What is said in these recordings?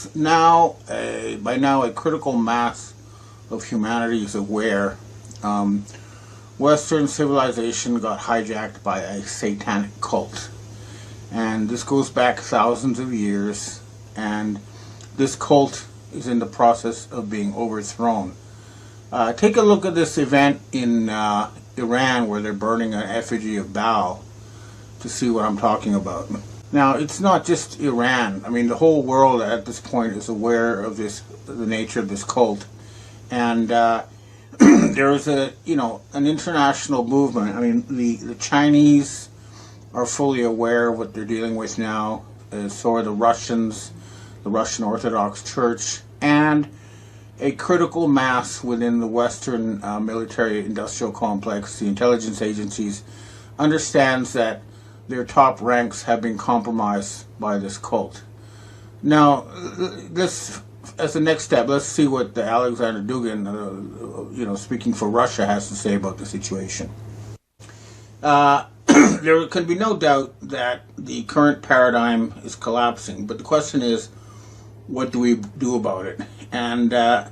As now, by now, a critical mass of humanity is aware, Western civilization got hijacked by a satanic cult. And this goes back thousands of years, and this cult is in the process of being overthrown. Take a look at this event in Iran where they're burning an effigy of Baal to see what I'm talking about. Now, it's not just Iran. I mean, the whole world at this point is aware of this, the nature of this cult. And there is an international movement. I mean, the Chinese are fully aware of what they're dealing with now. So are the Russians, the Russian Orthodox Church, and a critical mass within the Western military-industrial complex, the intelligence agencies, understands that their top ranks have been compromised by this cult. Now, this, as the next step, let's see what Alexander Dugin, speaking for Russia, has to say about the situation. There can be no doubt that the current paradigm is collapsing, but the question is, what do we do about it? And the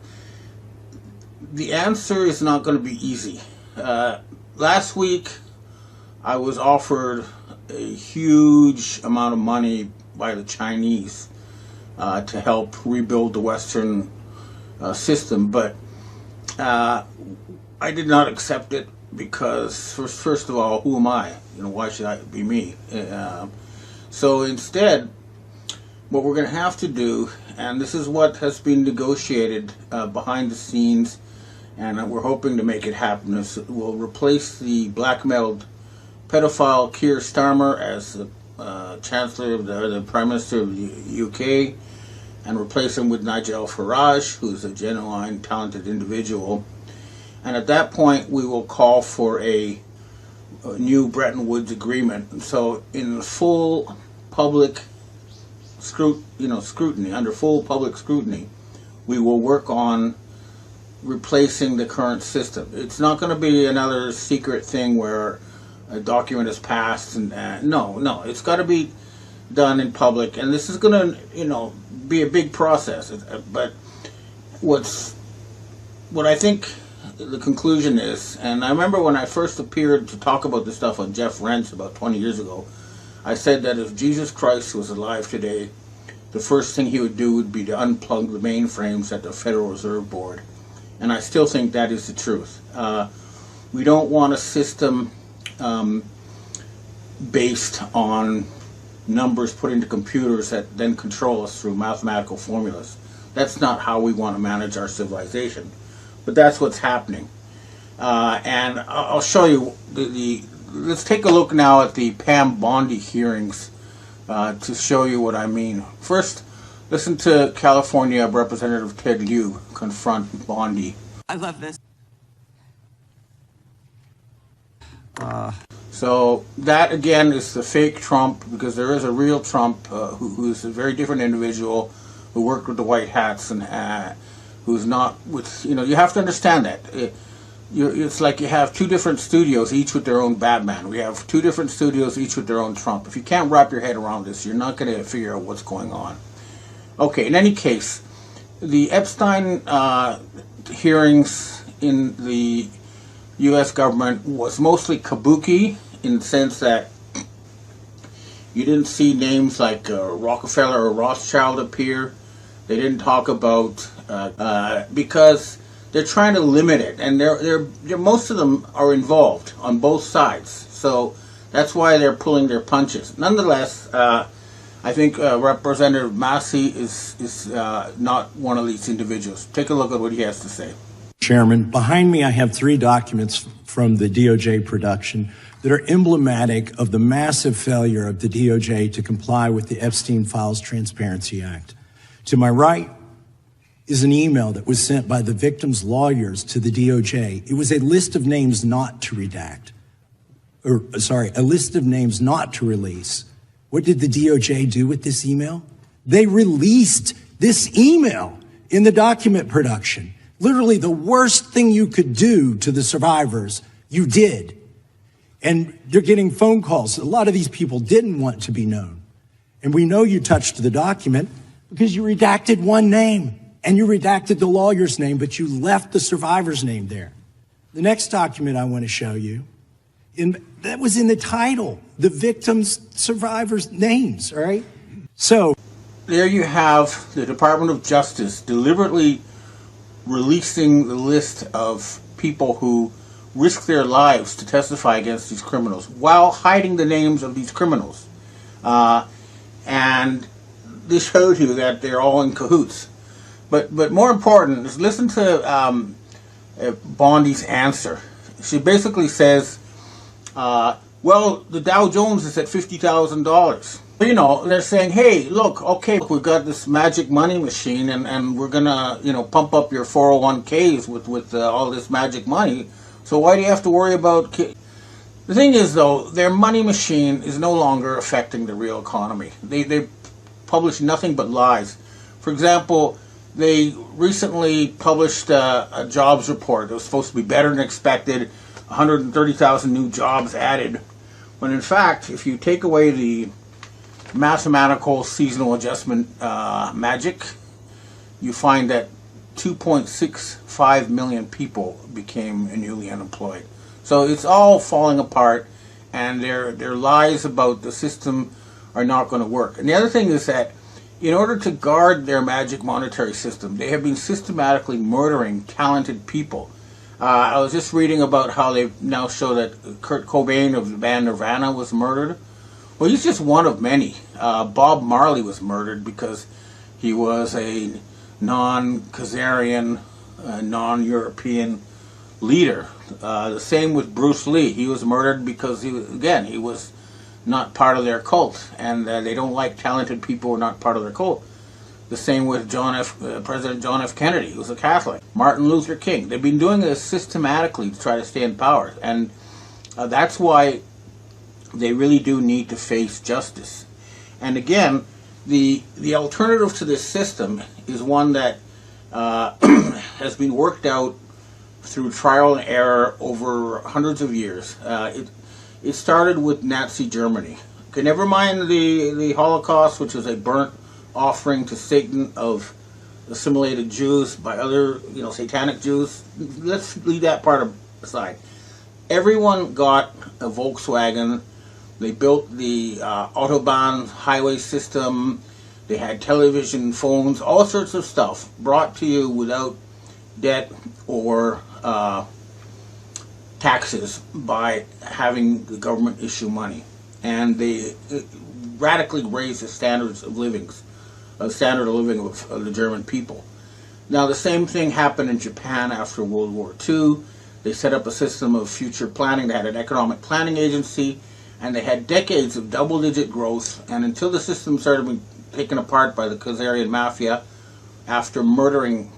answer is not going to be easy. Last week, I was offered a huge amount of money by the Chinese to help rebuild the Western system, but I did not accept it because, first of all, who am I? Why should I be me? So instead, what we're going to have to do, and this is what has been negotiated behind the scenes, and we're hoping to make it happen, is we'll replace the blackmailed pedophile Keir Starmer as the Chancellor of the Prime Minister of the UK, and replace him with Nigel Farage, who's a genuine, talented individual. And at that point, we will call for a new Bretton Woods agreement. And so, in full public scrutiny, under full public scrutiny, we will work on replacing the current system. It's not going to be another secret thing where a document is passed, and no, it's got to be done in public, and this is going to, be a big process. But what I think the conclusion is, and I remember when I first appeared to talk about this stuff on Jeff Rentz about 20 years ago, I said that if Jesus Christ was alive today, the first thing he would do would be to unplug the mainframes at the Federal Reserve Board. And I still think that is the truth. We don't want a system based on numbers put into computers that then control us through mathematical formulas. That's not how we want to manage our civilization. But that's what's happening. And I'll show you let's take a look now at the Pam Bondi hearings to show you what I mean. First, listen to California Representative Ted Lieu confront Bondi. I love this. So that, again, is the fake Trump, because there is a real Trump who's a very different individual who worked with the White Hats and who's not with, you have to understand that. It's like you have two different studios, each with their own Batman. We have two different studios, each with their own Trump. If you can't wrap your head around this, you're not going to figure out what's going on. Okay, in any case, the Epstein hearings in the U.S. government was mostly kabuki, in the sense that you didn't see names like Rockefeller or Rothschild appear. They didn't talk about because they're trying to limit it, and they're most of them are involved on both sides. So that's why they're pulling their punches. Nonetheless, I think Representative Massey is not one of these individuals. Take a look at what he has to say. Chairman, behind me I have 3 documents from the DOJ production that are emblematic of the massive failure of the DOJ to comply with the Epstein Files Transparency Act. To my right is an email that was sent by the victim's lawyers to the DOJ. It was a list of names not to redact, a list of names not to release. What did the DOJ do with this email? They released this email in the document production. Literally the worst thing you could do to the survivors, you did. And they're getting phone calls. A lot of these people didn't want to be known. And we know you touched the document because you redacted one name and you redacted the lawyer's name, but you left the survivor's name there. The next document I want to show you, that was in the title, the victims' survivors' names, all right? So there you have the Department of Justice deliberately releasing the list of people who risk their lives to testify against these criminals while hiding the names of these criminals. And this shows you that they're all in cahoots. But more important is listen to Bondi's answer. She basically says, well, the Dow Jones is at $50,000. You know, they're saying, hey, look, okay, we've got this magic money machine and we're going to, you know, pump up your 401ks with all this magic money. So why do you have to worry about... The thing is, though, their money machine is no longer affecting the real economy. They publish nothing but lies. For example, they recently published a jobs report that was supposed to be better than expected, 130,000 new jobs added, when in fact, if you take away the mathematical seasonal adjustment magic, you find that 2.65 million people became newly unemployed. So it's all falling apart, and their lies about the system are not going to work. And the other thing is that in order to guard their magic monetary system, they have been systematically murdering talented people. I was just reading about how they now show that Kurt Cobain of the band Nirvana was murdered. Well, he's just one of many. Bob Marley was murdered because he was a non-Khazarian, non-European leader. The same with Bruce Lee. He was murdered because he was not part of their cult, and they don't like talented people who are not part of their cult. The same with President John F. Kennedy, who was a Catholic. Martin Luther King. They've been doing this systematically to try to stay in power, and that's why they really do need to face justice. And again, the alternative to this system is one that has been worked out through trial and error over hundreds of years. It started with Nazi Germany. Okay, never mind the Holocaust, which was a burnt offering to Satan of assimilated Jews by other, satanic Jews. Let's leave that part aside. Everyone got a Volkswagen. They built the Autobahn highway system. They had television, phones, all sorts of stuff brought to you without debt or taxes by having the government issue money. And they radically raised the standards of living, of the German people. Now, the same thing happened in Japan after World War II. They set up a system of future planning. They had an economic planning agency, and they had decades of double-digit growth. And until the system started being taken apart by the Khazarian mafia, after murdering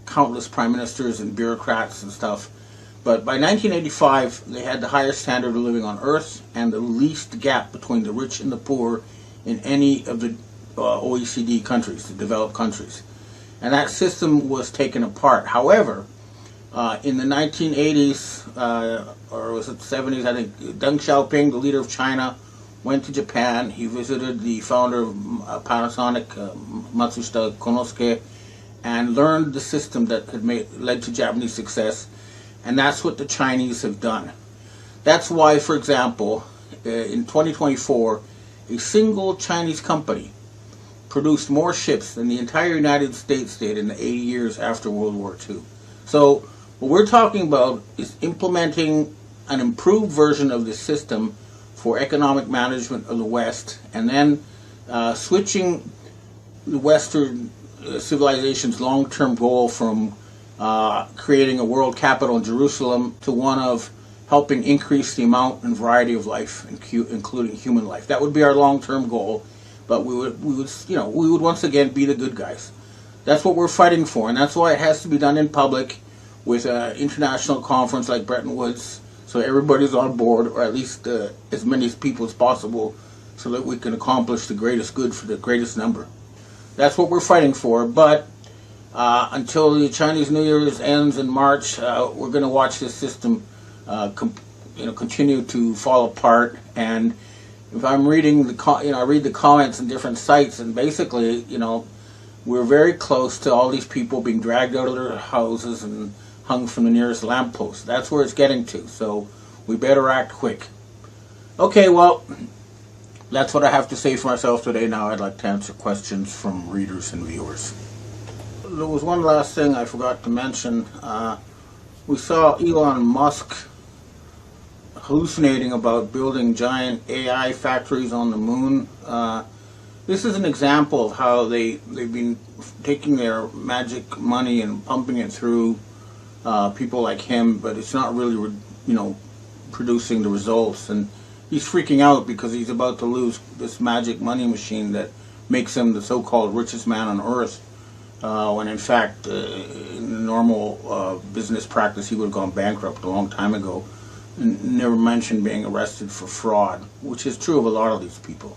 countless prime ministers and bureaucrats and stuff. But by 1985, they had the highest standard of living on Earth and the least gap between the rich and the poor in any of the OECD countries, the developed countries. And that system was taken apart. However, in the 1980s, or was it 70s, I think, Deng Xiaoping, the leader of China, went to Japan. He visited the founder of Panasonic, Matsushita Konosuke, and learned the system that had led to Japanese success. And that's what the Chinese have done. That's why, for example, in 2024, a single Chinese company produced more ships than the entire United States did in the 80 years after World War II. So what we're talking about is implementing an improved version of this system for economic management of the West, and then switching the Western civilization's long-term goal from creating a world capital in Jerusalem to one of helping increase the amount and variety of life, including human life. That would be our long-term goal, but we would once again be the good guys. That's what we're fighting for, and that's why it has to be done in public with an international conference like Bretton Woods, so everybody's on board, or at least as many people as possible, so that we can accomplish the greatest good for the greatest number. That's what we're fighting for, but until the Chinese New Year's ends in March, we're going to watch this system continue to fall apart. And if I'm reading I read the comments in different sites, and basically, we're very close to all these people being dragged out of their houses and hung from the nearest lamppost. That's where it's getting to, so we better act quick. Okay, well, that's what I have to say for myself today. Now I'd like to answer questions from readers and viewers. There was one last thing I forgot to mention. We saw Elon Musk hallucinating about building giant AI factories on the moon. This is an example of how they've been taking their magic money and pumping it through people like him, but it's not really, producing the results. And he's freaking out because he's about to lose this magic money machine that makes him the so-called richest man on earth, when in fact, in normal business practice, he would have gone bankrupt a long time ago. And never mentioned being arrested for fraud, which is true of a lot of these people.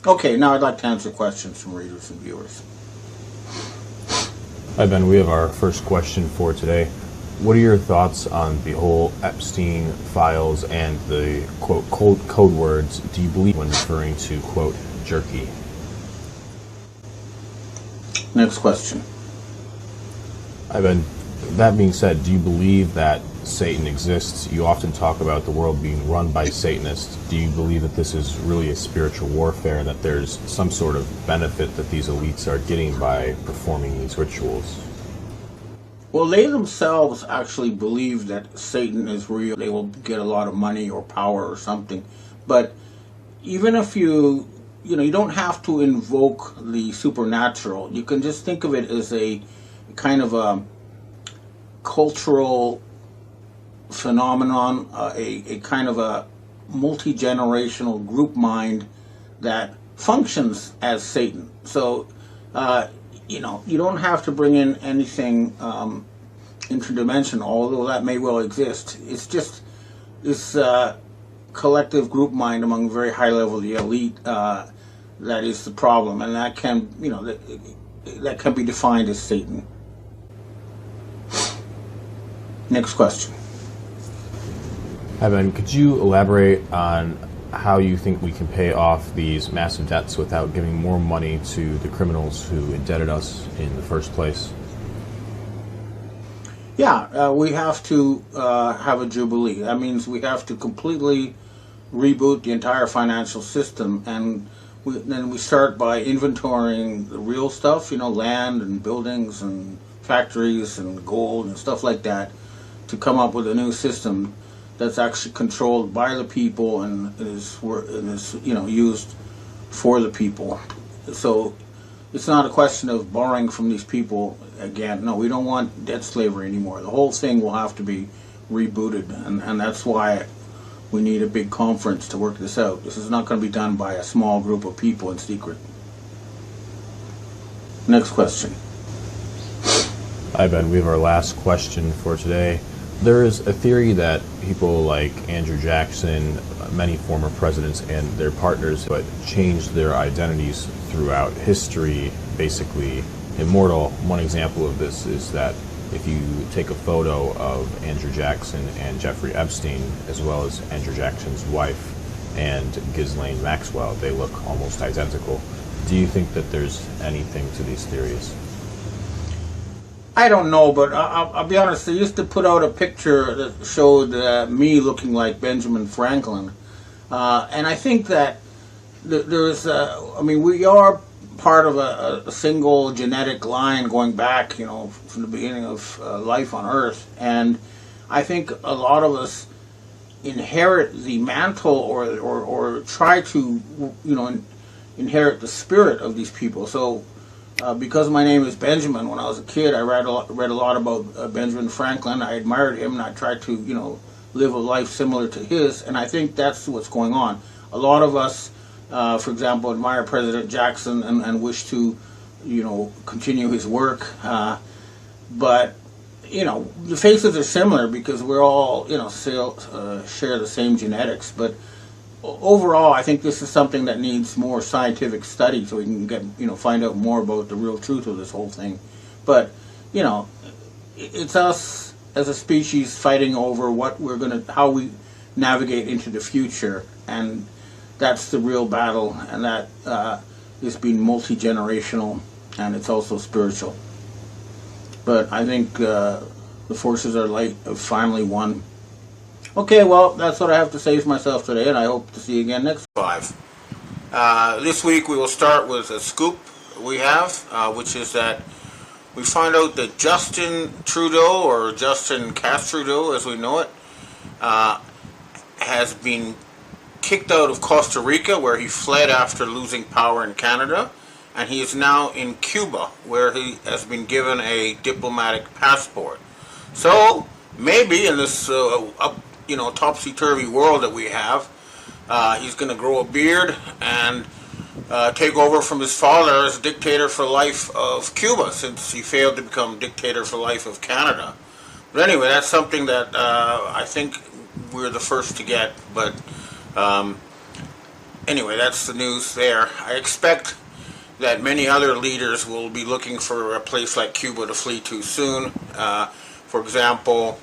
Okay, now I'd like to answer questions from readers and viewers. Hi Ben, we have our first question for today. What are your thoughts on the whole Epstein files and the quote code words do you believe when referring to quote jerky? Next question. Hi Ben, that being said, do you believe that Satan exists? You often talk about the world being run by Satanists. Do you believe that this is really a spiritual warfare and that there's some sort of benefit that these elites are getting by performing these rituals? Well, they themselves actually believe that Satan is real. They will get a lot of money or power or something. But even if you don't have to invoke the supernatural. You can just think of it as a kind of a cultural phenomenon, a kind of a multi-generational group mind that functions as Satan. So, you don't have to bring in anything interdimensional, although that may well exist. It's just this collective group mind among very high level the elite that is the problem, and that can that can be defined as Satan. Next question. Evan, could you elaborate on how you think we can pay off these massive debts without giving more money to the criminals who indebted us in the first place? Yeah, we have to have a jubilee. That means we have to completely reboot the entire financial system, and then we start by inventorying the real stuff, land and buildings and factories and gold and stuff like that, to come up with a new system that's actually controlled by the people and is used for the people. So it's not a question of borrowing from these people again. No, we don't want debt slavery anymore. The whole thing will have to be rebooted, and that's why we need a big conference to work this out. This is not going to be done by a small group of people in secret. Next question. Hi Ben, we have our last question for today. There is a theory that people like Andrew Jackson, many former presidents and their partners, but changed their identities throughout history, basically immortal. One example of this is that if you take a photo of Andrew Jackson and Jeffrey Epstein, as well as Andrew Jackson's wife and Ghislaine Maxwell, they look almost identical. Do you think that there's anything to these theories? I don't know, but I'll be honest. They used to put out a picture that showed me looking like Benjamin Franklin, and I think that there's. We are part of a single genetic line going back, from the beginning of life on Earth, and I think a lot of us inherit the mantle or try to, inherit the spirit of these people. So. Because my name is Benjamin, when I was a kid, I read a lot about Benjamin Franklin. I admired him, and I tried to, live a life similar to his. And I think that's what's going on. A lot of us, for example, admire President Jackson and wish to, continue his work. But the faces are similar because we're all, share the same genetics. But overall, I think this is something that needs more scientific study so we can get, find out more about the real truth of this whole thing. But, it's us as a species fighting over how we navigate into the future, and that's the real battle, and that is being multi-generational. and it's also spiritual. But I think the forces of light have finally won. Okay, well, that's what I have to say for myself today, and I hope to see you again next 5. This week we will start with a scoop we have, which is that we find out that Justin Trudeau, or Justin Trudeau as we know it, has been kicked out of Costa Rica, where he fled after losing power in Canada, and he is now in Cuba, where he has been given a diplomatic passport. So maybe in this topsy-turvy world that we have, he's going to grow a beard and take over from his father as dictator for life of Cuba, since he failed to become dictator for life of Canada. But anyway, that's something that I think we're the first to get. But anyway, that's the news there. I expect that many other leaders will be looking for a place like Cuba to flee to soon. For example,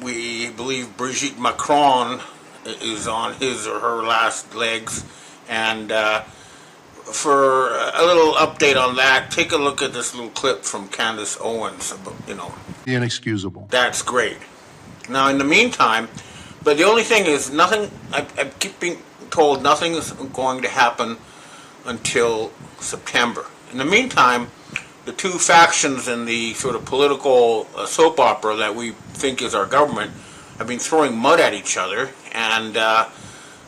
we believe Brigitte Macron is on his or her last legs, and for a little update on that, take a look at this little clip from Candace Owens. Inexcusable. That's great. Now, in the meantime, but the only thing is, nothing. I keep being told nothing is going to happen until September. In the meantime, the two factions in the sort of political soap opera that we think is our government have been throwing mud at each other, and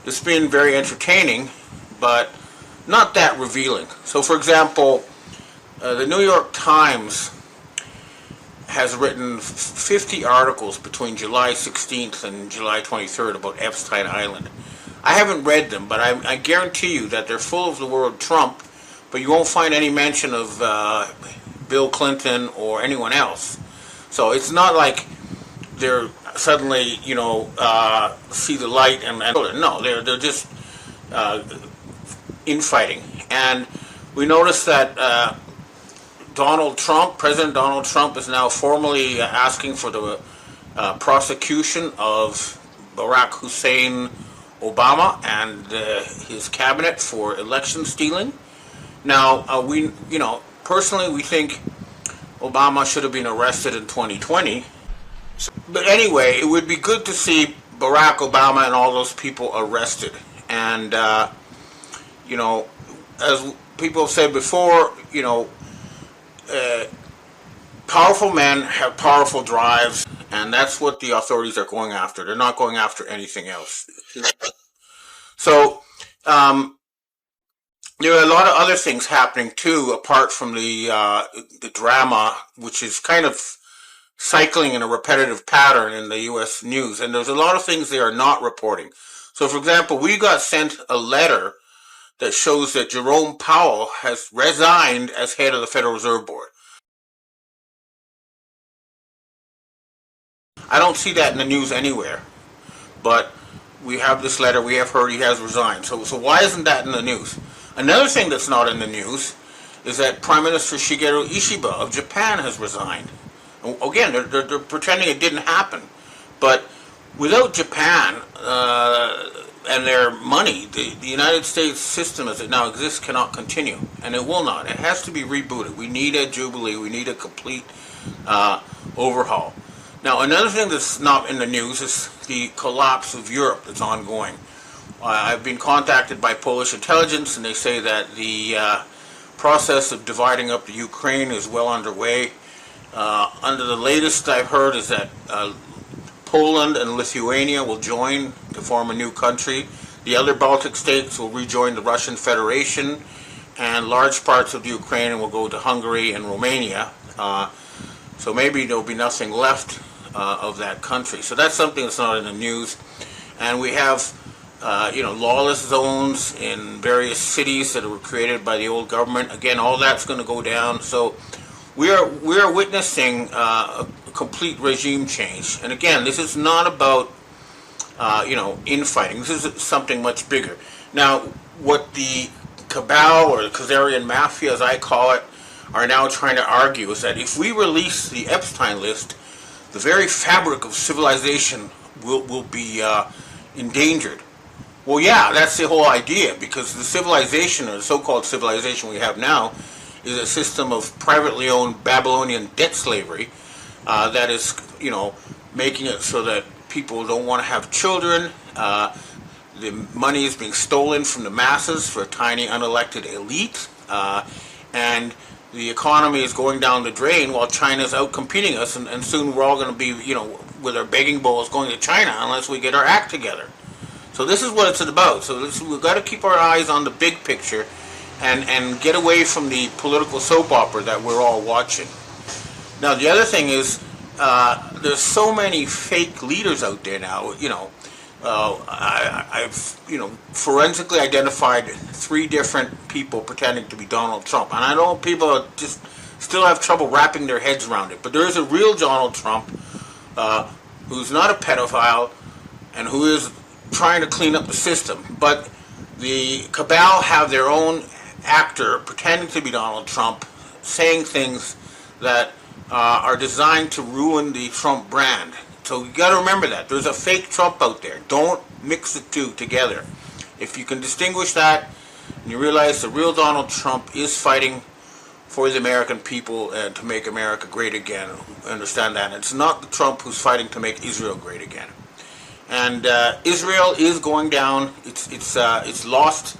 it's been very entertaining, but not that revealing. So, for example, the New York Times has written 50 articles between July 16th and July 23rd about Epstein Island. I haven't read them, but I guarantee you that they're full of the word Trump, but you won't find any mention of Bill Clinton or anyone else. So it's not like they're suddenly, see the light and no, they're just infighting. And we notice that President Donald Trump is now formally asking for the prosecution of Barack Hussein Obama and his cabinet for election stealing. Now, personally, we think Obama should have been arrested in 2020. But anyway, it would be good to see Barack Obama and all those people arrested. And, as people have said before, powerful men have powerful drives, and that's what the authorities are going after. They're not going after anything else. So, there are a lot of other things happening too, apart from the drama, which is kind of cycling in a repetitive pattern in the U.S. news. And there's a lot of things they are not reporting. So, for example, we got sent a letter that shows that Jerome Powell has resigned as head of the Federal Reserve Board. I don't see that in the news anywhere, but we have this letter, we have heard he has resigned. So why isn't that in the news? Another thing that's not in the news is that Prime Minister Shigeru Ishiba of Japan has resigned. Again, they're pretending it didn't happen. But without Japan and their money, the United States system as it now exists cannot continue. And it will not. It has to be rebooted. We need a jubilee. We need a complete overhaul. Now, another thing that's not in the news is the collapse of Europe that's ongoing. I've been contacted by Polish intelligence, and they say that the process of dividing up the Ukraine is well underway. Under the latest I've heard is that Poland and Lithuania will join to form a new country. The other Baltic states will rejoin the Russian Federation, and large parts of the Ukraine will go to Hungary and Romania. So maybe there'll be nothing left of that country. So that's something that's not in the news. And we have lawless zones in various cities that were created by the old government. Again, all that's going to go down. So we are witnessing a complete regime change. And again, this is not about infighting. This is something much bigger. Now, what the cabal, or the Khazarian mafia, as I call it, are now trying to argue is that if we release the Epstein list, the very fabric of civilization will be endangered. Well, yeah, that's the whole idea, because the civilization, or the so-called civilization we have now, is a system of privately owned Babylonian debt slavery that is, making it so that people don't want to have children. The money is being stolen from the masses for a tiny unelected elite, and the economy is going down the drain while China's out competing us, and soon we're all going to be, with our begging bowls going to China unless we get our act together. So this is what it's about. So we've got to keep our eyes on the big picture and get away from the political soap opera that we're all watching. Now, the other thing is, there's so many fake leaders out there now. I've forensically identified 3 different people pretending to be Donald Trump, and I know people just still have trouble wrapping their heads around it. But there is a real Donald Trump who's not a pedophile and who is trying to clean up the system. But the cabal have their own actor pretending to be Donald Trump, saying things that are designed to ruin the Trump brand. So you got to remember that. There's a fake Trump out there. Don't mix the two together. If you can distinguish that, and you realize the real Donald Trump is fighting for the American people and to make America great again, understand that. And it's not the Trump who's fighting to make Israel great again. And Israel is going down. It's lost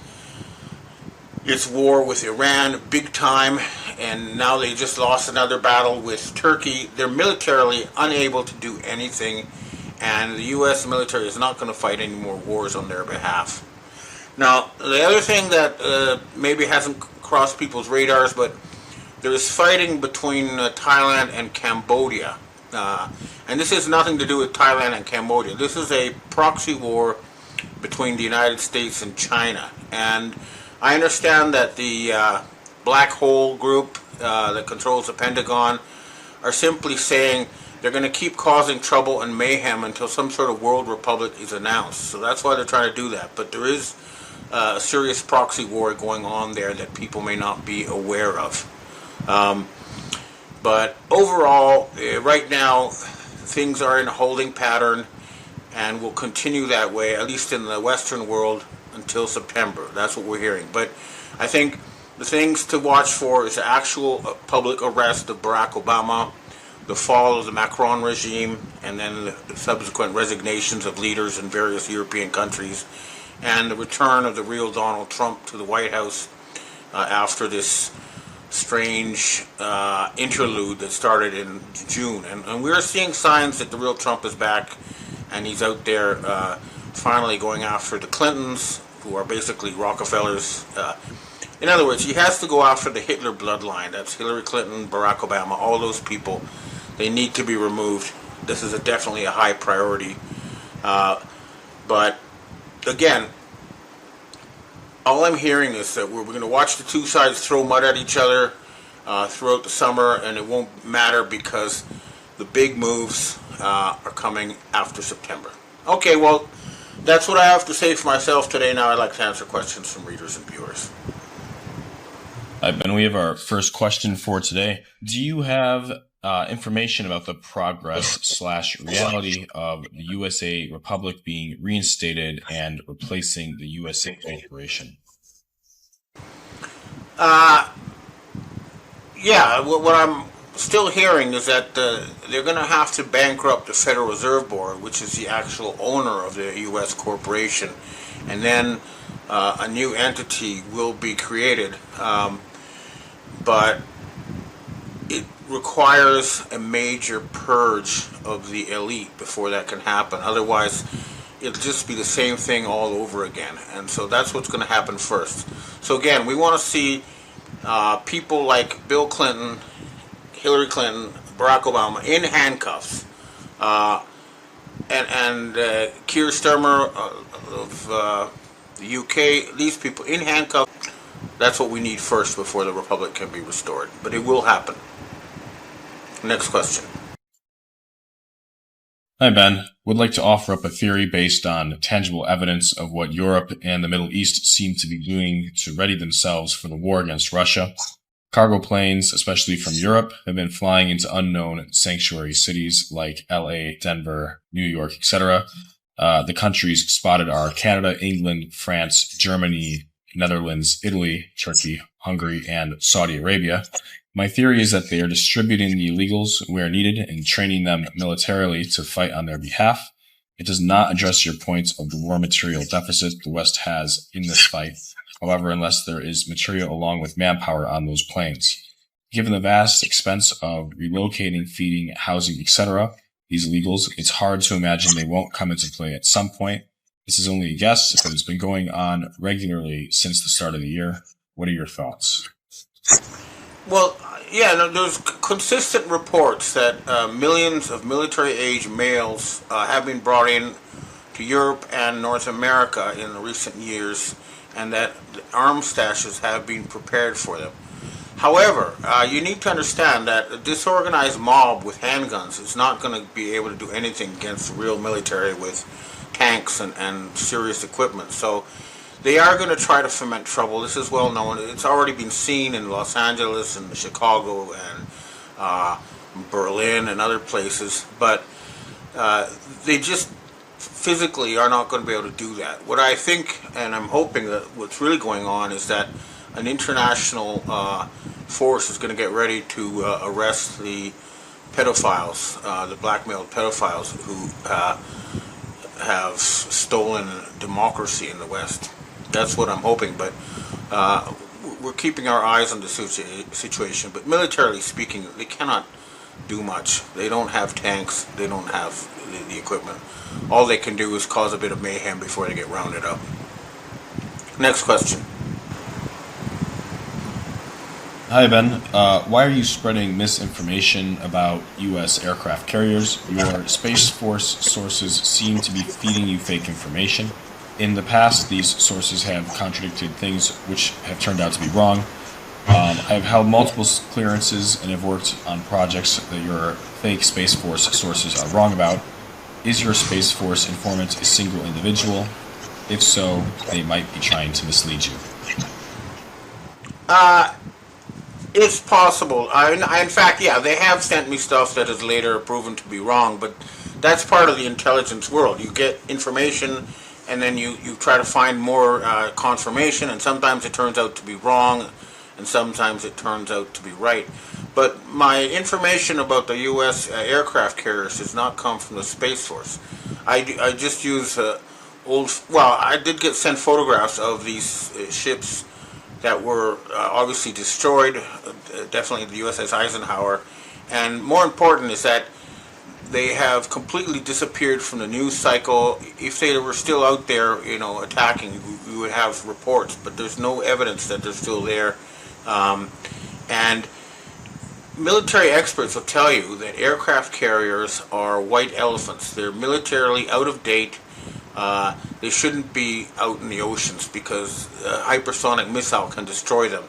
its war with Iran big time, and now they just lost another battle with Turkey. They're militarily unable to do anything, and the U.S. military is not going to fight any more wars on their behalf. Now, the other thing that maybe hasn't crossed people's radars, but there's fighting between Thailand and Cambodia. And this has nothing to do with Thailand and Cambodia. This is a proxy war between the United States and China. And I understand that the Black Hole group that controls the Pentagon are simply saying they're going to keep causing trouble and mayhem until some sort of world republic is announced. So that's why they're trying to do that. But there is a serious proxy war going on there that people may not be aware of. But overall, right now, things are in a holding pattern and will continue that way, at least in the Western world, until September. That's what we're hearing. But I think the things to watch for is the actual public arrest of Barack Obama, the fall of the Macron regime, and then the subsequent resignations of leaders in various European countries, and the return of the real Donald Trump to the White House after this strange interlude that started in June. And we're seeing signs that the real Trump is back, and he's out there finally going after the Clintons, who are basically Rockefellers. In other words, he has to go after the Hitler bloodline. That's Hillary Clinton, Barack Obama, all those people. They need to be removed. This is definitely a high priority. But again, all I'm hearing is that we're going to watch the two sides throw mud at each other throughout the summer, and it won't matter because the big moves are coming after September. Okay, well, that's what I have to say for myself today. Now I'd like to answer questions from readers and viewers. Ben, we have our first question for today. Do you have information about the progress/reality of the USA Republic being reinstated and replacing the USA Corporation? Yeah, what I'm still hearing is that they're going to have to bankrupt the Federal Reserve Board, which is the actual owner of the U.S. corporation, and then a new entity will be created. But it requires a major purge of the elite before that can happen. Otherwise, it'll just be the same thing all over again. And so that's what's going to happen first. So again, we want to see people like Bill Clinton, Hillary Clinton, Barack Obama in handcuffs, and Keir Starmer of the UK, these people in handcuffs. That's what we need first before the Republic can be restored. But it will happen. Next question. Hi, Ben. Would like to offer up a theory based on tangible evidence of what Europe and the Middle East seem to be doing to ready themselves for the war against Russia. Cargo planes, especially from Europe, have been flying into unknown sanctuary cities like LA, Denver, New York, etc. The countries spotted are Canada, England, France, Germany, Netherlands, Italy, Turkey, Hungary, and Saudi Arabia. My theory is that they are distributing the illegals where needed and training them militarily to fight on their behalf. It does not address your points of the raw material deficit the West has in this fight, however, unless there is material along with manpower on those planes. Given the vast expense of relocating, feeding, housing, etc., these illegals, it's hard to imagine they won't come into play at some point. This is only a guess, but it's been going on regularly since the start of the year. What are your thoughts? Well, yeah, there's consistent reports that millions of military-age males have been brought in to Europe and North America in the recent years, and that arms stashes have been prepared for them. However, you need to understand that a disorganized mob with handguns is not going to be able to do anything against the real military with tanks and serious equipment. So they are going to try to foment trouble. This is well known. It's already been seen in Los Angeles and Chicago and Berlin and other places. But they just physically are not going to be able to do that. What I think, and I'm hoping that what's really going on is that an international force is going to get ready to arrest the pedophiles, the blackmailed pedophiles who have stolen democracy in the West. That's what I'm hoping, but we're keeping our eyes on the situation. But militarily speaking, they cannot do much. They don't have tanks. They don't have the equipment. All they can do is cause a bit of mayhem before they get rounded up. Next question. Hi, Ben. Why are you spreading misinformation about U.S. aircraft carriers? Your Space Force sources seem to be feeding you fake information. In the past, these sources have contradicted things which have turned out to be wrong. I have held multiple clearances and have worked on projects that your fake Space Force sources are wrong about. Is your Space Force informant a single individual? If so, they might be trying to mislead you. It's possible. In fact, yeah, they have sent me stuff that is later proven to be wrong, but that's part of the intelligence world. You get information, and then you try to find more confirmation, and sometimes it turns out to be wrong, and sometimes it turns out to be right. But my information about the U.S. Aircraft carriers does not come from the Space Force. I just use I did get sent photographs of these ships that were obviously destroyed, definitely the USS Eisenhower, and more important is that they have completely disappeared from the news cycle. If they were still out there, attacking, we would have reports, but there's no evidence that they're still there. And military experts will tell you that aircraft carriers are white elephants. They're militarily out of date. They shouldn't be out in the oceans because a hypersonic missile can destroy them.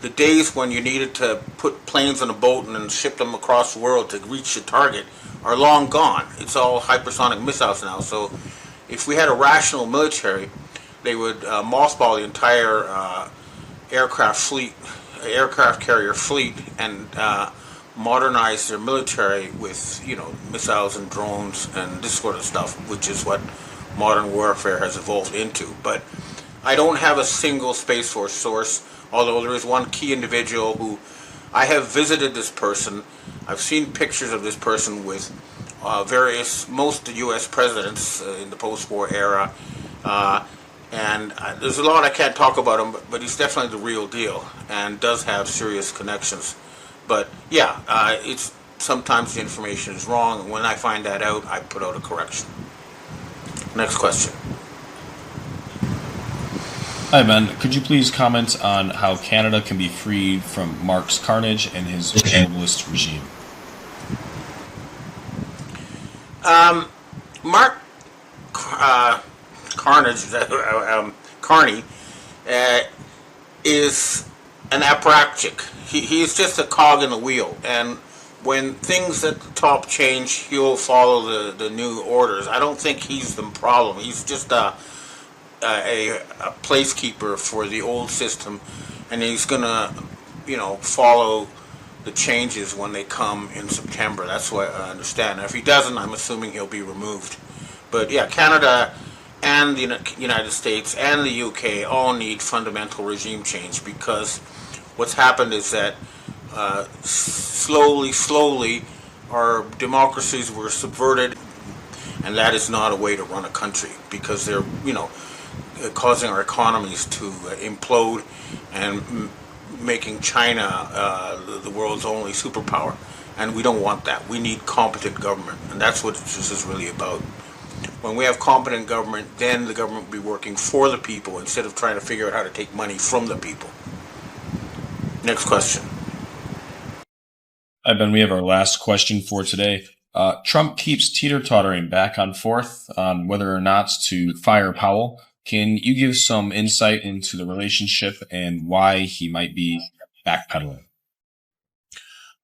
The days when you needed to put planes on a boat and then ship them across the world to reach the target are long gone. It's all hypersonic missiles now. So if we had a rational military, they would mothball the entire aircraft carrier fleet and modernize their military with, missiles and drones and this sort of stuff, which is what modern warfare has evolved into. But I don't have a single Space Force source, although there is one key individual who I have visited this person. I've seen pictures of this person with most U.S. presidents in the post-war era, and there's a lot I can't talk about him, but he's definitely the real deal and does have serious connections. But yeah, it's sometimes the information is wrong, and when I find that out, I put out a correction. Next question. Hi, Ben. Could you please comment on how Canada can be freed from Mark's carnage and his globalist regime? Mark Carney is an apparatchik. He is just a cog in the wheel, and when things at the top change, he'll follow the new orders. I don't think he's the problem. He's just a placekeeper for the old system, and he's gonna, follow the changes when they come in September. That's what I understand. Now, if he doesn't, I'm assuming he'll be removed. But yeah, Canada and the United States and the UK all need fundamental regime change because What's happened is that slowly, our democracies were subverted, and that is not a way to run a country, because they're, causing our economies to implode and making China the world's only superpower. And we don't want that. We need competent government, and that's what this is really about. When we have competent government, then the government will be working for the people instead of trying to figure out how to take money from the people. Next question. Ben, we have our last question for today. Trump keeps teeter-tottering back and forth on whether or not to fire Powell. Can you give some insight into the relationship and why he might be backpedaling?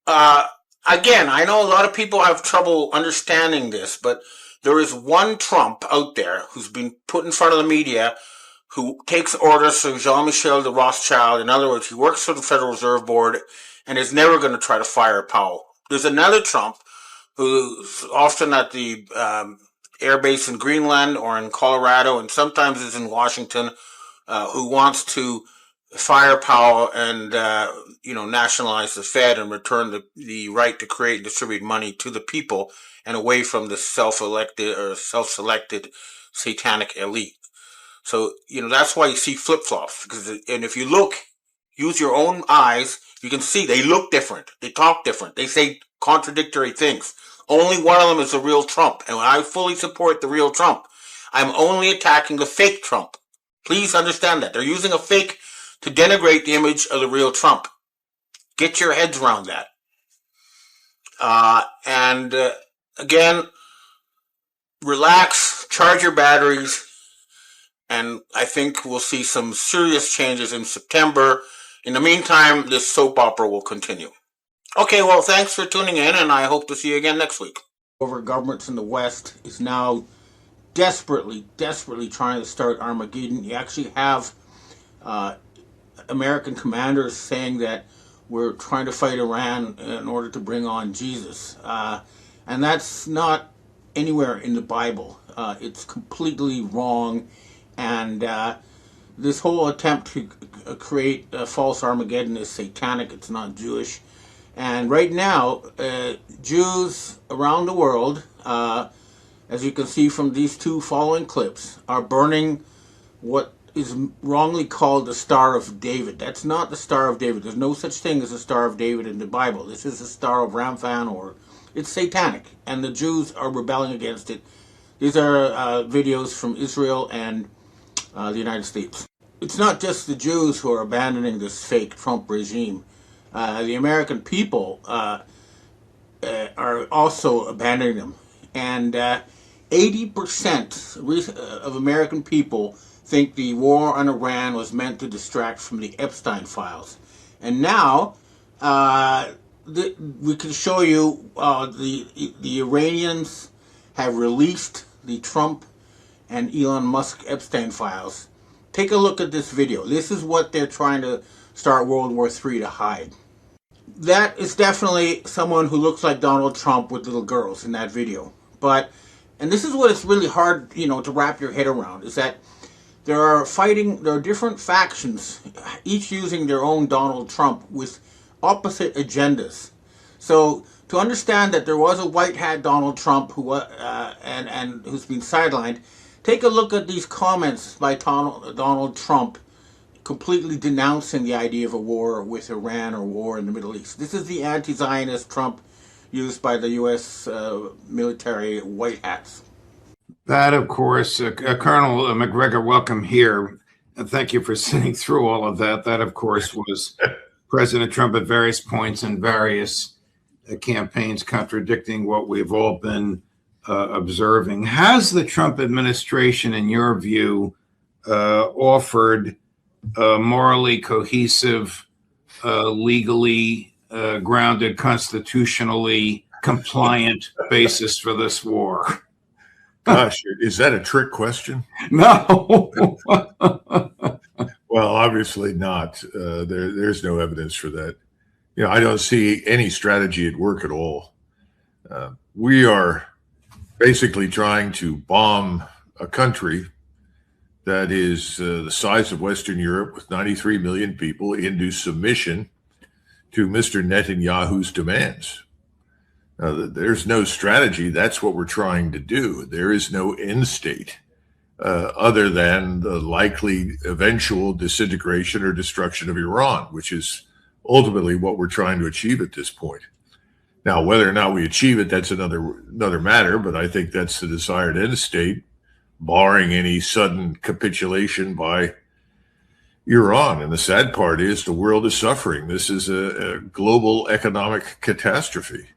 Again, I know a lot of people have trouble understanding this, but there is one Trump out there who's been put in front of the media who takes orders from Jean-Michel de Rothschild. In other words, he works for the Federal Reserve Board and is never going to try to fire Powell. There's another Trump who's often at the air base in Greenland or in Colorado, and sometimes is in Washington, who wants to fire Powell and nationalize the Fed and return the right to create and distribute money to the people and away from the self-elected or self-selected satanic elite. So that's why you see flip-flops, and if you look, use your own eyes, you can see they look different, they talk different, they say contradictory things. Only one of them is the real Trump, and I fully support the real Trump. I'm only attacking the fake Trump. Please understand that. They're using a fake to denigrate the image of the real Trump. Get your heads around that. Again, relax, charge your batteries, and I think we'll see some serious changes in September. In the meantime, this soap opera will continue. Okay, well, thanks for tuning in, and I hope to see you again next week. Over governments in the West is now desperately trying to start Armageddon. You actually have American commanders saying that we're trying to fight Iran in order to bring on Jesus. And that's not anywhere in the Bible. It's completely wrong. And this whole attempt to create a false Armageddon is satanic. It's not Jewish. And right now, Jews around the world, as you can see from these two following clips, are burning what is wrongly called the Star of David. That's not the Star of David. There's no such thing as a Star of David in the Bible. This is the Star of Rampham, or it's satanic, and the Jews are rebelling against it. These are videos from Israel and the United States. It's not just the Jews who are abandoning this fake Trump regime. The American people are also abandoning them. And 80% of American people think the war on Iran was meant to distract from the Epstein files. And now we can show you the Iranians have released the Trump and Elon Musk Epstein files. Take a look at this video. This is what they're trying to start World War III to hide. That is definitely someone who looks like Donald Trump with little girls in that video. And this is what it's really hard, to wrap your head around, is that there are different factions, each using their own Donald Trump with opposite agendas. So to understand that there was a white hat Donald Trump who and who's been sidelined, take a look at these comments by Donald Trump completely denouncing the idea of a war with Iran or war in the Middle East. This is the anti-Zionist Trump used by the U.S. military white hats. That, of course, Colonel McGregor, welcome here. And thank you for sitting through all of that. That, of course, was President Trump at various points in various campaigns contradicting what we've all been observing. Has the Trump administration, in your view, offered a morally cohesive, legally grounded, constitutionally compliant basis for this war? Gosh, is that a trick question? No. Well, obviously not. There's no evidence for that. I don't see any strategy at work at all. We are basically trying to bomb a country that is the size of Western Europe with 93 million people into submission to Mr. Netanyahu's demands. There's no strategy. That's what we're trying to do. There is no end state other than the likely eventual disintegration or destruction of Iran, which is ultimately what we're trying to achieve at this point. Now, whether or not we achieve it, that's another matter, but I think that's the desired end state, barring any sudden capitulation by Iran. And the sad part is the world is suffering. This is a global economic catastrophe.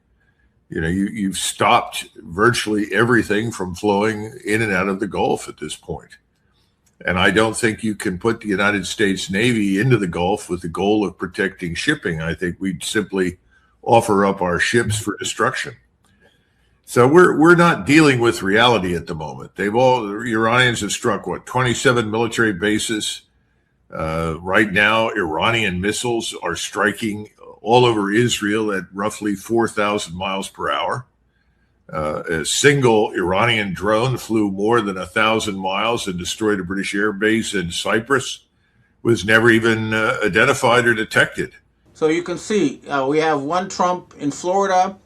You know, you've stopped virtually everything from flowing in and out of the Gulf at this point. And I don't think you can put the United States Navy into the Gulf with the goal of protecting shipping. I think we'd simply offer up our ships for destruction. So we're not dealing with reality at the moment. The Iranians have struck, 27 military bases. Right now, Iranian missiles are striking all over Israel at roughly 4,000 miles per hour. A single Iranian drone flew more than 1,000 miles and destroyed a British air base in Cyprus, was never even identified or detected. So you can see we have one Trump in Florida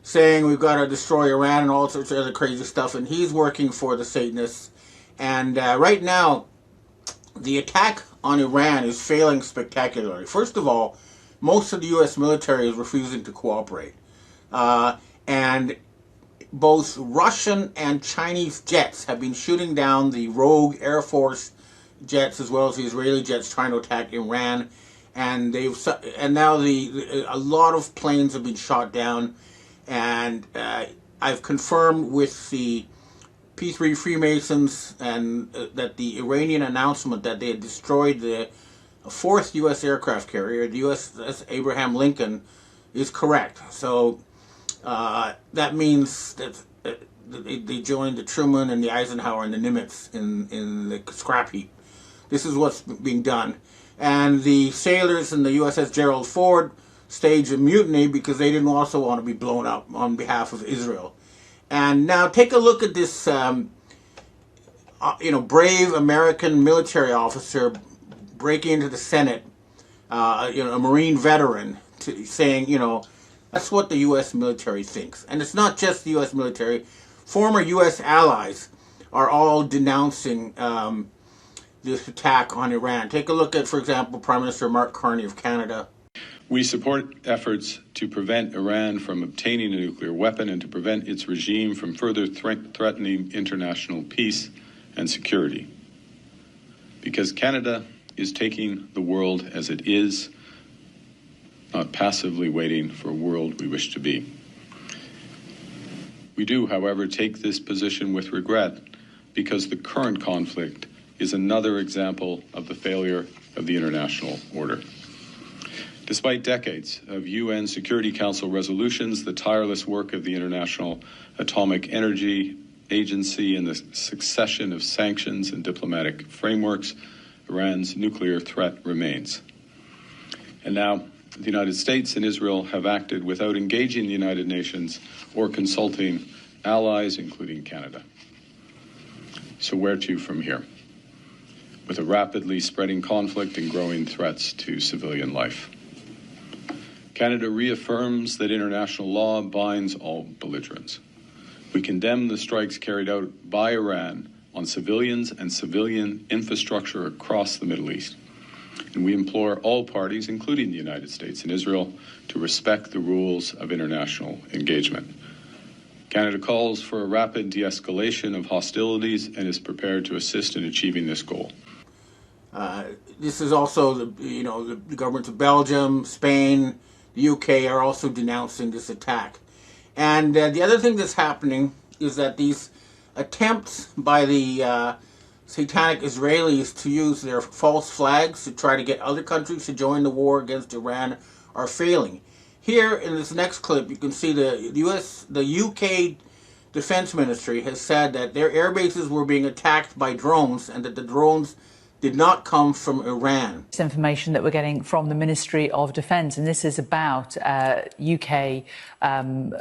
saying we've got to destroy Iran and all sorts of other crazy stuff, and he's working for the Satanists. And right now, the attack on Iran is failing spectacularly. First of all, most of the U.S. military is refusing to cooperate. And both Russian and Chinese jets have been shooting down the rogue Air Force jets as well as the Israeli jets trying to attack Iran. And now a lot of planes have been shot down. And I've confirmed with the P3 Freemasons and that the Iranian announcement that they had destroyed the fourth U.S. aircraft carrier, the USS Abraham Lincoln, is correct. So that means that they joined the Truman and the Eisenhower and the Nimitz in the scrap heap. This is what's being done. And the sailors in the USS Gerald Ford staged a mutiny because they didn't also want to be blown up on behalf of Israel. And now take a look at this, brave American military officer breaking into the Senate, a Marine veteran, saying, that's what the U.S. military thinks. And it's not just the U.S. military. Former U.S. allies are all denouncing this attack on Iran. Take a look at, for example, Prime Minister Mark Carney of Canada. We support efforts to prevent Iran from obtaining a nuclear weapon and to prevent its regime from further threatening international peace and security. Because Canada is taking the world as it is, not passively waiting for a world we wish to be. We do, however, take this position with regret because the current conflict is another example of the failure of the international order. Despite decades of UN Security Council resolutions, the tireless work of the International Atomic Energy Agency, and the succession of sanctions and diplomatic frameworks, Iran's nuclear threat remains. And now, the United States and Israel have acted without engaging the United Nations or consulting allies, including Canada. So where to from here? With a rapidly spreading conflict and growing threats to civilian life. Canada reaffirms that international law binds all belligerents. We condemn the strikes carried out by Iran on civilians and civilian infrastructure across the Middle East. And we implore all parties, including the United States and Israel, to respect the rules of international engagement. Canada calls for a rapid de-escalation of hostilities and is prepared to assist in achieving this goal. This is also the governments of Belgium, Spain, the UK are also denouncing this attack. And the other thing that's happening is that these attempts by the satanic Israelis to use their false flags to try to get other countries to join the war against Iran are failing. Here in this next clip, you can see the UK Defense Ministry has said that their air bases were being attacked by drones and that the drones did not come from Iran. This information that we're getting from the Ministry of Defence, and this is about UK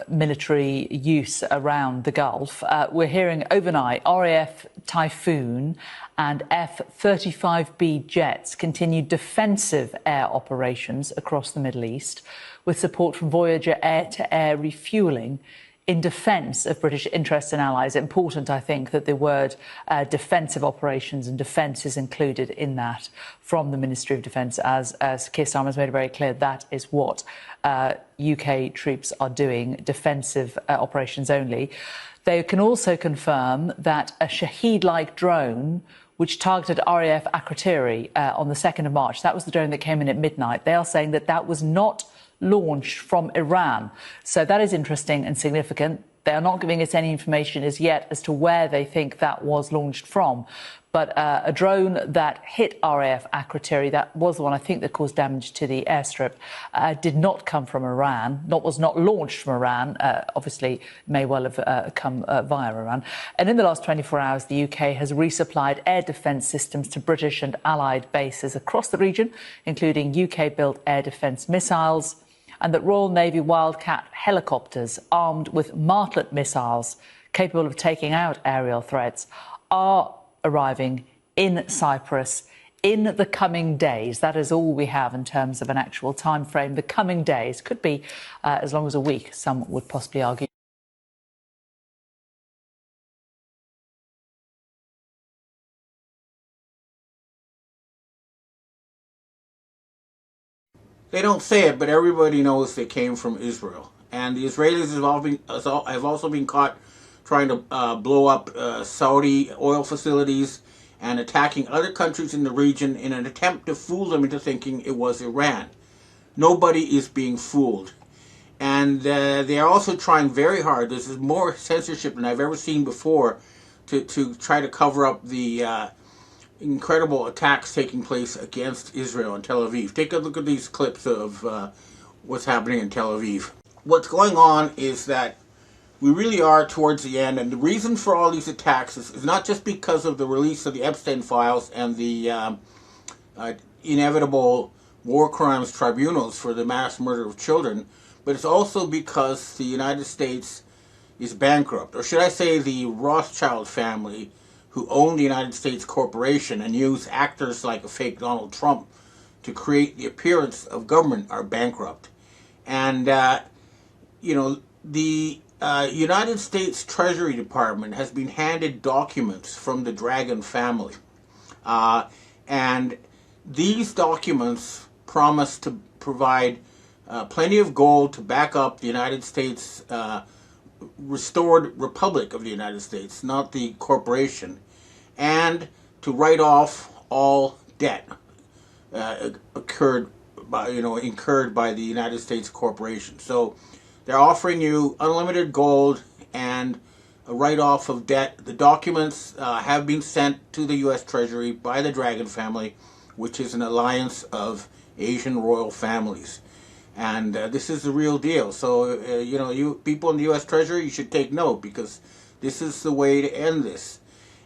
military use around the Gulf. We're hearing overnight RAF Typhoon and F-35B jets continued defensive air operations across the Middle East with support from Voyager air-to-air refuelling in defence of British interests and allies. Important, I think, that the word defensive operations and defence is included in that from the Ministry of Defence, as Keir Starmer has made it very clear that is what UK troops are doing, defensive operations only. They can also confirm that a Shaheed-like drone which targeted RAF Akrotiri on the 2nd of March, that was the drone that came in at midnight. They are saying that that was not launched from Iran. So that is interesting and significant. They are not giving us any information as yet as to where they think that was launched from. But a drone that hit RAF Akrotiri, that was the one I think that caused damage to the airstrip, did not come from Iran, was not launched from Iran, obviously may well have come via Iran. And in the last 24 hours, the UK has resupplied air defence systems to British and allied bases across the region, including UK-built air defence missiles, and that Royal Navy Wildcat helicopters armed with Martlet missiles capable of taking out aerial threats are arriving in Cyprus in the coming days. That is all we have in terms of an actual time frame. The coming days could be as long as a week, some would possibly argue. They don't say it, but everybody knows they came from Israel. And the Israelis have also been caught trying to blow up Saudi oil facilities and attacking other countries in the region in an attempt to fool them into thinking it was Iran. Nobody is being fooled. And they are also trying very hard. This is more censorship than I've ever seen before to try to cover up the incredible attacks taking place against Israel in Tel Aviv. Take a look at these clips of what's happening in Tel Aviv. What's going on is that we really are towards the end, and the reason for all these attacks is not just because of the release of the Epstein files and the inevitable war crimes tribunals for the mass murder of children, but it's also because the United States is bankrupt. Or should I say the Rothschild family, who own the United States corporation and use actors like a fake Donald Trump to create the appearance of government, are bankrupt. And, you know, the United States Treasury Department has been handed documents from the Dragon family. And these documents promise to provide plenty of gold to back up the United States restored Republic of the United States, not the corporation, and to write off all debt incurred by the United States corporation. So they're offering you unlimited gold and a write-off of debt. The documents have been sent to the U.S. Treasury by the Dragon family, which is an alliance of Asian royal families. And this is the real deal. So, you people in the U.S. Treasury, you should take note, because this is the way to end this.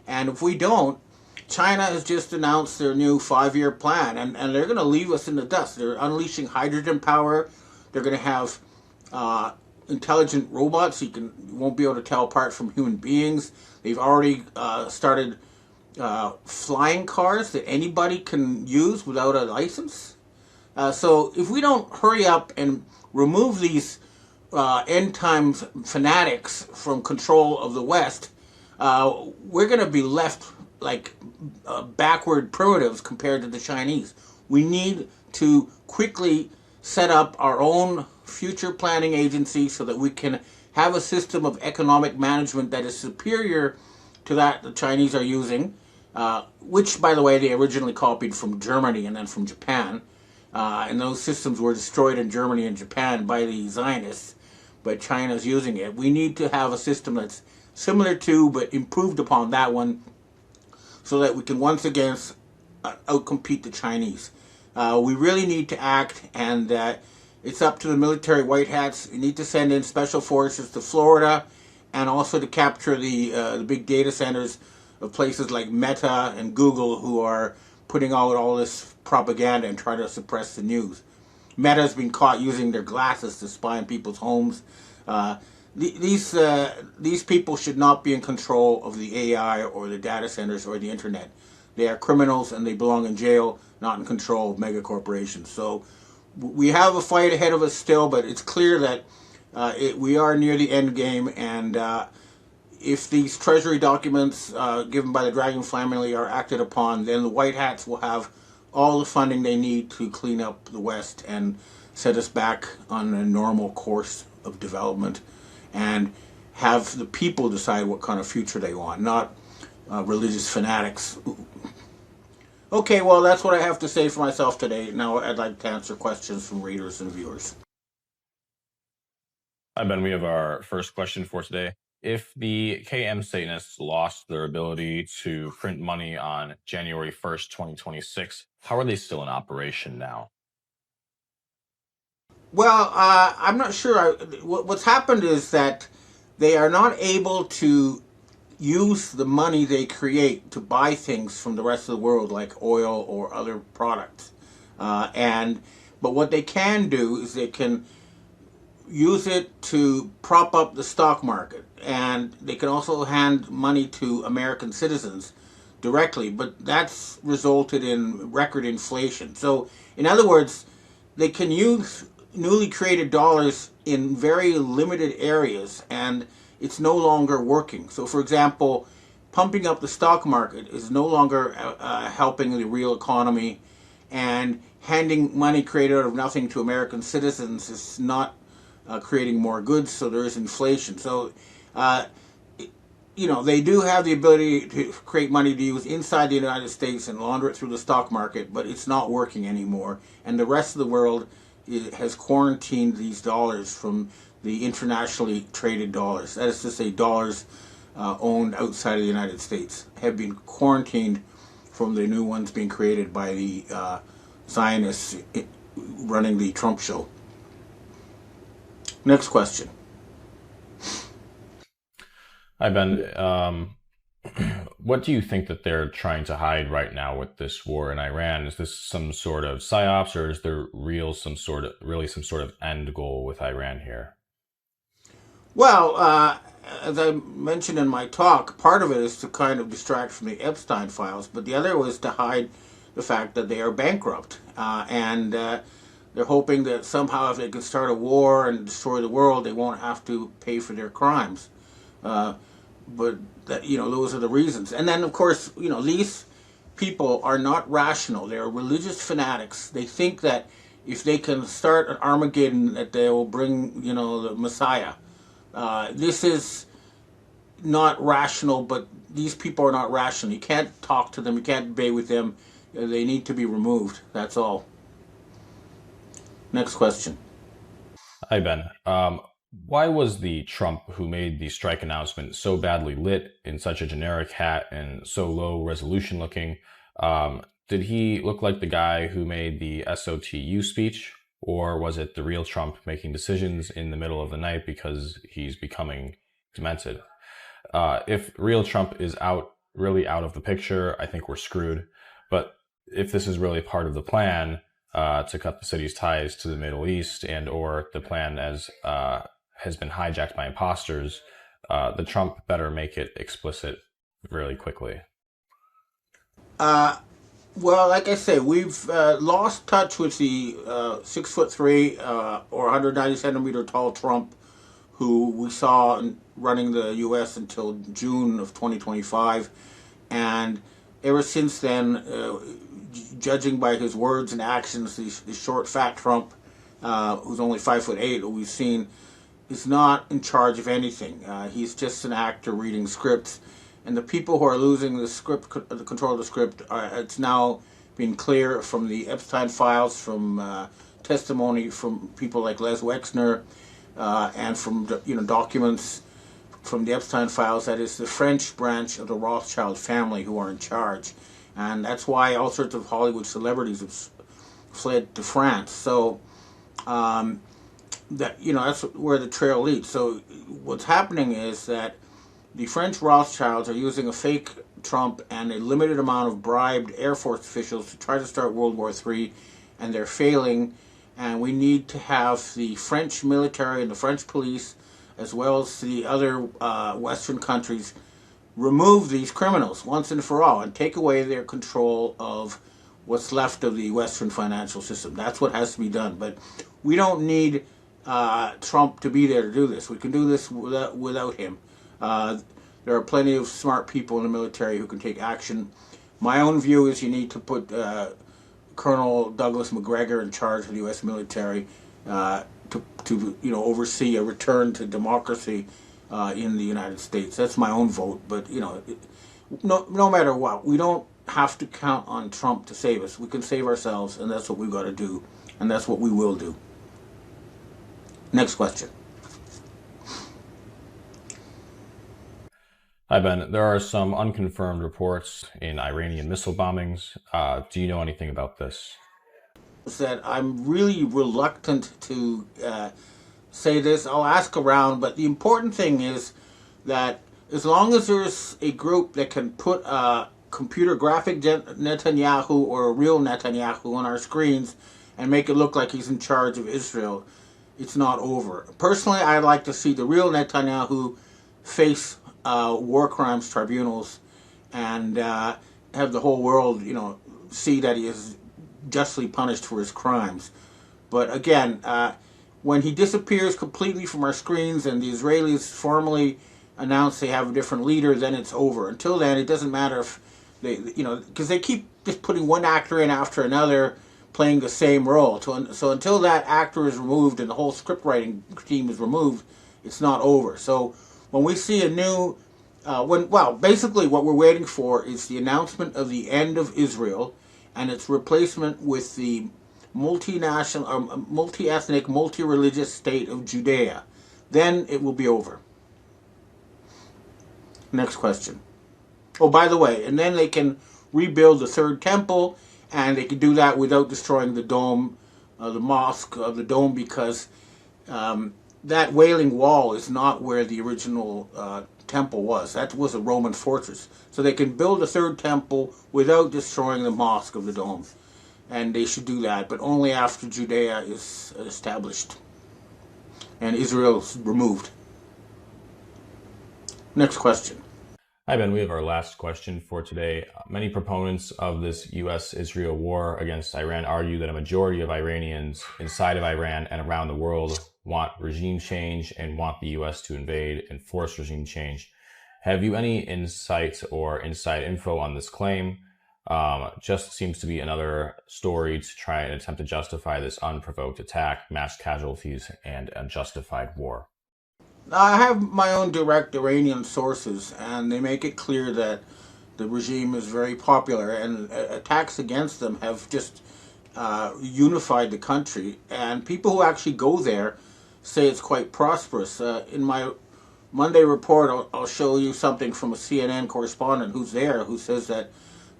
And if we don't, China has just announced their new 5-year plan, and they're going to leave us in the dust. They're unleashing hydrogen power. They're going to have intelligent robots you won't be able to tell apart from human beings. They've already started flying cars that anybody can use without a license. So if we don't hurry up and remove these end times fanatics from control of the West, we're going to be left like backward primitives compared to the Chinese. We need to quickly set up our own future planning agency so that we can have a system of economic management that is superior to that the Chinese are using, which, by the way, they originally copied from Germany and then from Japan. And those systems were destroyed in Germany and Japan by the Zionists, but China's using it. We need to have a system that's similar to, but improved upon that one, so that we can once again outcompete the Chinese. We really need to act, and it's up to the military white hats. We need to send in special forces to Florida, and also to capture the big data centers of places like Meta and Google, who are putting out all this propaganda and trying to suppress the news. Meta's been caught using their glasses to spy on people's homes. These people should not be in control of the AI or the data centers or the internet. They are criminals and they belong in jail, not in control of mega corporations. So we have a fight ahead of us still, but it's clear that we are near the end game, and if these Treasury documents given by the Dragon family are acted upon, then the White Hats will have all the funding they need to clean up the West and set us back on a normal course of development, and have the people decide what kind of future they want, not religious fanatics. Okay, well, that's what I have to say for myself today. Now I'd like to answer questions from readers and viewers. Hi, Ben. We have our first question for today. If the KM Satanists lost their ability to print money on January 1st, 2026, how are they still in operation now? Well, I'm not sure. What's happened is that they are not able to use the money they create to buy things from the rest of the world, like oil or other products. But what they can do is they can use it to prop up the stock market, and they can also hand money to American citizens directly, but that's resulted in record inflation. So, in other words, they can use newly created dollars in very limited areas, and it's no longer working. So, for example, pumping up the stock market is no longer helping the real economy, and handing money created out of nothing to American citizens is not creating more goods, so there is inflation. So, they do have the ability to create money to use inside the United States and launder it through the stock market, but it's not working anymore. And the rest of the world has quarantined these dollars from the internationally traded dollars. That is to say, dollars owned outside of the United States have been quarantined from the new ones being created by the Zionists running the Trump show. Next question. Hi, Ben. What do you think that they're trying to hide right now with this war in Iran? Is this some sort of psyops, or is there some sort of end goal with Iran here? Well, as I mentioned in my talk, part of it is to kind of distract from the Epstein files, but the other was to hide the fact that they are bankrupt, and they're hoping that somehow if they can start a war and destroy the world, they won't have to pay for their crimes. But that, those are the reasons. And then, of course, these people are not rational. They're religious fanatics. They think that if they can start an Armageddon, that they will bring, the Messiah. This is not rational, but these people are not rational. You can't talk to them. You can't debate with them. They need to be removed. That's all. Next question. Hi, Ben. Why was the Trump who made the strike announcement so badly lit in such a generic hat and so low resolution looking? Did he look like the guy who made the SOTU speech, or was it the real Trump making decisions in the middle of the night because he's becoming demented? If real Trump is really out of the picture, I think we're screwed. But if this is really part of the plan to cut the city's ties to the Middle East, and or the plan as has been hijacked by imposters, the Trump better make it explicit really quickly. Well, like I say, we've lost touch with the 6'3" or 190 centimeter tall Trump, who we saw running the U.S. until June of 2025, and ever since then, judging by his words and actions, the short, fat Trump, who's only 5'8", who we've seen, is not in charge of anything. He's just an actor reading scripts, and the people who are losing the control of the script, it's now been clear from the Epstein files, from testimony from people like Les Wexner, and from documents from the Epstein files, that is the French branch of the Rothschild family who are in charge, and that's why all sorts of Hollywood celebrities have fled to France. So that's where the trail leads. So what's happening is that the French Rothschilds are using a fake Trump and a limited amount of bribed Air Force officials to try to start World War III, and they're failing. And we need to have the French military and the French police, as well as the other Western countries, remove these criminals once and for all and take away their control of what's left of the Western financial system. That's what has to be done. But we don't need Trump to be there to do this. We can do this without him. There are plenty of smart people in the military who can take action. My own view is you need to put Colonel Douglas Macgregor in charge of the U.S. military to oversee a return to democracy in the United States. That's my own vote. But no matter what, we don't have to count on Trump to save us. We can save ourselves, and that's what we've got to do, and that's what we will do. Next question. Hi, Ben. There are some unconfirmed reports in Iranian missile bombings. Do you know anything about this? That I'm really reluctant to say this. I'll ask around, but the important thing is that as long as there's a group that can put a computer graphic Netanyahu or a real Netanyahu on our screens and make it look like he's in charge of Israel, it's not over. Personally, I'd like to see the real Netanyahu face war crimes tribunals and have the whole world, see that he is justly punished for his crimes. But again, when he disappears completely from our screens and the Israelis formally announce they have a different leader, then it's over. Until then, it doesn't matter if they, because they keep just putting one actor in after another playing the same role. So until that actor is removed and the whole script writing team is removed, it's not over. So when we see a new, basically what we're waiting for is the announcement of the end of Israel and its replacement with the multinational, multi-ethnic, multi-religious state of Judea. Then it will be over. Next question. Oh, by the way, and then they can rebuild the third temple, and they can do that without destroying the dome, the mosque of the dome, because that Wailing Wall is not where the original temple was. That was a Roman fortress. So they can build a third temple without destroying the mosque of the dome. And they should do that, but only after Judea is established and Israel is removed. Next question. Hi, Ben. We have our last question for today. Many proponents of this U.S.-Israel war against Iran argue that a majority of Iranians inside of Iran and around the world want regime change and want the U.S. to invade and force regime change. Have you any insight or inside info on this claim? Just seems to be another story to try and attempt to justify this unprovoked attack, mass casualties, and a justified war. I have my own direct Iranian sources, and they make it clear that the regime is very popular, and attacks against them have just unified the country. And people who actually go there say it's quite prosperous. In my Monday report, I'll show you something from a CNN correspondent who's there, who says that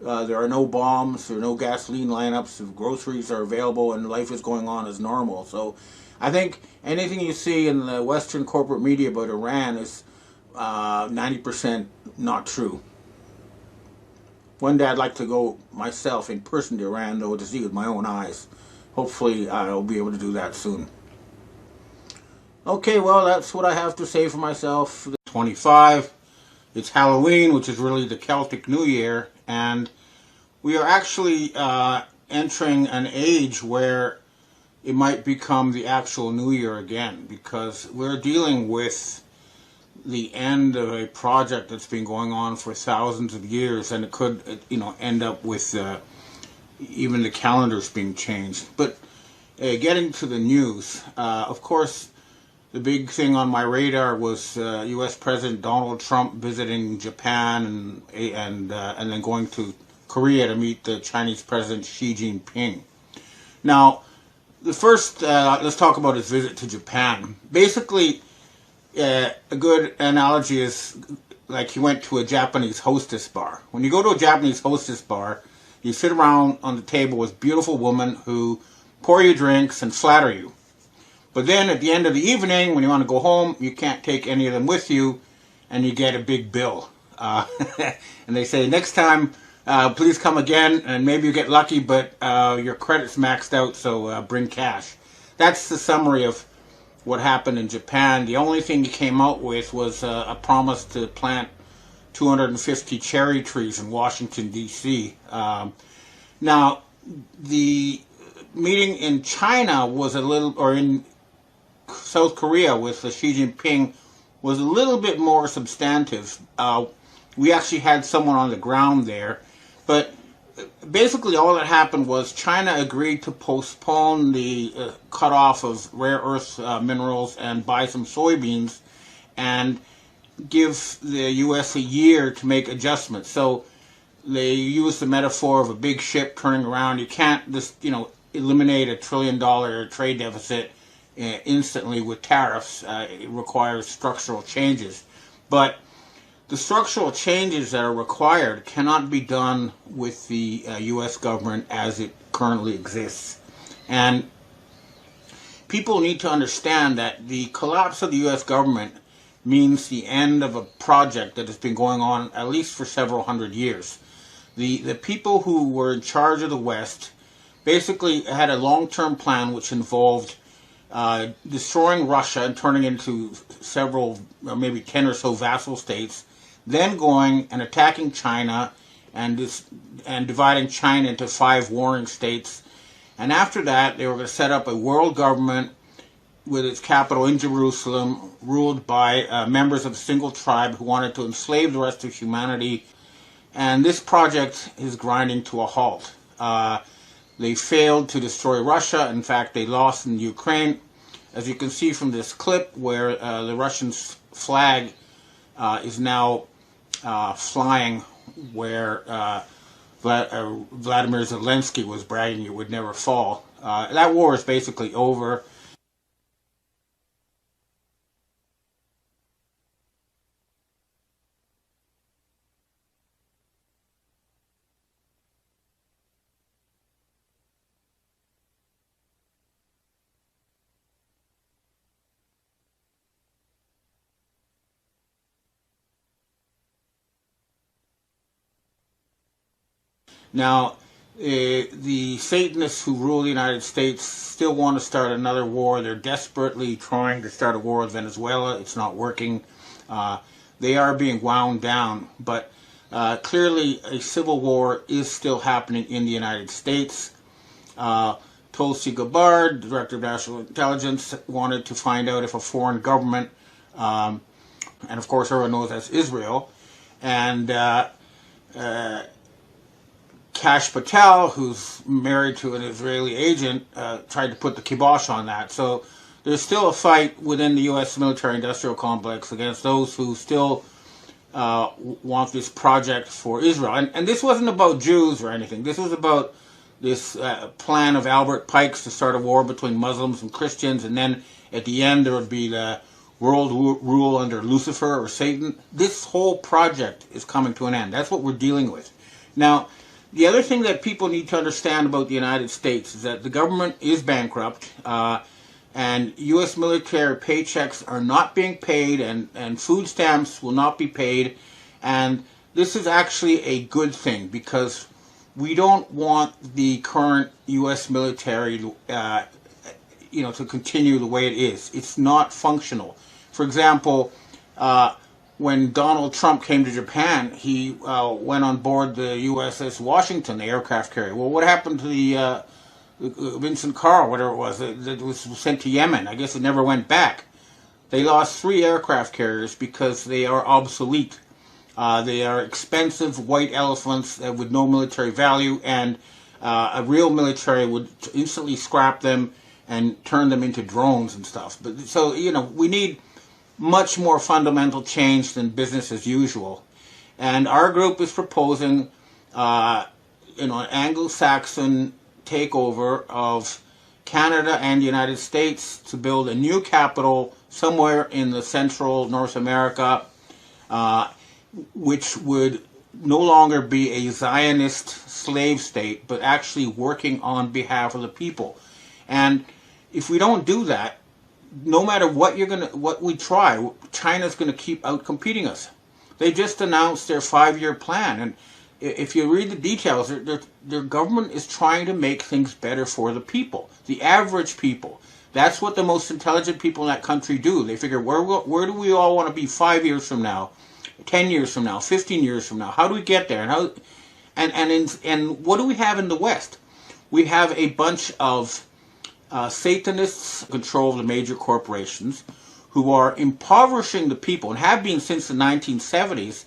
there are no bombs, there are no gasoline lineups, groceries are available, and life is going on as normal. So I think anything you see in the Western corporate media about Iran is 90% not true. One day I'd like to go myself in person to Iran, though, to see with my own eyes. Hopefully I'll be able to do that soon. Okay, well, that's what I have to say for myself. 25. It's Halloween, which is really the Celtic New Year, and we are actually entering an age where it might become the actual New Year again, because we're dealing with the end of a project that's been going on for thousands of years, and it could, end up with even the calendars being changed. But getting to the news, of course, the big thing on my radar was U.S. President Donald Trump visiting Japan and then going to Korea to meet the Chinese President Xi Jinping. Now, the first, let's talk about his visit to Japan. Basically, a good analogy is like he went to a Japanese hostess bar. When you go to a Japanese hostess bar, you sit around on the table with beautiful women who pour you drinks and flatter you. But then at the end of the evening, when you want to go home, you can't take any of them with you, and you get a big bill. And they say, next time, please come again, and maybe you get lucky, but your credit's maxed out, so bring cash. That's the summary of what happened in Japan. The only thing he came out with was a promise to plant 250 cherry trees in Washington, D.C. Now, the meeting in China was a little, or in South Korea with Xi Jinping, was a little bit more substantive. We actually had someone on the ground there, but basically all that happened was China agreed to postpone the cutoff of rare earth minerals and buy some soybeans and give the U.S. a year to make adjustments. So they use the metaphor of a big ship turning around. You can't just, eliminate $1 trillion trade deficit instantly with tariffs. It requires structural changes. But the structural changes that are required cannot be done with the U.S. government as it currently exists. And people need to understand that the collapse of the U.S. government means the end of a project that has been going on at least for several hundred years. The people who were in charge of the West basically had a long-term plan which involved destroying Russia and turning it into several, maybe 10 or so vassal states, then going and attacking China and dividing China into 5 warring states. And after that, they were going to set up a world government with its capital in Jerusalem, ruled by members of a single tribe who wanted to enslave the rest of humanity. And this project is grinding to a halt. They failed to destroy Russia. In fact, they lost in Ukraine. As you can see from this clip, where the Russian flag is now flying where Vladimir Zelensky was bragging it would never fall. That war is basically over. Now, the Satanists who rule the United States still want to start another war. They're desperately trying to start a war with Venezuela. It's not working. They are being wound down, but clearly a civil war is still happening in the United States. Tulsi Gabbard, the Director of National Intelligence, wanted to find out if a foreign government, and of course everyone knows that's Israel, and Kash Patel, who's married to an Israeli agent, tried to put the kibosh on that. So there's still a fight within the U.S. military-industrial complex against those who still want this project for Israel. And this wasn't about Jews or anything. This was about this plan of Albert Pike's to start a war between Muslims and Christians, and then at the end there would be the world rule under Lucifer or Satan. This whole project is coming to an end. That's what we're dealing with. Now, the other thing that people need to understand about the United States is that the government is bankrupt, and U.S. military paychecks are not being paid, and food stamps will not be paid. And this is actually a good thing, because we don't want the current U.S. military to continue the way it is. It's not functional. For example, when Donald Trump came to Japan, he went on board the USS Washington, the aircraft carrier. Well, what happened to the Vincent Carr, whatever it was, that was sent to Yemen? I guess it never went back. They lost 3 aircraft carriers because they are obsolete. They are expensive white elephants with no military value, and a real military would instantly scrap them and turn them into drones and stuff. But so, we need much more fundamental change than business as usual. And our group is proposing an Anglo-Saxon takeover of Canada and the United States to build a new capital somewhere in the central North America, which would no longer be a Zionist slave state, but actually working on behalf of the people. And if we don't do that, no matter what we try, China's going to keep out-competing us. They just announced their 5-year plan, and if you read the details, their government is trying to make things better for the people, the average people. That's what the most intelligent people in that country do. They figure, where do we all want to be 5 years from now, 10 years from now, 15 years from now? How do we get there? And what do we have in the West? We have a bunch of Satanists control the major corporations who are impoverishing the people, and have been since the 1970s,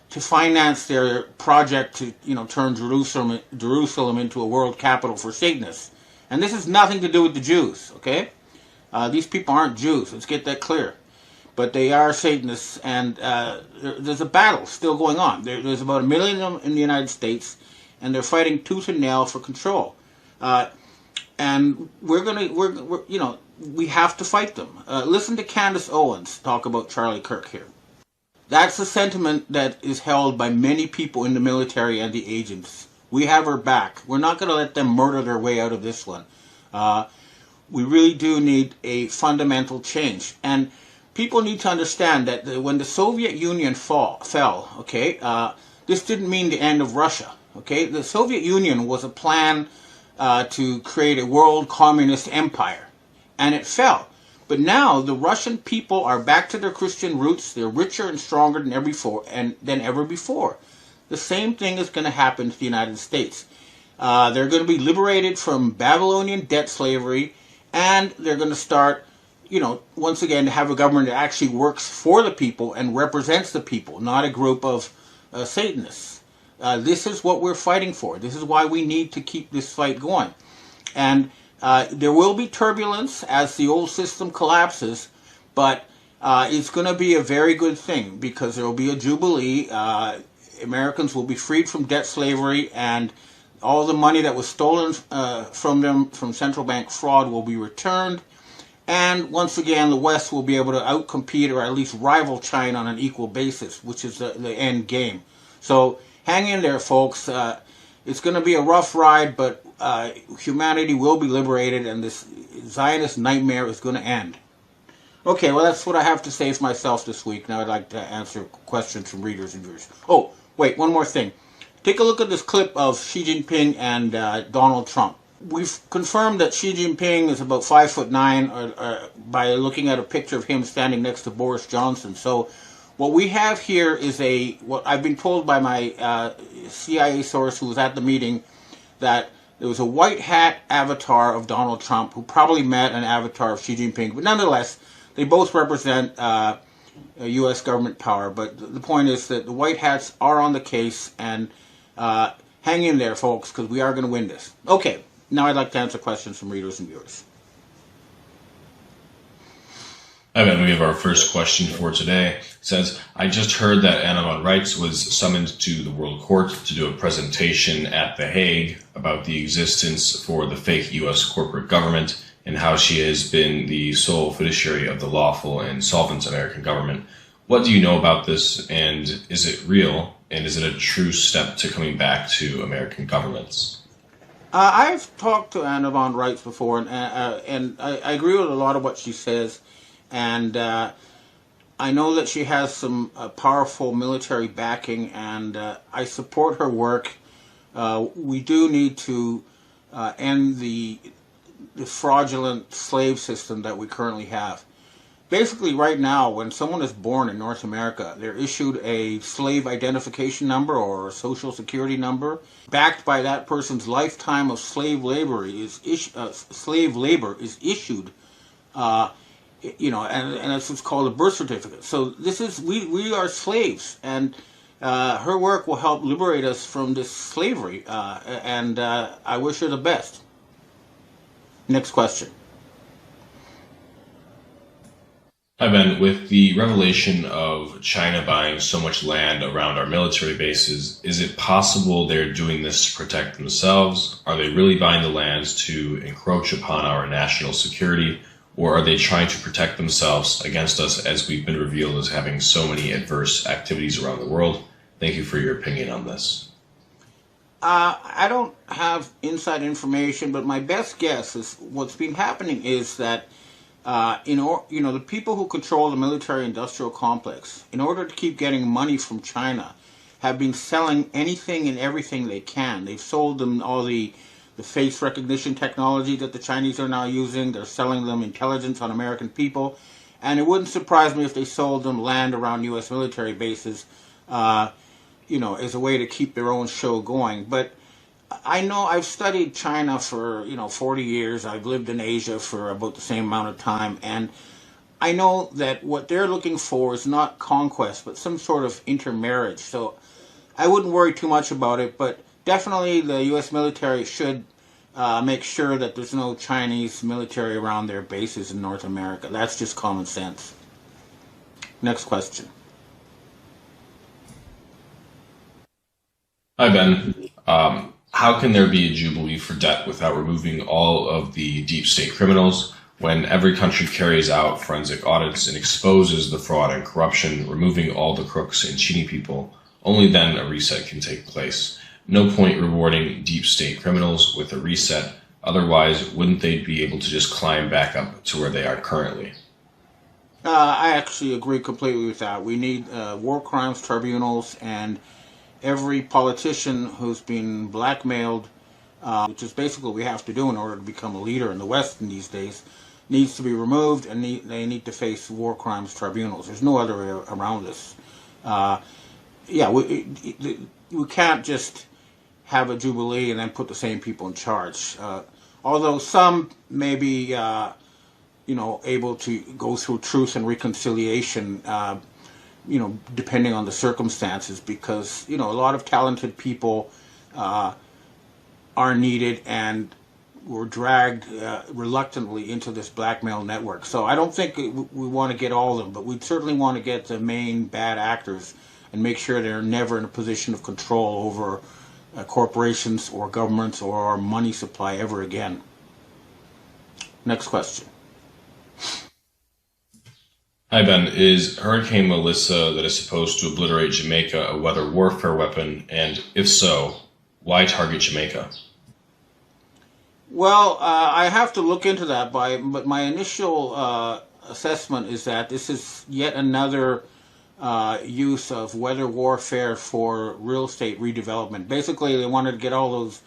to finance their project to turn Jerusalem into a world capital for Satanists. And this has nothing to do with the Jews, okay? These people aren't Jews, let's get that clear. But they are Satanists, and there's a battle still going on. There's about 1 million of them in the United States, and they're fighting tooth and nail for control. And we have to fight them. Listen to Candace Owens talk about Charlie Kirk here. That's a sentiment that is held by many people in the military and the agents. We have her back. We're not going to let them murder their way out of this one. We really do need a fundamental change. And people need to understand that when the Soviet Union fell, okay, this didn't mean the end of Russia. Okay, the Soviet Union was a plan to create a world communist empire, and it fell. But now the Russian people are back to their Christian roots. They're richer and stronger than ever before. The same thing is going to happen to the United States. They're going to be liberated from Babylonian debt slavery, and they're going to start, once again, to have a government that actually works for the people and represents the people, not a group of Satanists. This is what we're fighting for. This is why we need to keep this fight going. And there will be turbulence as the old system collapses, but it's going to be a very good thing, because there will be a jubilee. Americans will be freed from debt slavery, and all the money that was stolen from them from central bank fraud will be returned. And once again, the West will be able to outcompete or at least rival China on an equal basis, which is the end game. So hang in there, folks. It's going to be a rough ride, but humanity will be liberated, and this Zionist nightmare is going to end. Okay, well, that's what I have to say for myself this week. Now I'd like to answer questions from readers and viewers. Oh, wait, one more thing. Take a look at this clip of Xi Jinping and Donald Trump. We've confirmed that Xi Jinping is about 5'9" by looking at a picture of him standing next to Boris Johnson. So what we have here is what I've been told by my CIA source who was at the meeting, that there was a white hat avatar of Donald Trump who probably met an avatar of Xi Jinping. But nonetheless, they both represent a U.S. government power. But the point is that the white hats are on the case, and hang in there, folks, because we are going to win this. Okay, now I'd like to answer questions from readers and viewers. Evan, we have our first question for today. It says, I just heard that Anna von Reitz was summoned to the World Court to do a presentation at The Hague about the existence for the fake U.S. corporate government and how she has been the sole fiduciary of the lawful and solvent American government. What do you know about this, and is it real, and is it a true step to coming back to American governments? I've talked to Anna von Reitz before, and I agree with a lot of what she says. And I know that she has some powerful military backing, and I support her work. We do need to end the fraudulent slave system that we currently have. Basically, right now, when someone is born in North America, they're issued a slave identification number or a social security number, backed by that person's lifetime of slave labor is issued. And that's what's called a birth certificate. So this is, we are slaves, and her work will help liberate us from this slavery, and I wish her the best. Next question. Hi, Ben. With the revelation of China buying so much land around our military bases, is it possible they're doing this to protect themselves? Are they really buying the lands to encroach upon our national security? Or are they trying to protect themselves against us, as we've been revealed as having so many adverse activities around the world? Thank you for your opinion on this. I don't have inside information, but my best guess is what's been happening is that The people who control the military-industrial complex, in order to keep getting money from China, have been selling anything and everything they can. They've sold them all the face recognition technology that the Chinese are now using. They're selling them intelligence on American people. And it wouldn't surprise me if they sold them land around U.S. military bases, as a way to keep their own show going. But I know I've studied China for, 40 years. I've lived in Asia for about the same amount of time. And I know that what they're looking for is not conquest, but some sort of intermarriage. So I wouldn't worry too much about it, but definitely the U.S. military should make sure that there's no Chinese military around their bases in North America. That's just common sense. Next question. Hi, Ben. How can there be a jubilee for debt without removing all of the deep state criminals when every country carries out forensic audits and exposes the fraud and corruption, removing all the crooks and cheating people? Only then a reset can take place. No point rewarding deep state criminals with a reset. Otherwise, wouldn't they be able to just climb back up to where they are currently? I actually agree completely with that. We need war crimes tribunals, and every politician who's been blackmailed, which is basically what we have to do in order to become a leader in the West in these days, needs to be removed, and they need to face war crimes tribunals. There's no other way around this. We can't just have a jubilee and then put the same people in charge. Although some may be, able to go through truth and reconciliation, depending on the circumstances, because, a lot of talented people are needed and were dragged reluctantly into this blackmail network. So I don't think we want to get all of them, but we certainly want to get the main bad actors and make sure they're never in a position of control over corporations or governments or our money supply ever again. Next question. Hi, Ben. Is Hurricane Melissa that is supposed to obliterate Jamaica a weather warfare weapon? And if so, why target Jamaica? Well, I have to look into that, but my initial assessment is that this is yet another use of weather warfare for real estate redevelopment. Basically, they wanted to get all those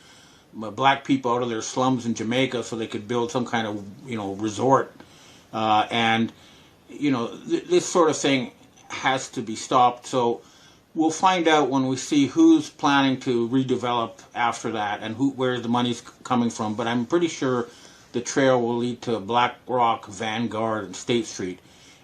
black people out of their slums in Jamaica so they could build some kind of, resort. This sort of thing has to be stopped. So we'll find out when we see who's planning to redevelop after that and where the money's coming from. But I'm pretty sure the trail will lead to Black Rock, Vanguard, and State Street.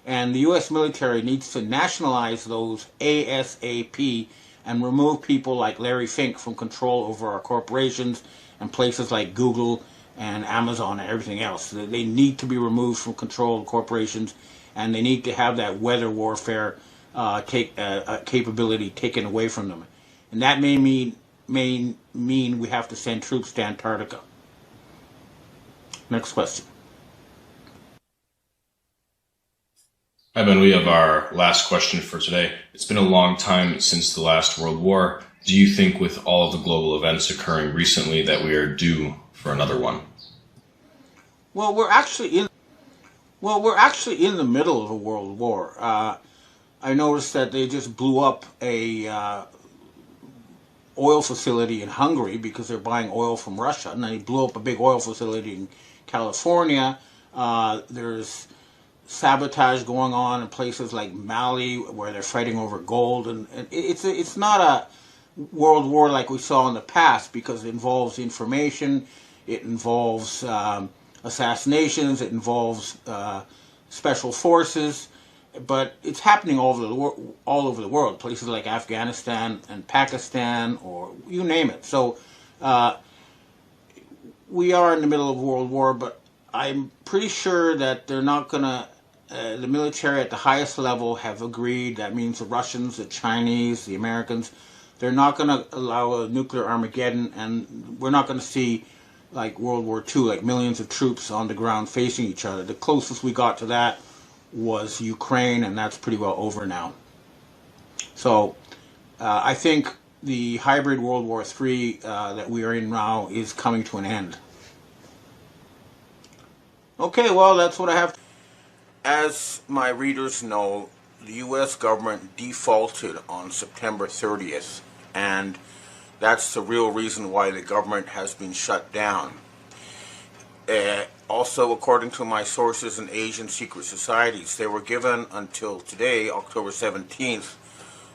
And the U.S. military needs to nationalize those ASAP and remove people like Larry Fink from control over our corporations and places like Google and Amazon and everything else. They need to be removed from control of corporations, and they need to have that weather warfare capability taken away from them. And that may mean we have to send troops to Antarctica. Next question. Hi, Ben. We have our last question for today. It's been a long time since the last World War. Do you think with all of the global events occurring recently that we are due for another one? Well, we're actually in the middle of a world war. I noticed that they just blew up a oil facility in Hungary because they're buying oil from Russia, and they blew up a big oil facility in California. There's sabotage going on in places like Mali where they're fighting over gold, and it's not a world war like we saw in the past because it involves information, it involves assassinations, it involves special forces, but it's happening all over the world, places like Afghanistan and Pakistan, or you name it. So we are in the middle of a world war, but I'm pretty sure that they're not going to, the military at the highest level have agreed, that means the Russians, the Chinese, the Americans, they're not going to allow a nuclear Armageddon, and we're not going to see like World War II, like millions of troops on the ground facing each other. The closest we got to that was Ukraine, and that's pretty well over now. So I think the hybrid World War III that we are in now is coming to an end. Okay, well, that's what I have. as my readers know, the U.S. government defaulted on September 30th, and that's the real reason why the government has been shut down. Also, according to my sources in Asian secret societies, they were given until today, October 17th,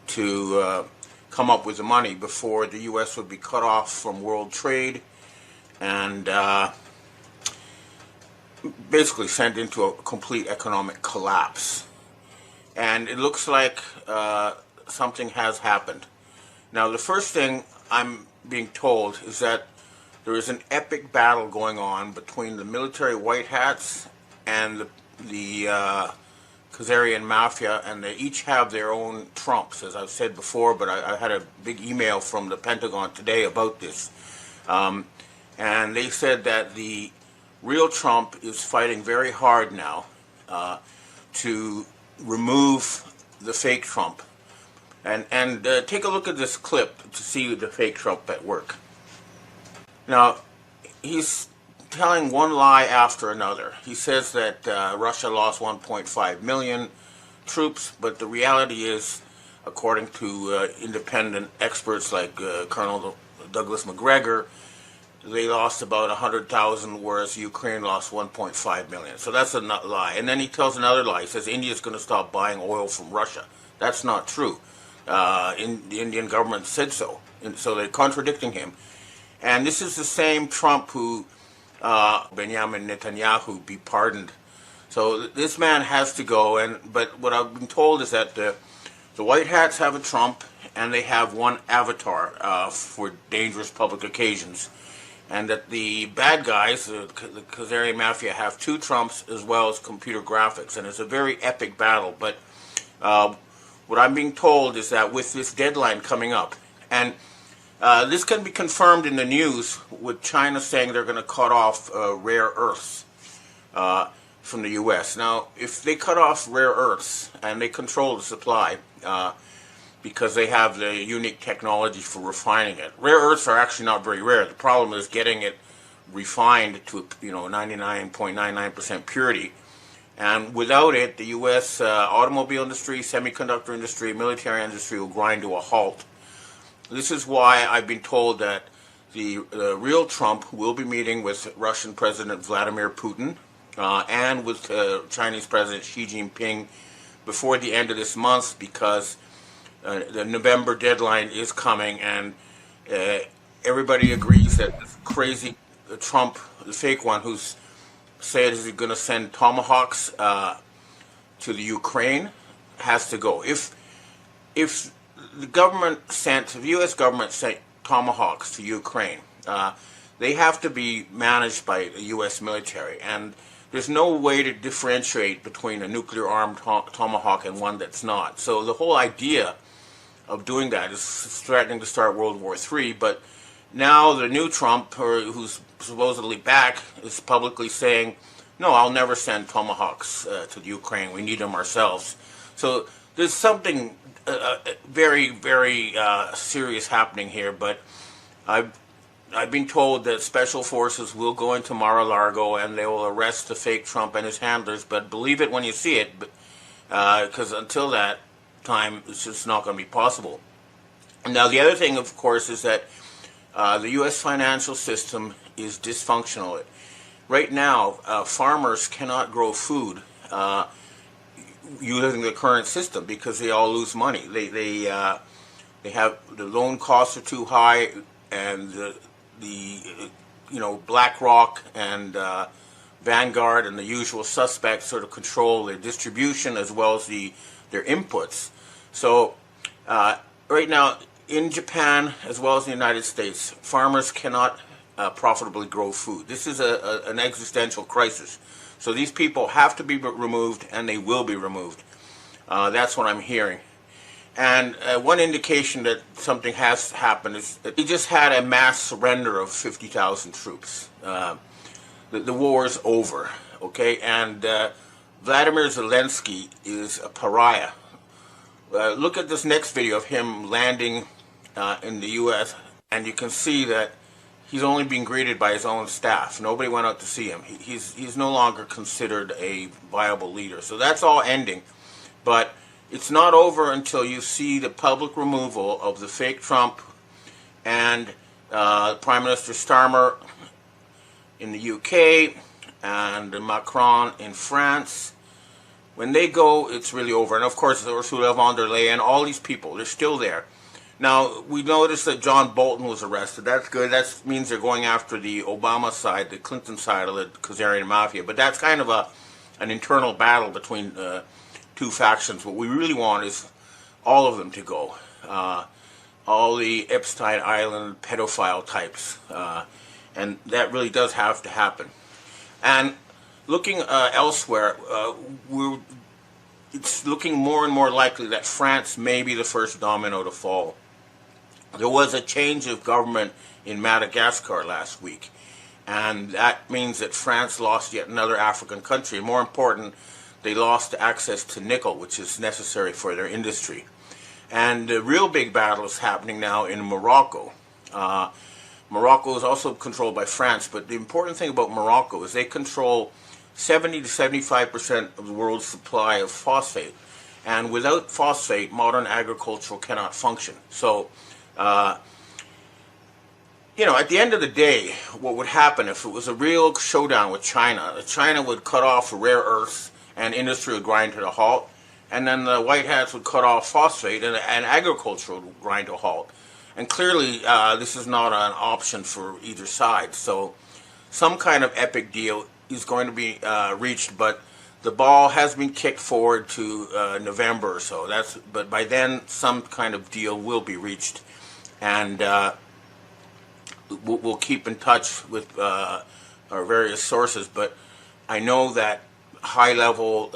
to come up with the money before the U.S. would be cut off from world trade and basically sent into a complete economic collapse. And it looks like something has happened. Now, the first thing I'm being told is that there is an epic battle going on between the military white hats and the Khazarian mafia, and they each have their own Trumps, as I've said before, but I had a big email from the Pentagon today about this. And they said that the real Trump is fighting very hard now to remove the fake Trump. And take a look at this clip to see the fake Trump at work. Now, he's telling one lie after another. He says that Russia lost 1.5 million troops, but the reality is, according to independent experts like Colonel Douglas Macgregor, they lost about 100,000, whereas Ukraine lost 1.5 million. So that's a lie. And then he tells another lie. He says India's going to stop buying oil from Russia. That's not true. The Indian government said so. And so they're contradicting him. And this is the same Trump who Benjamin Netanyahu be pardoned. So this man has to go. But what I've been told is that the White Hats have a Trump, and they have one avatar for dangerous public occasions. And that the bad guys, the Khazarian Mafia, have two Trumps as well as computer graphics. And it's a very epic battle. But what I'm being told is that with this deadline coming up, and this can be confirmed in the news with China saying they're going to cut off rare earths from the U.S. Now, if they cut off rare earths and they control the supply because they have the unique technology for refining it, rare earths are actually not very rare. The problem is getting it refined to 99.99% purity. And without it, the U.S. Automobile industry, semiconductor industry, military industry will grind to a halt. This is why I've been told that the real Trump will be meeting with Russian President Vladimir Putin and with Chinese President Xi Jinping before the end of this month, because the November deadline is coming, and everybody agrees that this crazy Trump, the fake one, who's said he's going to send tomahawks to the Ukraine, has to go. If the U.S. government sent tomahawks to Ukraine, they have to be managed by the U.S. military, and there's no way to differentiate between a nuclear-armed tomahawk and one that's not. So the whole idea of doing that is threatening to start World War III, but now the new Trump, who's supposedly back, is publicly saying, no, I'll never send tomahawks to the Ukraine. We need them ourselves. So there's something very, very serious happening here, but I've been told that special forces will go into Mar-a-Lago and they will arrest the fake Trump and his handlers, but believe it when you see it, because until that time, it's just not going to be possible. Now, the other thing, of course, is that the U.S. financial system is dysfunctional. Right now, farmers cannot grow food using the current system because they all lose money. They have the loan costs are too high, and the BlackRock and Vanguard and the usual suspects sort of control their distribution as well as their inputs. So right now, in Japan, as well as in the United States, farmers cannot profitably grow food. This is an existential crisis. So these people have to be removed, and they will be removed. That's what I'm hearing. And one indication that something has happened is that he just had a mass surrender of 50,000 troops. The war is over, okay? And Vladimir Zelensky is a pariah. Look at this next video of him landing in the U.S., and you can see that he's only being greeted by his own staff. Nobody went out to see him. He's no longer considered a viable leader. So that's all ending. But it's not over until you see the public removal of the fake Trump and Prime Minister Starmer in the UK and Macron in France. When they go, it's really over. And of course, Ursula von der Leyen, all these people, they're still there. Now, we noticed that John Bolton was arrested. That's good. That means they're going after the Obama side, the Clinton side of the Khazarian mafia. But that's kind of an internal battle between two factions. What we really want is all of them to go. All the Epstein Island pedophile types. And that really does have to happen. And looking elsewhere, it's looking more and more likely that France may be the first domino to fall. There was a change of government in Madagascar last week, and that means that France lost yet another African country. And more important, they lost access to nickel, which is necessary for their industry. And the real big battle is happening now in Morocco. Morocco is also controlled by France, but the important thing about Morocco is they control 70 to 75% of the world's supply of phosphate. And without phosphate, modern agriculture cannot function. So, at the end of the day, what would happen if it was a real showdown with China? China would cut off rare earths and industry would grind to a halt. And then the White Hats would cut off phosphate and agriculture would grind to a halt. And clearly, this is not an option for either side. So some kind of epic deal is going to be reached, but the ball has been kicked forward to November or so. But by then, some kind of deal will be reached. And we'll keep in touch with our various sources. But I know that high-level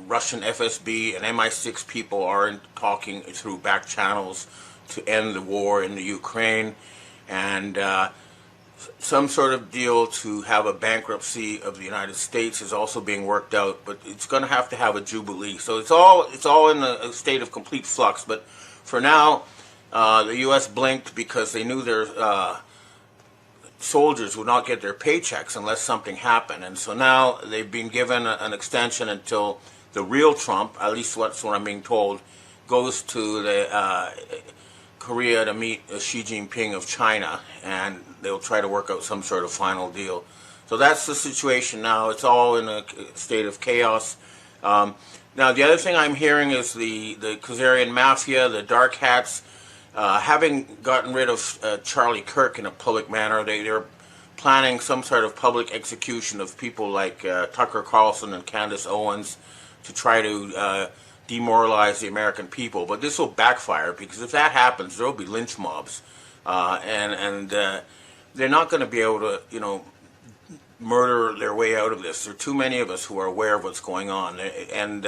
Russian FSB and MI6 people are talking through back channels to end the war in the Ukraine, and some sort of deal to have a bankruptcy of the United States is also being worked out, but it's going to have a jubilee. So it's all in a state of complete flux. But for now, the U.S. blinked because they knew their soldiers would not get their paychecks unless something happened, and so now they've been given an extension until the real Trump, at least that's what I'm being told, goes to the Korea to meet Xi Jinping of China, and they'll try to work out some sort of final deal. So that's the situation now. It's all in a state of chaos. Now, the other thing I'm hearing is the Khazarian mafia, the dark hats, having gotten rid of Charlie Kirk in a public manner, they're planning some sort of public execution of people like Tucker Carlson and Candace Owens to try to demoralize the American people. But this will backfire, because if that happens, there will be lynch mobs, and they're not going to be able to, murder their way out of this. There are too many of us who are aware of what's going on, and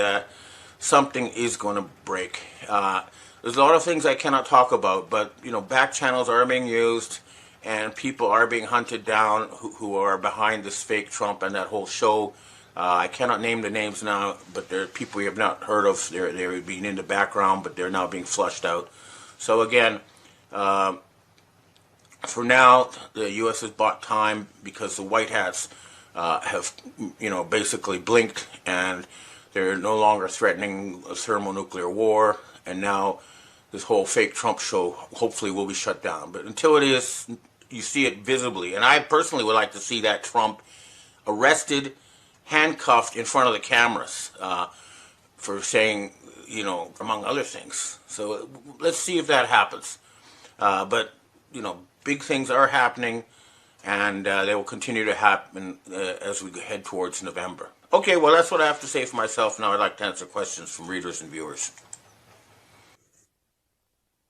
something is going to break. There's a lot of things I cannot talk about, but back channels are being used, and people are being hunted down who are behind this fake Trump and that whole show. I cannot name the names now, but they're people we have not heard of. They're being in the background, but they're now being flushed out. So again, for now, the U.S. has bought time because the White Hats have, basically blinked, and they're no longer threatening a thermonuclear war. And now this whole fake Trump show hopefully will be shut down. But until it is, you see it visibly. And I personally would like to see that Trump arrested, handcuffed in front of the cameras for saying, among other things. So let's see if that happens. But, big things are happening, and they will continue to happen as we head towards November. Okay, well, that's what I have to say for myself. Now I'd like to answer questions from readers and viewers.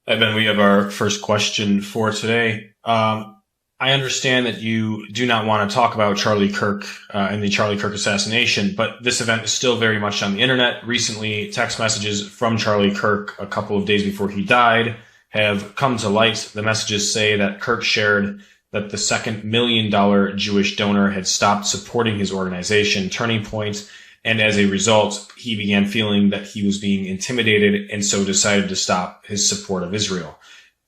Evan, we have our first question for today. I understand that you do not want to talk about Charlie Kirk and the Charlie Kirk assassination, but this event is still very much on the internet. Recently, text messages from Charlie Kirk a couple of days before he died have come to light. The messages say that Kirk shared that the second $1 million Jewish donor had stopped supporting his organization, Turning Point, and as a result, he began feeling that he was being intimidated and so decided to stop his support of Israel.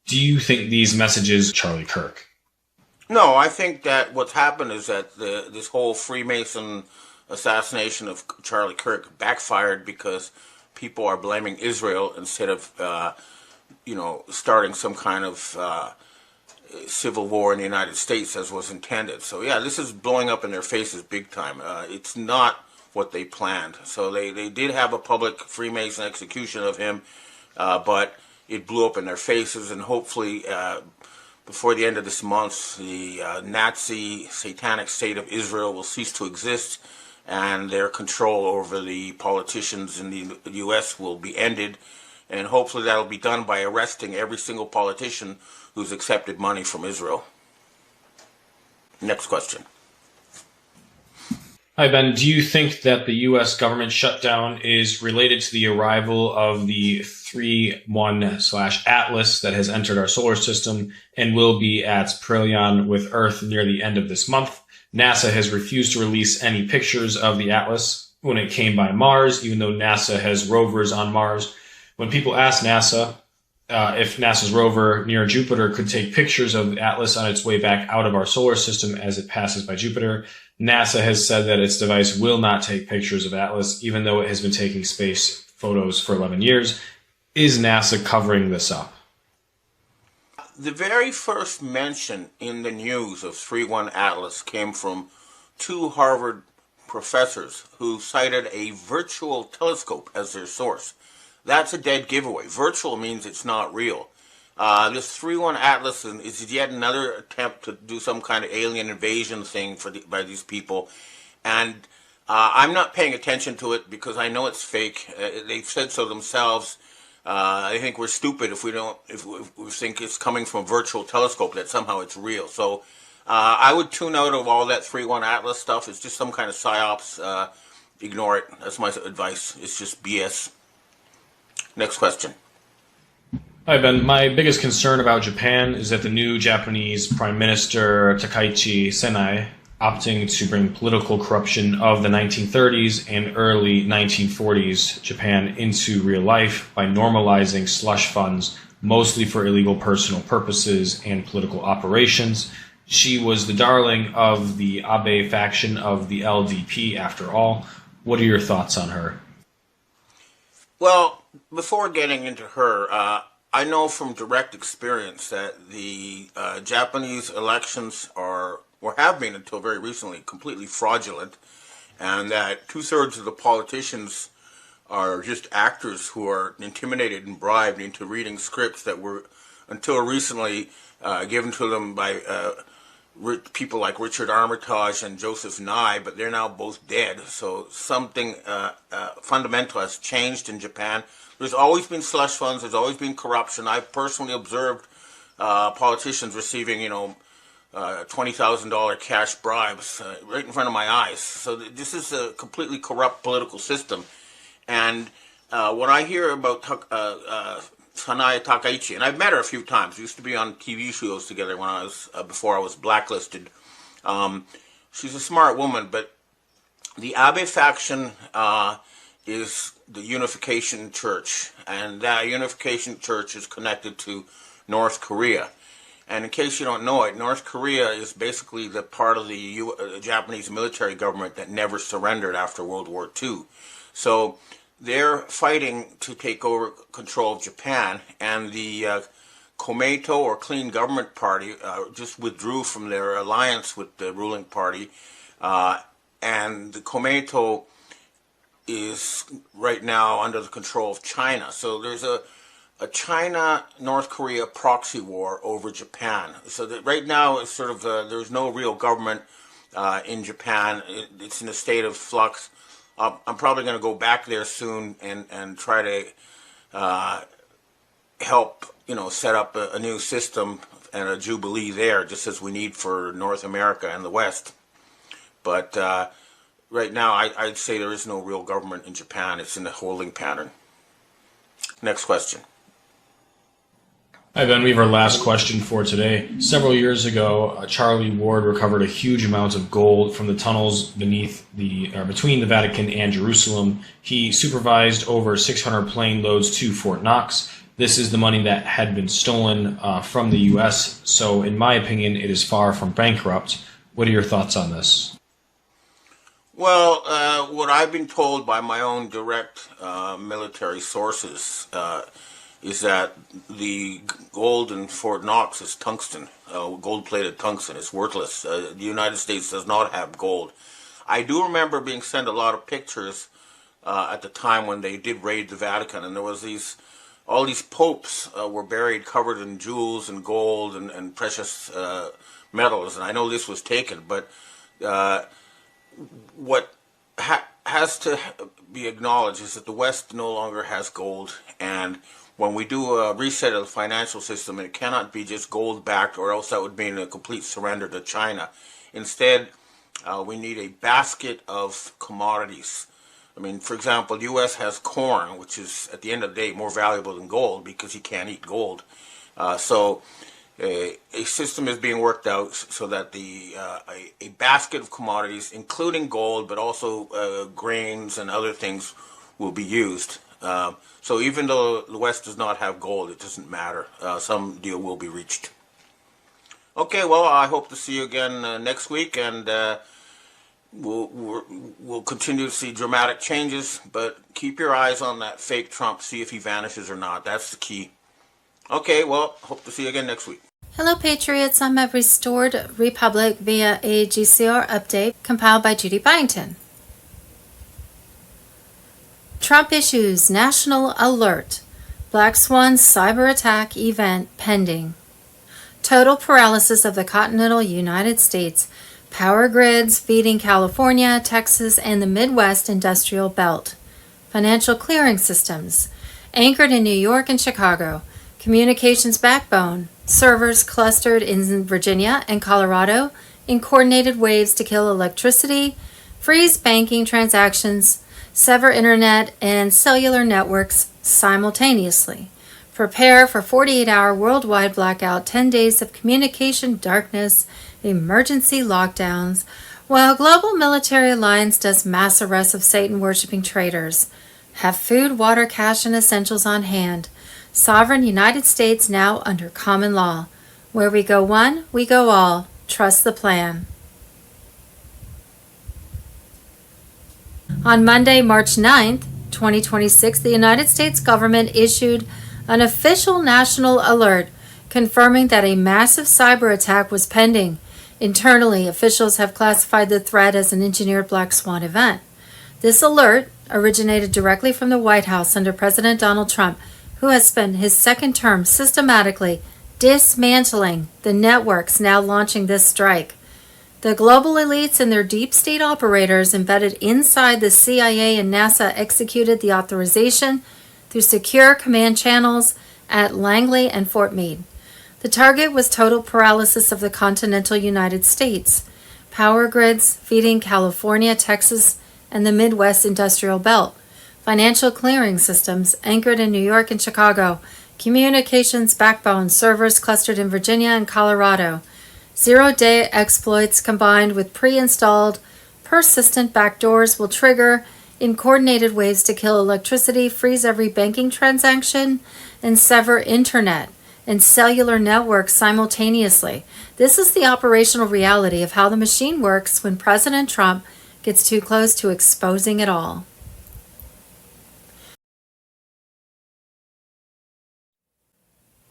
Do you think these messages, Charlie Kirk? No, I think that what's happened is that this whole Freemason assassination of Charlie Kirk backfired because people are blaming Israel instead of, starting some kind of civil war in the United States as was intended. So yeah, this is blowing up in their faces big time. It's not what they planned. So they did have a public Freemason execution of him, but it blew up in their faces, and hopefully before the end of this month, the Nazi satanic state of Israel will cease to exist, and their control over the politicians in the U.S. will be ended, and hopefully that'll be done by arresting every single politician who's accepted money from Israel. Next question. Hi, Ben. Do you think that the U.S. government shutdown is related to the arrival of the 3-1/Atlas that has entered our solar system and will be at perihelion with Earth near the end of this month? NASA has refused to release any pictures of the Atlas when it came by Mars, even though NASA has rovers on Mars. When people ask NASA if NASA's rover near Jupiter could take pictures of the Atlas on its way back out of our solar system as it passes by Jupiter, NASA has said that its device will not take pictures of Atlas, even though it has been taking space photos for 11 years. Is NASA covering this up? The very first mention in the news of 3-1 Atlas came from two Harvard professors who cited a virtual telescope as their source. That's a dead giveaway. Virtual means it's not real. This 3-1 Atlas is yet another attempt to do some kind of alien invasion thing by these people. And I'm not paying attention to it because I know it's fake. They've said so themselves. I think we're stupid if we think it's coming from a virtual telescope, that somehow it's real. So I would tune out of all that 3-1 Atlas stuff. It's just some kind of psyops. Ignore it. That's my advice. It's just BS. Next question. Hi, Ben. My biggest concern about Japan is that the new Japanese Prime Minister Takaichi Senai, opting to bring political corruption of the 1930s and early 1940s Japan into real life by normalizing slush funds, mostly for illegal personal purposes and political operations. She was the darling of the Abe faction of the LDP, after all. What are your thoughts on her? Well, before getting into her, I know from direct experience that the Japanese elections or have been until very recently completely fraudulent, and that 2/3 of the politicians are just actors who are intimidated and bribed into reading scripts that were until recently given to them by people like Richard Armitage and Joseph Nye, but they're now both dead. So something fundamental has changed in Japan. There's always been slush funds. There's always been corruption. I've personally observed politicians receiving, $20,000 cash bribes right in front of my eyes. So this is a completely corrupt political system. And when I hear about Sanaya Takaichi, and I've met her a few times. We used to be on TV shows together when I was before I was blacklisted. She's a smart woman, but the Abe faction is the Unification Church, and that Unification Church is connected to North Korea. And in case you don't know it, North Korea is basically the part of the Japanese military government that never surrendered after World War II. So they're fighting to take over control of Japan, and the Komeito, or Clean Government Party, just withdrew from their alliance with the ruling party, and the Komeito is right now under the control of China. So there's a China-North Korea proxy war over Japan. So that right now it's sort of there's no real government in Japan. It's in a state of flux. I'm probably going to go back there soon and try to help set up a new system and a jubilee there, just as we need for North America and the West. But right now I'd say there is no real government in Japan. It's in a holding pattern. Next question. Hi, Ben. We have our last question for today. Several years ago, Charlie Ward recovered a huge amount of gold from the tunnels between the Vatican and Jerusalem. He supervised over 600 plane loads to Fort Knox. This is the money that had been stolen from the U.S., so in my opinion, it is far from bankrupt. What are your thoughts on this? Well, what I've been told by my own direct military sources is that the gold in Fort Knox is tungsten, gold-plated tungsten. It's worthless. The United States does not have gold. I do remember being sent a lot of pictures at the time when they did raid the Vatican, and there was all these popes were buried covered in jewels and gold and precious metals, and I know this was taken, but what has to be acknowledged is that the West no longer has gold, and when we do a reset of the financial system, it cannot be just gold-backed, or else that would mean a complete surrender to China. Instead, we need a basket of commodities. I mean, for example, the U.S. has corn, which is, at the end of the day, more valuable than gold because you can't eat gold. So a system is being worked out so that a basket of commodities, including gold, but also grains and other things, will be used. So even though the West does not have gold, it doesn't matter. Some deal will be reached. Okay, well, I hope to see you again next week, and we'll continue to see dramatic changes, but keep your eyes on that fake Trump, see if he vanishes or not. That's the key. Okay, well, hope to see you again next week. Hello, Patriots. I'm a Restored Republic via a GCR update compiled by Judy Byington. Trump issues national alert. Black Swan cyber attack event pending. Total paralysis of the continental United States. Power grids feeding California, Texas, and the Midwest industrial belt. Financial clearing systems. Anchored in New York and Chicago. Communications backbone. Servers clustered in Virginia and Colorado in coordinated waves to kill electricity, freeze banking transactions, sever internet and cellular networks simultaneously. Prepare for 48-hour worldwide blackout, 10 days of communication darkness, emergency lockdowns, while Global Military Alliance does mass arrests of Satan-worshipping traitors. Have food, water, cash, and essentials on hand. Sovereign United States now under common law. Where we go one, we go all. Trust the plan. On Monday, March 9th, 2026, the United States government issued an official national alert confirming that a massive cyber attack was pending. Internally, officials have classified the threat as an engineered black swan event. This alert originated directly from the White House under President Donald Trump, who has spent his second term systematically dismantling the networks now launching this strike. The global elites and their deep state operators embedded inside the CIA and NASA executed the authorization through secure command channels at Langley and Fort Meade. The target was total paralysis of the continental United States, power grids feeding California, Texas, and the Midwest industrial belt, financial clearing systems anchored in New York and Chicago, communications backbone servers clustered in Virginia and Colorado, zero-day exploits combined with pre-installed persistent backdoors will trigger in coordinated ways to kill electricity, freeze every banking transaction, and sever internet and cellular networks simultaneously. This is the operational reality of how the machine works when President Trump gets too close to exposing it all.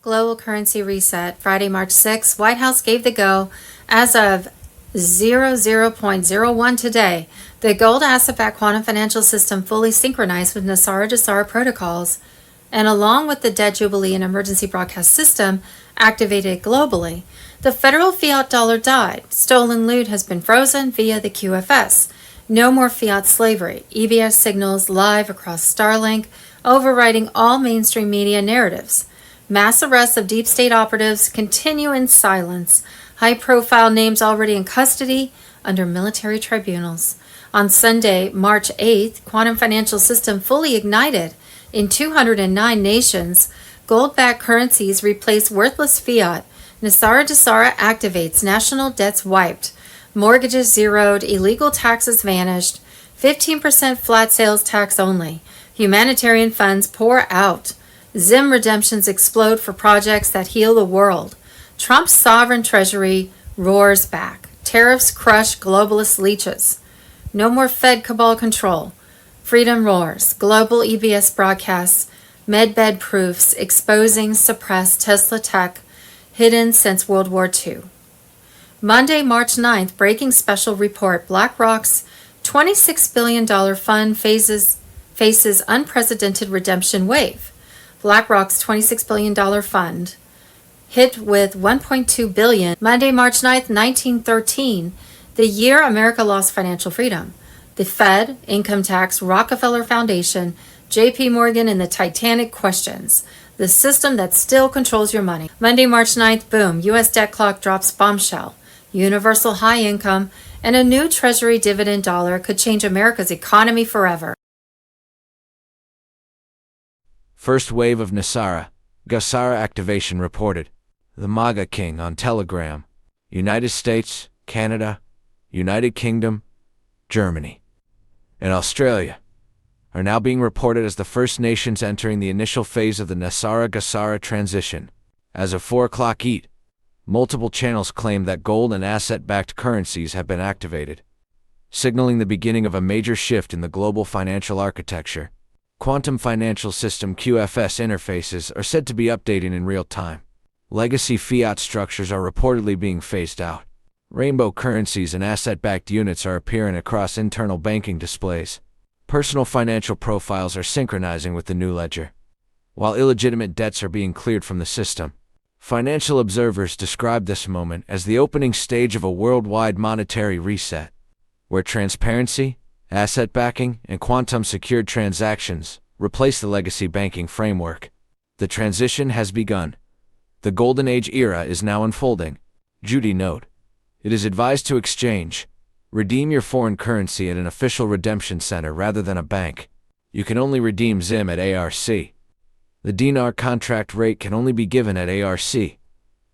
Global currency reset. Friday, March 6th, White House gave the go as of 00.01 today. The gold asset-backed quantum financial system fully synchronized with NESARA-DESARA protocols, and along with the Debt Jubilee and emergency broadcast system activated globally, the federal fiat dollar died. Stolen loot has been frozen via the QFS. No more fiat slavery. EBS signals live across Starlink, overriding all mainstream media narratives. Mass arrests of deep state operatives continue in silence. High-profile names already in custody under military tribunals. On Sunday, March 8th, quantum financial system fully ignited in 209 nations. Gold-backed currencies replace worthless fiat. NESARA-DESARA activates. National debts wiped. Mortgages zeroed. Illegal taxes vanished. 15% flat sales tax only. Humanitarian funds pour out. Zim redemptions explode for projects that heal the world. Trump's sovereign treasury roars back. Tariffs crush globalist leeches. No more Fed cabal control. Freedom roars. Global EBS broadcasts. Medbed proofs exposing suppressed Tesla tech hidden since World War II. Monday, March 9th, breaking special report. BlackRock's $26 billion fund faces unprecedented redemption wave. BlackRock's $26 billion fund hit with $1.2 billion. Monday, March 9th, 1913, the year America lost financial freedom. The Fed, income tax, Rockefeller Foundation, J.P. Morgan, and the Titanic questions. The system that still controls your money. Monday, March 9th, boom, U.S. debt clock drops bombshell. Universal high income and a new Treasury dividend dollar could change America's economy forever. First wave of Gassara activation reported. The MAGA King on Telegram. United States, Canada, United Kingdom, Germany, and Australia are now being reported as the first nations entering the initial phase of the Gassara transition. As of 4 o'clock ET, multiple channels claim that gold and asset-backed currencies have been activated, signaling the beginning of a major shift in the global financial architecture. Quantum Financial System QFS interfaces are said to be updating in real time. Legacy fiat structures are reportedly being phased out. Rainbow currencies and asset-backed units are appearing across internal banking displays. Personal financial profiles are synchronizing with the new ledger, while illegitimate debts are being cleared from the system. Financial observers describe this moment as the opening stage of a worldwide monetary reset, where transparency, asset backing, and quantum-secured transactions replace the legacy banking framework. The transition has begun. The Golden Age era is now unfolding. Judy note. It is advised to redeem your foreign currency at an official redemption center rather than a bank. You can only redeem ZIM at ARC. The dinar contract rate can only be given at ARC,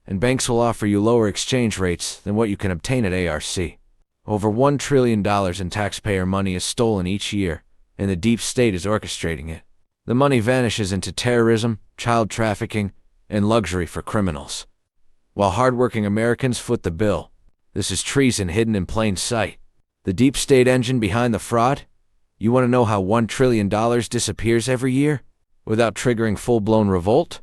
and banks will offer you lower exchange rates than what you can obtain at ARC. Over $1 trillion in taxpayer money is stolen each year, and the deep state is orchestrating it. The money vanishes into terrorism, child trafficking, and luxury for criminals, while hardworking Americans foot the bill. This is treason hidden in plain sight. The deep state engine behind the fraud? You want to know how $1 trillion disappears every year without triggering full-blown revolt?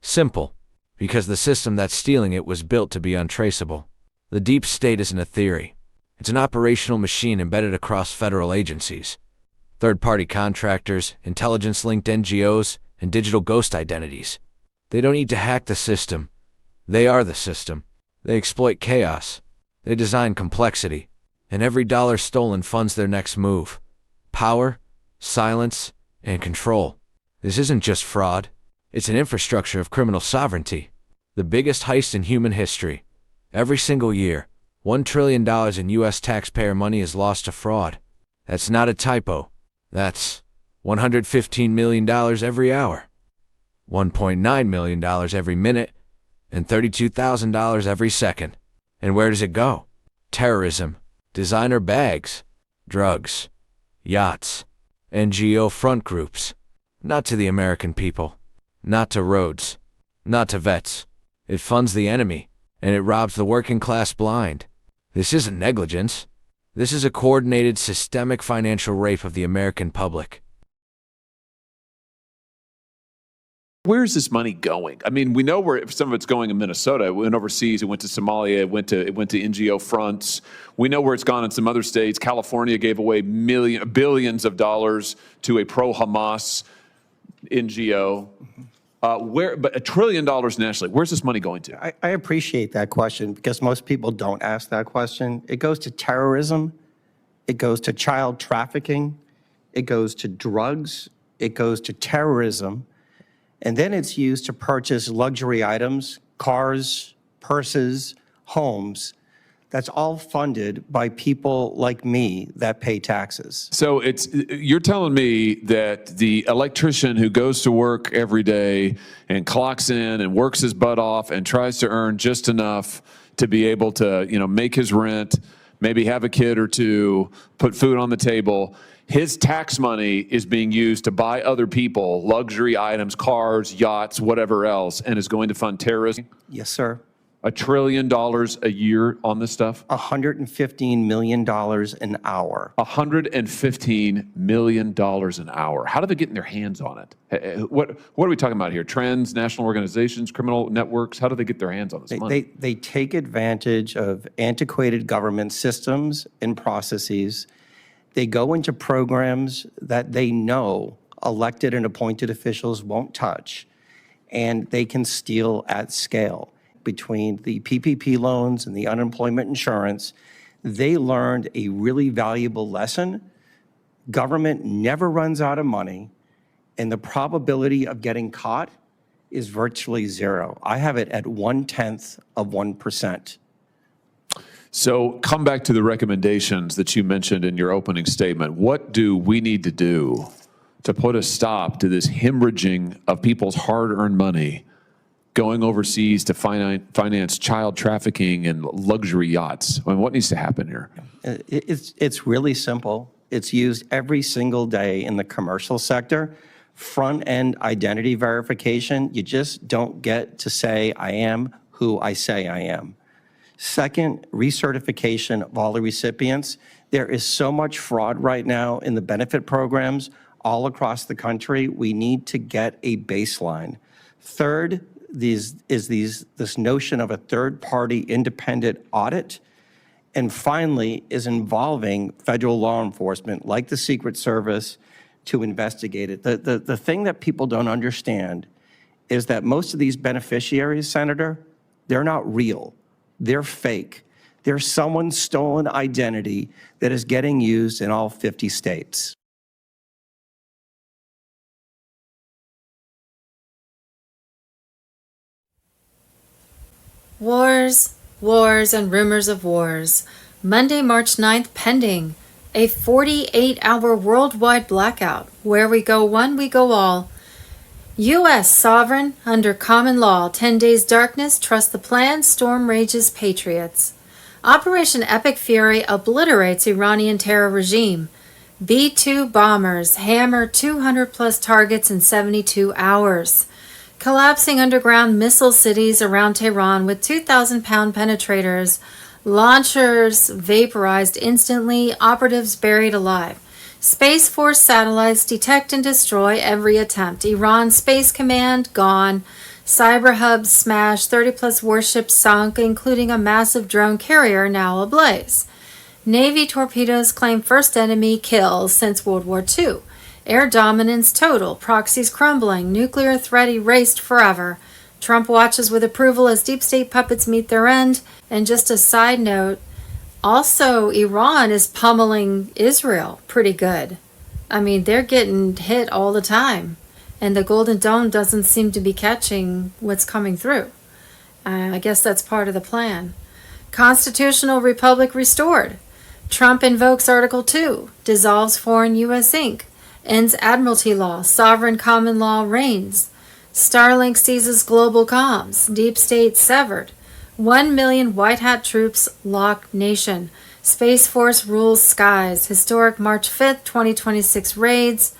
Simple, because the system that's stealing it was built to be untraceable. The deep state isn't a theory. It's an operational machine embedded across federal agencies, third-party contractors, intelligence-linked NGOs, and digital ghost identities. They don't need to hack the system. They are the system. They exploit chaos. They design complexity. And every dollar stolen funds their next move. Power, silence, and control. This isn't just fraud. It's an infrastructure of criminal sovereignty. The biggest heist in human history. Every single year, $1 trillion in U.S. taxpayer money is lost to fraud. That's not a typo. That's $115 million every hour, $1.9 million every minute, and $32,000 every second. And where does it go? Terrorism, designer bags, drugs, yachts, NGO front groups. Not to the American people, not to roads, not to vets. It funds the enemy, and it robs the working class blind. This isn't negligence. This is a coordinated, systemic financial rape of the American public. Where is this money going? I mean, we know where some of it's going in Minnesota. It went overseas. It went to Somalia. It went to NGO fronts. We know where it's gone in some other states. California gave away billions of dollars to a pro-Hamas NGO. But $1 trillion nationally. Where's this money going to? I appreciate that question because most people don't ask that question. It goes to terrorism. It goes to child trafficking. It goes to drugs. It goes to terrorism. And then it's used to purchase luxury items, cars, purses, homes. That's all funded by people like me that pay taxes. So you're telling me that the electrician who goes to work every day and clocks in and works his butt off and tries to earn just enough to be able to, make his rent, maybe have a kid or two, put food on the table, His tax money is being used to buy other people luxury items, cars, yachts, whatever else, and is going to fund terrorism. Yes, sir. $1 trillion a year on this stuff? $115 million an hour. $115 million an hour. How do they get in their hands on it? What are we talking about here? Trends, national organizations, criminal networks? How do they get their hands on this money? They take advantage of antiquated government systems and processes. They go into programs that they know elected and appointed officials won't touch, and they can steal at scale. Between the PPP loans and the unemployment insurance, they learned a really valuable lesson. Government never runs out of money, and the probability of getting caught is virtually zero. I have it at 0.1%. So come back to the recommendations that you mentioned in your opening statement. What do we need to do to put a stop to this hemorrhaging of people's hard-earned money going overseas to finance child trafficking and luxury yachts? I mean, what needs to happen here? It's really simple. It's used every single day in the commercial sector. Front-end identity verification, you just don't get to say, I am who I say I am. Second, recertification of all the recipients. There is so much fraud right now in the benefit programs all across the country. We need to get a baseline. Third, this notion of a third-party independent audit. And finally, is involving federal law enforcement, like the Secret Service, to investigate it. The thing that people don't understand is that most of these beneficiaries, Senator, they're not real. They're fake. They're someone's stolen identity that is getting used in all 50 states. Wars, wars, and rumors of wars. Monday, March 9th, pending. A 48-hour worldwide blackout. Where we go one, we go all. U.S. sovereign under common law. 10 days darkness. Trust the plan. Storm rages patriots. Operation Epic Fury obliterates Iranian terror regime. B-2 bombers hammer 200-plus targets in 72 hours. Collapsing underground missile cities around Tehran with 2,000-pound penetrators. Launchers vaporized instantly. Operatives buried alive. Space Force satellites detect and destroy every attempt. Iran Space Command gone. Cyber hubs smashed. 30-plus warships sunk, including a massive drone carrier now ablaze. Navy torpedoes claim first enemy kills since World War II. Air dominance total, proxies crumbling, nuclear threat erased forever. Trump watches with approval as deep state puppets meet their end. And just a side note, also Iran is pummeling Israel pretty good. I mean, they're getting hit all the time. And the Golden Dome doesn't seem to be catching what's coming through. I guess that's part of the plan. Constitutional Republic restored. Trump invokes Article 2, dissolves foreign U.S. Inc., ends Admiralty law, sovereign common law reigns. Starlink seizes global comms, deep state severed. 1 million white hat troops lock nation. Space Force rules skies. Historic March 5th, 2026 raids.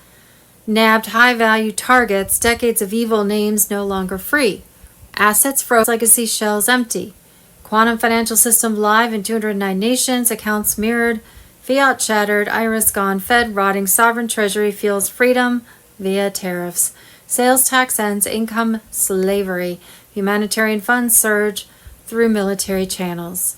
Nabbed high-value targets. Decades of evil names no longer free. Assets froze. Legacy shells empty. Quantum financial system live in 209 nations. Accounts mirrored. Fiat shattered. Iris gone. Fed rotting. Sovereign treasury feels freedom via tariffs. Sales tax ends. Income slavery. Humanitarian funds surge through military channels.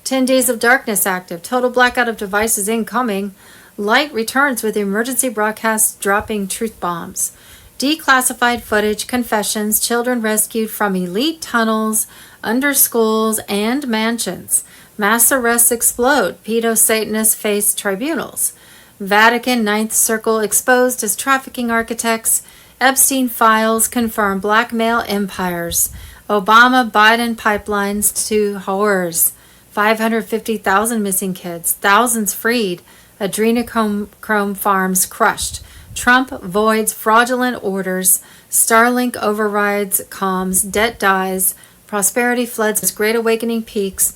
10 days of darkness active. Total blackout of devices incoming. Light returns with emergency broadcasts dropping truth bombs. Declassified footage, confessions, children rescued from elite tunnels, under schools, and mansions. Mass arrests explode. Pedo-Satanists face tribunals. Vatican Ninth Circle exposed as trafficking architects. Epstein files confirm blackmail empires. Obama-Biden pipelines to horrors. 550,000 missing kids. Thousands freed. Adrenochrome farms crushed. Trump voids fraudulent orders. Starlink overrides comms. Debt dies. Prosperity floods. Great awakening peaks.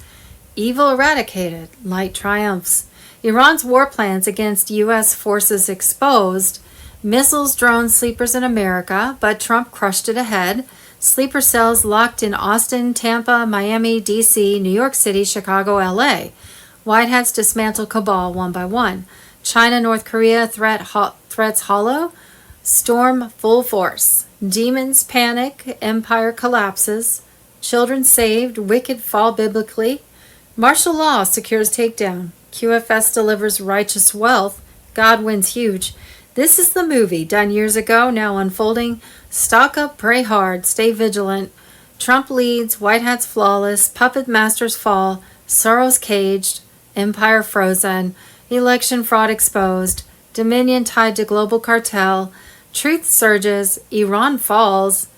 Evil eradicated. Light triumphs. Iran's war plans against U.S. forces exposed. Missiles, drones, sleepers in America, but Trump crushed it ahead. Sleeper cells locked in Austin, Tampa, Miami, D.C., New York City, Chicago, L.A. White Hats dismantle cabal one by one. China, North Korea threats hollow. Storm full force. Demons panic. Empire collapses. Children saved. Wicked fall biblically. Martial law secures takedown. QFS delivers righteous wealth. God wins huge. This is the movie done years ago, now unfolding. Stock up, pray hard, stay vigilant. Trump leads, White Hats flawless, puppet masters fall, Soros caged, empire frozen, election fraud exposed, Dominion tied to global cartel, truth surges, Iran falls,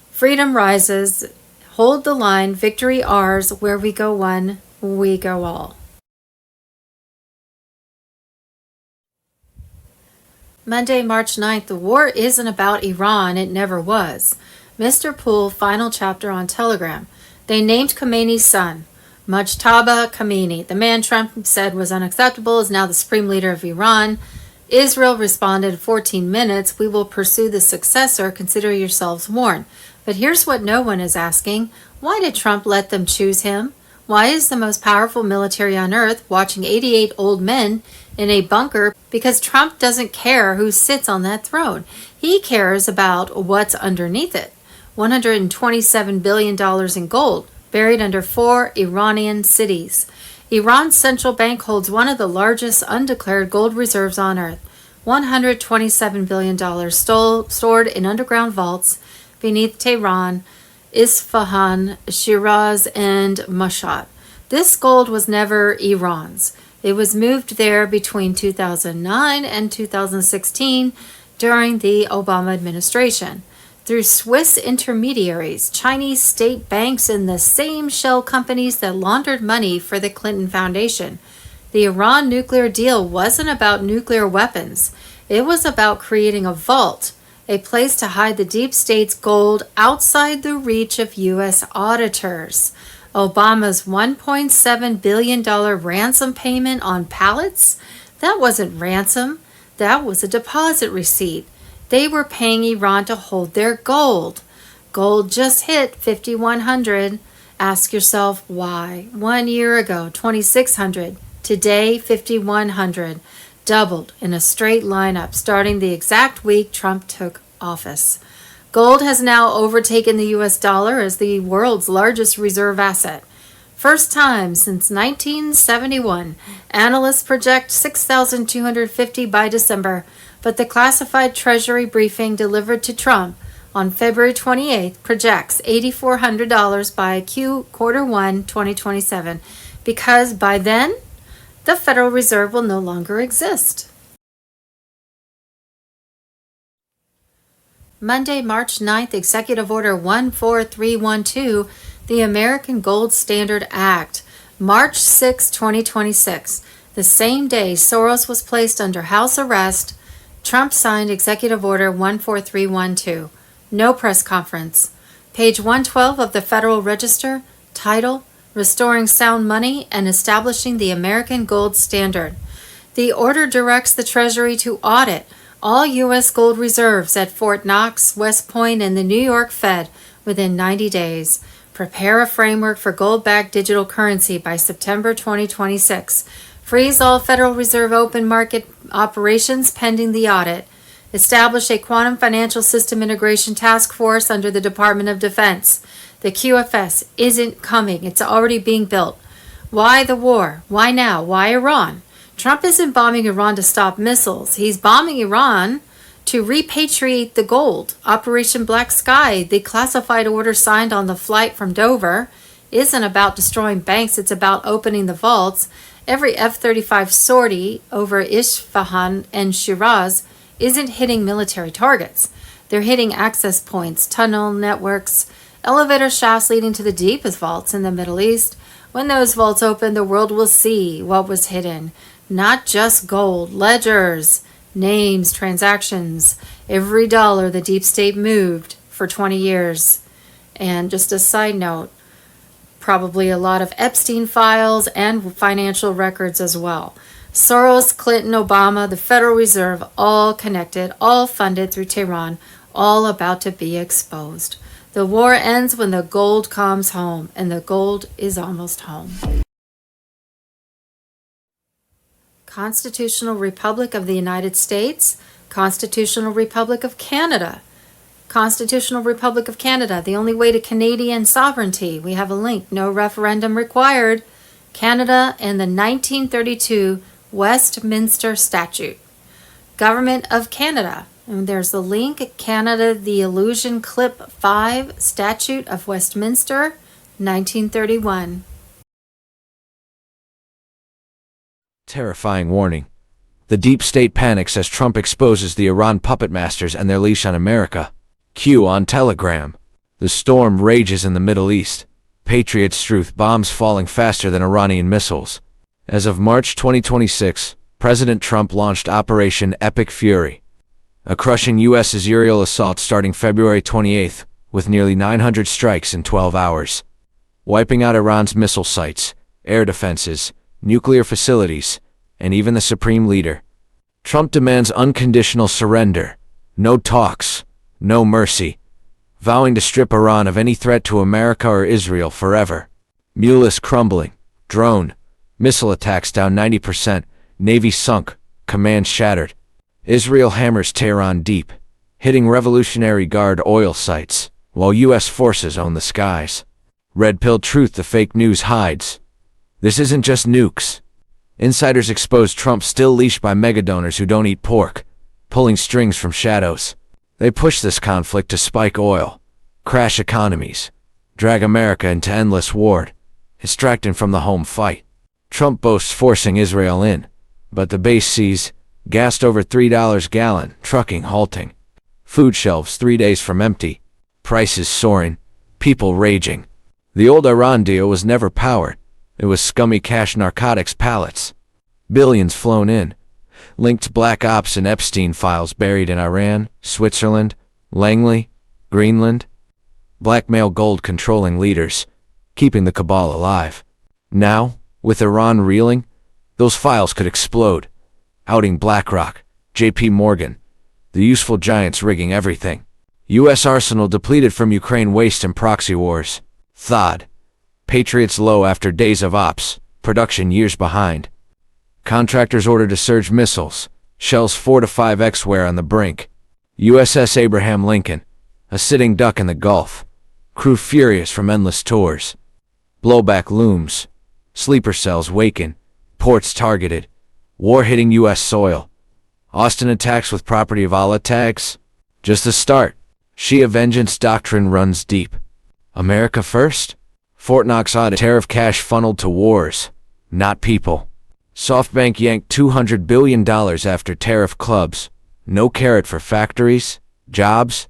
freedom rises, hold the line, victory ours, where we go one, we go all. Monday, March 9th, the war isn't about Iran, it never was. Mr. Poole, final chapter on Telegram. They named Khomeini's son, Mujtaba Khomeini. The man Trump said was unacceptable is now the supreme leader of Iran. Israel responded in 14 minutes, we will pursue the successor, consider yourselves warned. But here's what no one is asking. Why did Trump let them choose him? Why is the most powerful military on earth watching 88 old men in a bunker? Because Trump doesn't care who sits on that throne. He cares about what's underneath it. $127 billion in gold buried under 4 Iranian cities. Iran's central bank holds one of the largest undeclared gold reserves on earth. $127 billion stored in underground vaults beneath Tehran, Isfahan, Shiraz, and Mashhad. This gold was never Iran's. It was moved there between 2009 and 2016 during the Obama administration through Swiss intermediaries, Chinese state banks, and the same shell companies that laundered money for the Clinton Foundation. The Iran nuclear deal wasn't about nuclear weapons. It was about creating a vault, a place to hide the deep state's gold outside the reach of U.S. auditors. Obama's $1.7 billion ransom payment on pallets? That wasn't ransom. That was a deposit receipt. They were paying Iran to hold their gold. Gold just hit 5,100. Ask yourself why. 1 year ago, 2,600. Today, 5,100. Doubled in a straight lineup starting the exact week Trump took office. Gold has now overtaken the U.S. dollar as the world's largest reserve asset. First time since 1971. Analysts project 6,250 by December, but the classified Treasury briefing delivered to Trump on February 28th projects $8,400 by Q1 2027, because by then, the Federal Reserve will no longer exist. Monday, March 9th, Executive Order 14312, the American Gold Standard Act, March 6, 2026. The same day Soros was placed under house arrest, Trump signed Executive Order 14312. No press conference. Page 112 of the Federal Register, title, Restoring Sound Money and Establishing the American Gold Standard. The order directs the Treasury to audit all U.S. gold reserves at Fort Knox, West Point, and the New York Fed within 90 days. Prepare a framework for gold-backed digital currency by September 2026. Freeze all Federal Reserve open market operations pending the audit. Establish a quantum financial system integration task force under the Department of Defense. The QFS isn't coming. It's already being built. Why the war? Why now? Why Iran? Trump isn't bombing Iran to stop missiles. He's bombing Iran to repatriate the gold. Operation Black Sky, the classified order signed on the flight from Dover, isn't about destroying banks. It's about opening the vaults. Every F-35 sortie over Isfahan and Shiraz isn't hitting military targets. They're hitting access points, tunnel networks, elevator shafts leading to the deepest vaults in the Middle East. When those vaults open, the world will see what was hidden. Not just gold, ledgers, names, transactions, every dollar the deep state moved for 20 years. And just a side note, probably a lot of Epstein files and financial records as well. Soros, Clinton, Obama, the Federal Reserve, all connected, all funded through Tehran, all about to be exposed. The war ends when the gold comes home, and the gold is almost home. Constitutional Republic of the United States, Constitutional Republic of Canada. Constitutional Republic of Canada, the only way to Canadian sovereignty. We have a link, no referendum required. Canada and the 1932 Westminster Statute. Government of Canada, and there's the link, Canada, the Illusion Clip 5, Statute of Westminster, 1931. Terrifying warning. The deep state panics as Trump exposes the Iran puppet masters and their leash on America. Q on Telegram. The storm rages in the Middle East. Patriot truth bombs falling faster than Iranian missiles. As of March 2026, President Trump launched Operation Epic Fury, a crushing U.S. aerial assault starting February 28th, with nearly 900 strikes in 12 hours, wiping out Iran's missile sites, air defenses, nuclear facilities, and even the supreme leader. Trump demands unconditional surrender, no talks, no mercy, vowing to strip Iran of any threat to America or Israel forever. Mulus crumbling, drone, missile attacks down 90%, Navy sunk, command shattered. Israel hammers Tehran deep, hitting Revolutionary Guard oil sites, while U.S. forces own the skies. Red pill truth the fake news hides. This isn't just nukes. Insiders expose Trump still leashed by megadonors who don't eat pork, pulling strings from shadows. They push this conflict to spike oil, crash economies, drag America into endless war, distracting from the home fight. Trump boasts forcing Israel in, but the base sees gassed over $3 gallon, trucking halting. Food shelves 3 days from empty, prices soaring, people raging. The old Iran deal was never powered. It was scummy cash narcotics pallets. Billions flown in, linked black ops and Epstein files buried in Iran, Switzerland, Langley, Greenland. Blackmail gold controlling leaders, keeping the cabal alive. Now, with Iran reeling, those files could explode, outing BlackRock, J.P. Morgan, the useful giants rigging everything. U.S. arsenal depleted from Ukraine waste and proxy wars. THAAD. Patriots low after days of ops, production years behind. Contractors ordered to surge missiles, shells 4 to 5x wear on the brink. USS Abraham Lincoln, a sitting duck in the Gulf. Crew furious from endless tours. Blowback looms. Sleeper cells waken. Ports targeted. War hitting U.S. soil. Austin attacks with property of Allah tags. Just the start. Shia vengeance doctrine runs deep. America first? Fort Knox audit tariff cash funneled to wars, not people. SoftBank yanked $200 billion after tariff clubs. No carrot for factories, jobs.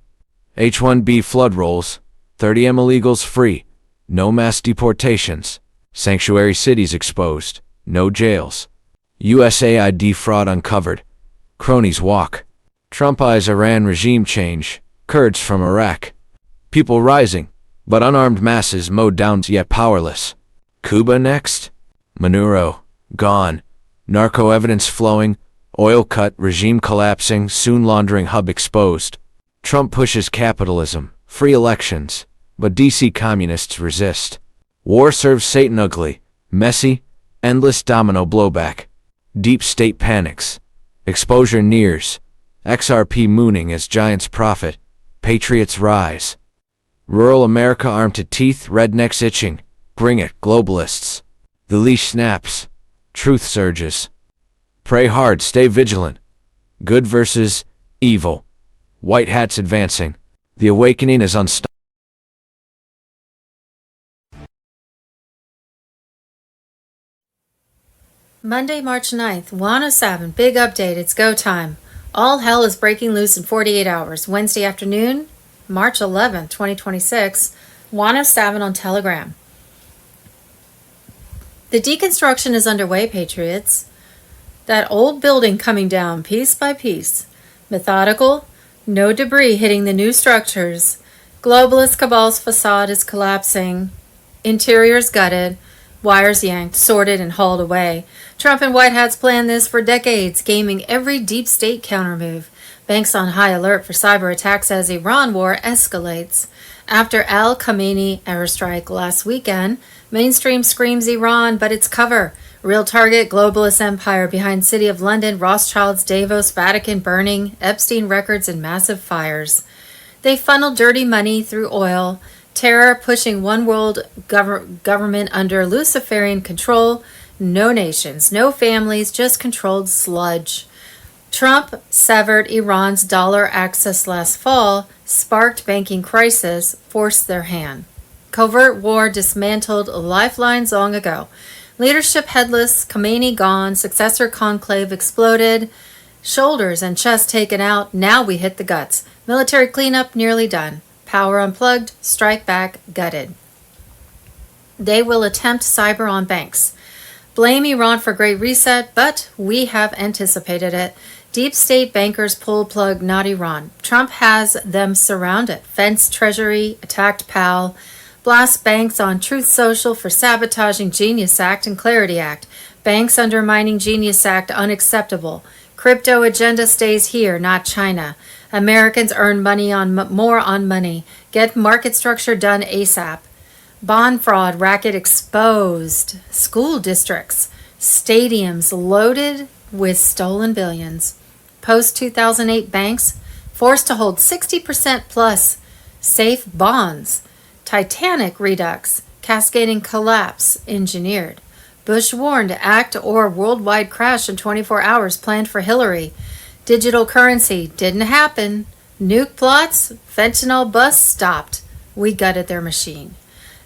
H-1B flood rolls. 30M illegals free. No mass deportations. Sanctuary cities exposed. No jails. USAID fraud uncovered. Cronies walk. Trump eyes Iran regime change. Kurds from Iraq. People rising, but unarmed masses mowed down yet powerless. Cuba next? Maduro, gone. Narco evidence flowing. Oil cut, regime collapsing, soon laundering hub exposed. Trump pushes capitalism, free elections, but DC communists resist. War serves Satan ugly, messy, endless domino blowback. Deep state panics. Exposure nears. XRP mooning as giants profit. Patriots rise. Rural America armed to teeth, rednecks itching. Bring it, globalists. The leash snaps. Truth surges. Pray hard, stay vigilant. Good versus evil. White hats advancing. The awakening is unstoppable. Monday, March 9th, 107, big update, it's go time. All hell is breaking loose in 48 hours. Wednesday afternoon, March 11th, 2026, 107 on Telegram. The deconstruction is underway, Patriots. That old building coming down piece by piece. Methodical, no debris hitting the new structures. Globalist cabal's facade is collapsing. Interiors gutted. Wires yanked, sorted, and hauled away. Trump and White Hats planned this for decades, gaming every deep state countermove. Banks on high alert for cyber attacks as Iran war escalates. After Al Khamenei airstrike last weekend, mainstream screams Iran, but it's cover. Real target, globalist empire behind City of London, Rothschilds, Davos, Vatican burning, Epstein records, and massive fires. They funnel dirty money through oil, terror pushing one world government under Luciferian control, no nations, no families, just controlled sludge. Trump severed Iran's dollar access last fall, sparked banking crisis, forced their hand. Covert war dismantled lifelines long ago. Leadership headless, Khamenei gone, successor conclave exploded, shoulders and chest taken out, now we hit the guts. Military cleanup nearly done. Power unplugged, strike back gutted. They will attempt cyber on banks. Blame Iran for Great Reset, but we have anticipated it. Deep state bankers pulled plug, not Iran. Trump has them surrounded. Fenced Treasury, attacked Powell, blast banks on Truth Social for sabotaging Genius Act and Clarity Act. Banks undermining Genius Act unacceptable. Crypto agenda stays here, not China. Americans earn money on more on money. Get market structure done ASAP. Bond fraud racket exposed. School districts, stadiums loaded with stolen billions. Post-2008 banks forced to hold 60% plus safe bonds. Titanic redux, cascading collapse engineered. Bush warned act or worldwide crash in 24 hours planned for Hillary. Digital currency didn't happen. Nuke plots, fentanyl bust stopped. We gutted their machine.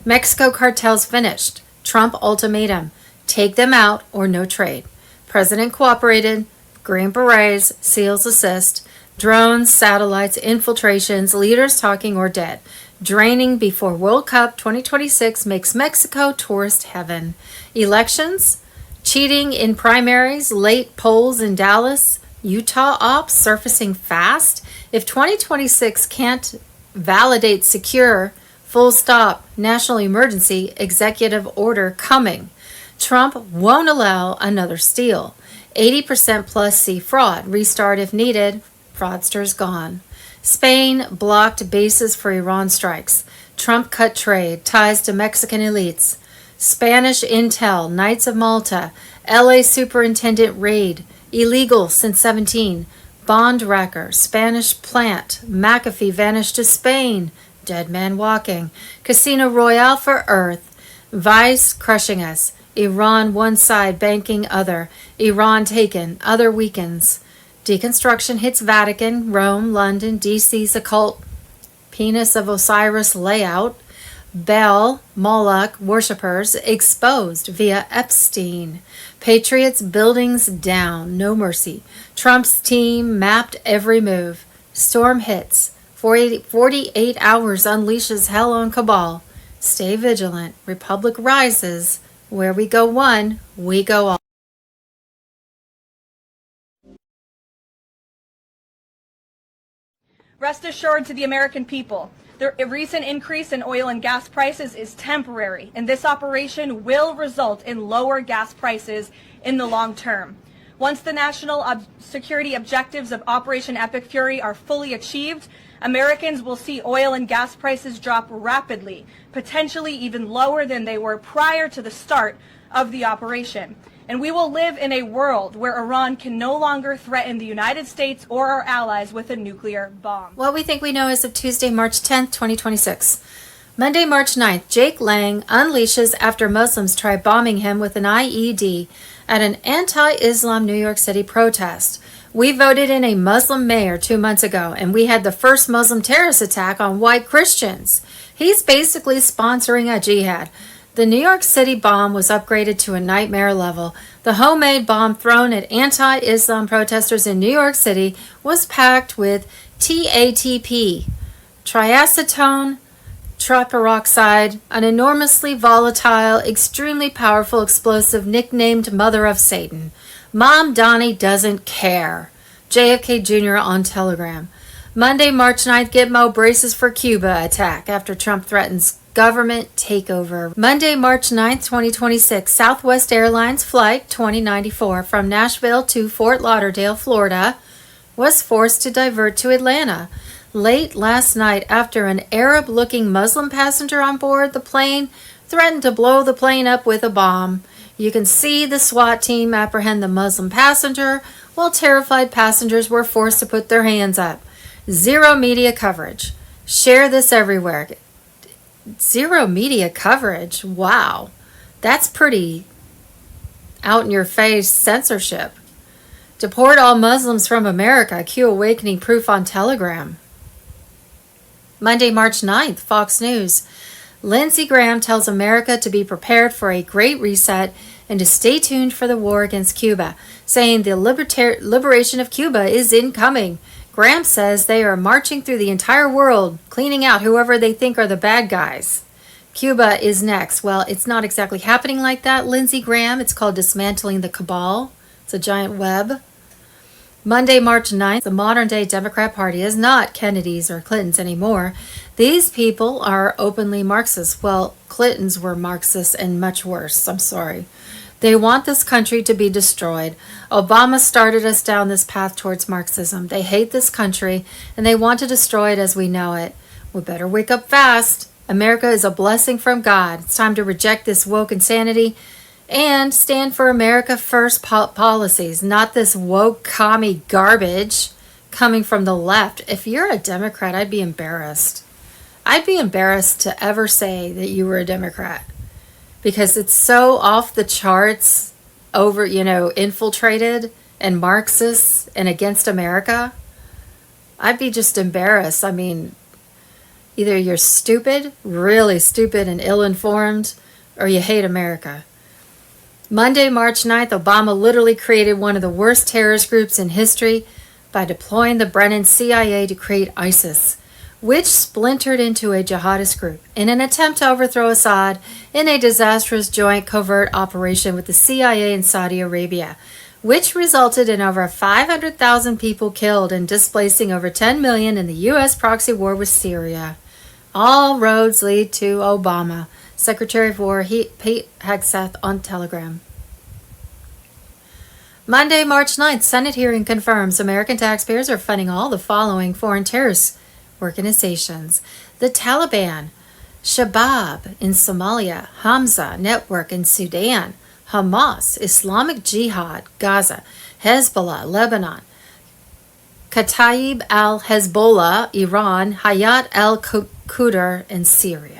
Mexico cartels finished. Trump ultimatum. Take them out or no trade. President cooperated. Green Berets, SEALs assist. Drones, satellites, infiltrations, leaders talking or dead. Draining before World Cup 2026 makes Mexico tourist heaven. Elections, cheating in primaries, late polls in Dallas, Utah ops surfacing fast. If 2026 can't validate secure, full stop, national emergency, executive order coming. Trump won't allow another steal. 80% plus see fraud, restart if needed, fraudsters gone. Spain blocked bases for Iran strikes. Trump cut trade, ties to Mexican elites. Spanish intel, Knights of Malta, LA superintendent raid, illegal since 17. Bond wrecker, Spanish plant, McAfee vanished to Spain, dead man walking. Casino Royale for Earth, Vice crushing us. Iran one side, banking other. Iran taken, other weakens. Deconstruction hits Vatican, Rome, London, DC's occult penis of Osiris layout. Baal, Moloch worshippers exposed via Epstein. Patriots buildings down, no mercy. Trump's team mapped every move. Storm hits. 48 hours unleashes hell on cabal. Stay vigilant. Republic rises. Where we go one, we go all. Rest assured to the American people, the recent increase in oil and gas prices is temporary, and this operation will result in lower gas prices in the long term. Once the national security objectives of Operation Epic Fury are fully achieved, Americans will see oil and gas prices drop rapidly, potentially even lower than they were prior to the start of the operation. And we will live in a world where Iran can no longer threaten the United States or our allies with a nuclear bomb. What we think we know as of Tuesday, March 10th, 2026. Monday, March 9th, Jake Lang unleashes after Muslims try bombing him with an IED at an anti-Islam New York City protest. We voted in a Muslim mayor 2 months ago, and we had the first Muslim terrorist attack on white Christians. He's basically sponsoring a jihad. The New York City bomb was upgraded to a nightmare level. The homemade bomb thrown at anti-Islam protesters in New York City was packed with TATP, triacetone, triperoxide, an enormously volatile, extremely powerful explosive nicknamed Mother of Satan. Mom Donnie doesn't care. JFK Jr. on Telegram. Monday, March 9th, Gitmo braces for Cuba attack after Trump threatens government takeover. Monday, March 9th, 2026, Southwest Airlines Flight 2094 from Nashville to Fort Lauderdale, Florida, was forced to divert to Atlanta late last night after an Arab-looking Muslim passenger on board the plane threatened to blow the plane up with a bomb. You can see the SWAT team apprehend the Muslim passenger while terrified passengers were forced to put their hands up. Zero media coverage. Share this everywhere. Zero media coverage? Wow. That's pretty out in your face censorship. Deport all Muslims from America. Cue awakening proof on Telegram. Monday, March 9th, Fox News. Lindsey Graham tells America to be prepared for a great reset and to stay tuned for the war against Cuba, saying the liberation of Cuba is incoming. Graham says they are marching through the entire world, cleaning out whoever they think are the bad guys. Cuba is next. Well, it's not exactly happening like that, Lindsey Graham. It's called dismantling the cabal. It's a giant web. Monday, March 9th, the modern-day Democrat Party is not Kennedy's or Clinton's anymore. These people are openly Marxists. Well, Clintons were Marxists and much worse. I'm sorry. They want this country to be destroyed. Obama started us down this path towards Marxism. They hate this country, and they want to destroy it as we know it. We better wake up fast. America is a blessing from God. It's time to reject this woke insanity and stand for America First policies, not this woke commie garbage coming from the left. If you're a Democrat, I'd be embarrassed. I'd be embarrassed to ever say that you were a Democrat because it's so off the charts, over, infiltrated and Marxist and against America. I'd be just embarrassed. I mean, either you're stupid, really stupid and ill-informed, or you hate America. Monday, March 9th, Obama literally created one of the worst terrorist groups in history by deploying the Brennan CIA to create ISIS, which splintered into a jihadist group in an attempt to overthrow Assad in a disastrous joint covert operation with the CIA in Saudi Arabia, which resulted in over 500,000 people killed and displacing over 10 million in the U.S. proxy war with Syria. All roads lead to Obama. Secretary of War Pete Hegseth on Telegram. Monday, March 9th, Senate hearing confirms American taxpayers are funding all the following foreign terrorist organizations: the Taliban, Shabab in Somalia, Hamza Network in Sudan, Hamas, Islamic Jihad, Gaza, Hezbollah, Lebanon, Kataib al-Hezbollah, Iran, Hayat al-Qudr in Syria.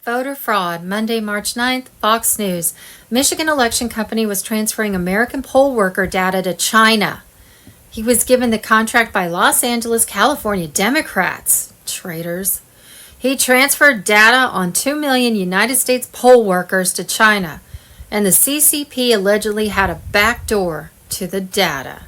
Voter fraud. Monday, March 9th, Fox News. Michigan Election Company was transferring American poll worker data to China. He was given the contract by Los Angeles, California Democrats. Traitors. He transferred data on 2 million United States poll workers to China, and the CCP allegedly had a backdoor to the data.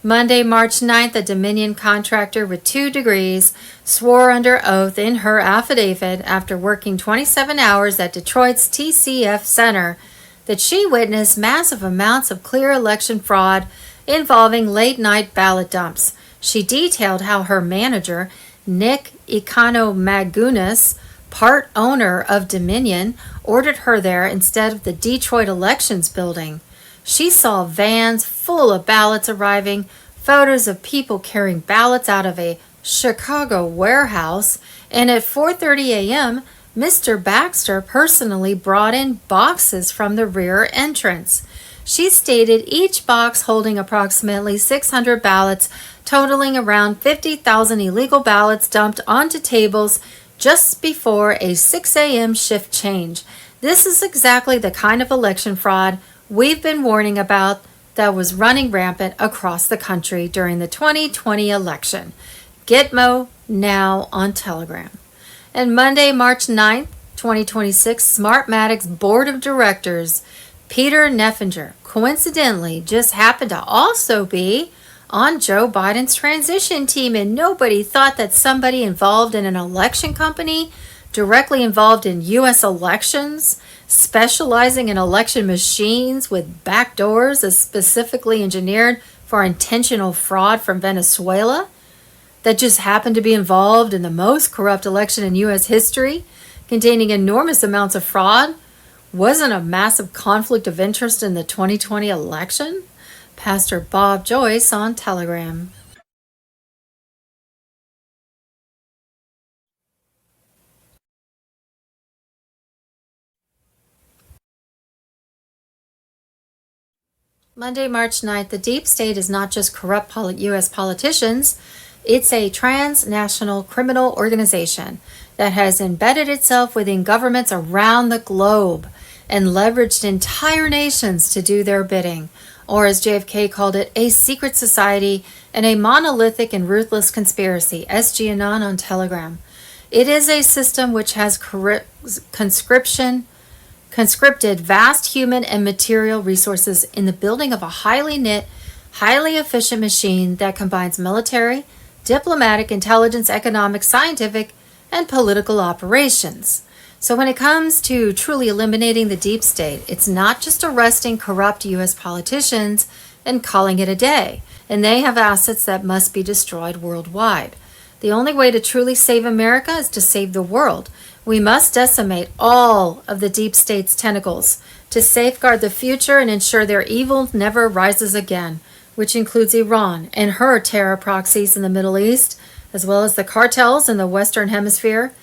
Monday, March 9th, a Dominion contractor with 2 degrees swore under oath in her affidavit after working 27 hours at Detroit's TCF Center that she witnessed massive amounts of clear election fraud involving late-night ballot dumps. She detailed how her manager, Nick Economagunas, part owner of Dominion, ordered her there instead of the Detroit Elections Building. She saw vans full of ballots arriving, photos of people carrying ballots out of a Chicago warehouse, and at 4:30 a.m., Mr. Baxter personally brought in boxes from the rear entrance. She stated each box holding approximately 600 ballots, totaling around 50,000 illegal ballots dumped onto tables just before a 6 a.m. shift change. This is exactly the kind of election fraud we've been warning about that was running rampant across the country during the 2020 election. Gitmo now on Telegram. And Monday, March 9th, 2026, Smartmatic's board of directors, Peter Neffinger, coincidentally just happened to also be on Joe Biden's transition team, and nobody thought that somebody involved in an election company, directly involved in U.S. elections, specializing in election machines with backdoors as specifically engineered for intentional fraud from Venezuela, that just happened to be involved in the most corrupt election in U.S. history, containing enormous amounts of fraud, wasn't a massive conflict of interest in the 2020 election? Pastor Bob Joyce on Telegram. Monday, March 9th, the deep state is not just corrupt U.S. politicians. It's a transnational criminal organization that has embedded itself within governments around the globe and leveraged entire nations to do their bidding, or as JFK called it, a secret society and a monolithic and ruthless conspiracy. SG Anon on Telegram. It is a system which has conscripted vast human and material resources in the building of a highly knit, highly efficient machine that combines military, diplomatic, intelligence, economic, scientific, and political operations. So when it comes to truly eliminating the deep state, it's not just arresting corrupt U.S. politicians and calling it a day, and they have assets that must be destroyed worldwide. The only way to truly save America is to save the world. We must decimate all of the deep state's tentacles to safeguard the future and ensure their evil never rises again, which includes Iran and her terror proxies in the Middle East, as well as the cartels in the Western Hemisphere.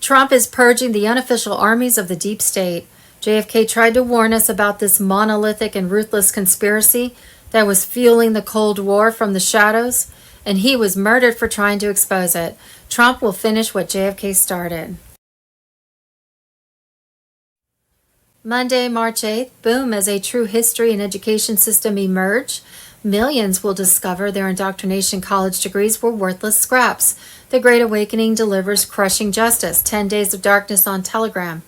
Trump is purging the unofficial armies of the deep state. JFK tried to warn us about this monolithic and ruthless conspiracy that was fueling the Cold War from the shadows, and he was murdered for trying to expose it. Trump will finish what JFK started. Monday, March 8th, boom, as a true history and education system emerge, millions will discover their indoctrination college degrees were worthless scraps. The Great Awakening delivers crushing justice. 10 Days of Darkness on Telegram.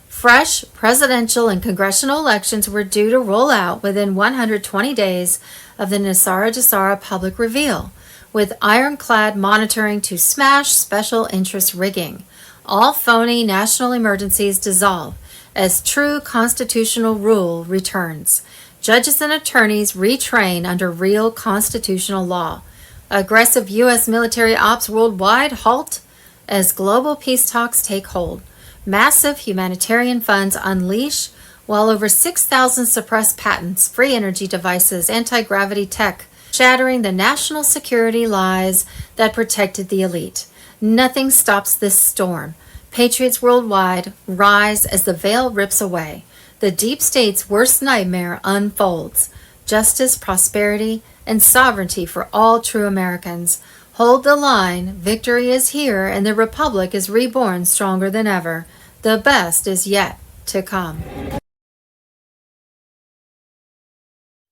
Fresh presidential and congressional elections were due to roll out within 120 days of the NESARA public reveal, with ironclad monitoring to smash special interest rigging. All phony national emergencies dissolve as true constitutional rule returns. Judges and attorneys retrain under real constitutional law. Aggressive U.S. military ops worldwide halt as global peace talks take hold. Massive humanitarian funds unleash, while over 6,000 suppressed patents, free energy devices, anti-gravity tech, shattering the national security lies that protected the elite. Nothing stops this storm. Patriots worldwide rise as the veil rips away. The deep state's worst nightmare unfolds. Justice, prosperity, and sovereignty for all true Americans. Hold the line. Victory is here, and the Republic is reborn stronger than ever. The best is yet to come.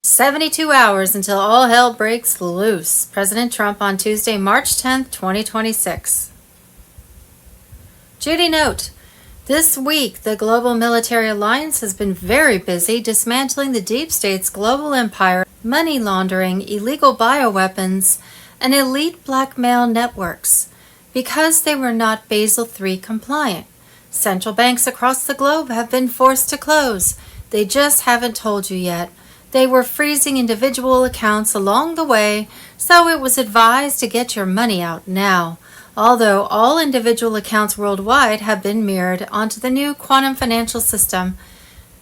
72 hours until all hell breaks loose. President Trump on Tuesday, March 10th, 2026. Judy note, this week the Global Military Alliance has been very busy dismantling the deep state's global empire, money laundering, illegal bioweapons, and elite blackmail networks because they were not Basel III compliant. Central banks across the globe have been forced to close. They just haven't told you yet. They were freezing individual accounts along the way, so it was advised to get your money out now. Although all individual accounts worldwide have been mirrored onto the new quantum financial system,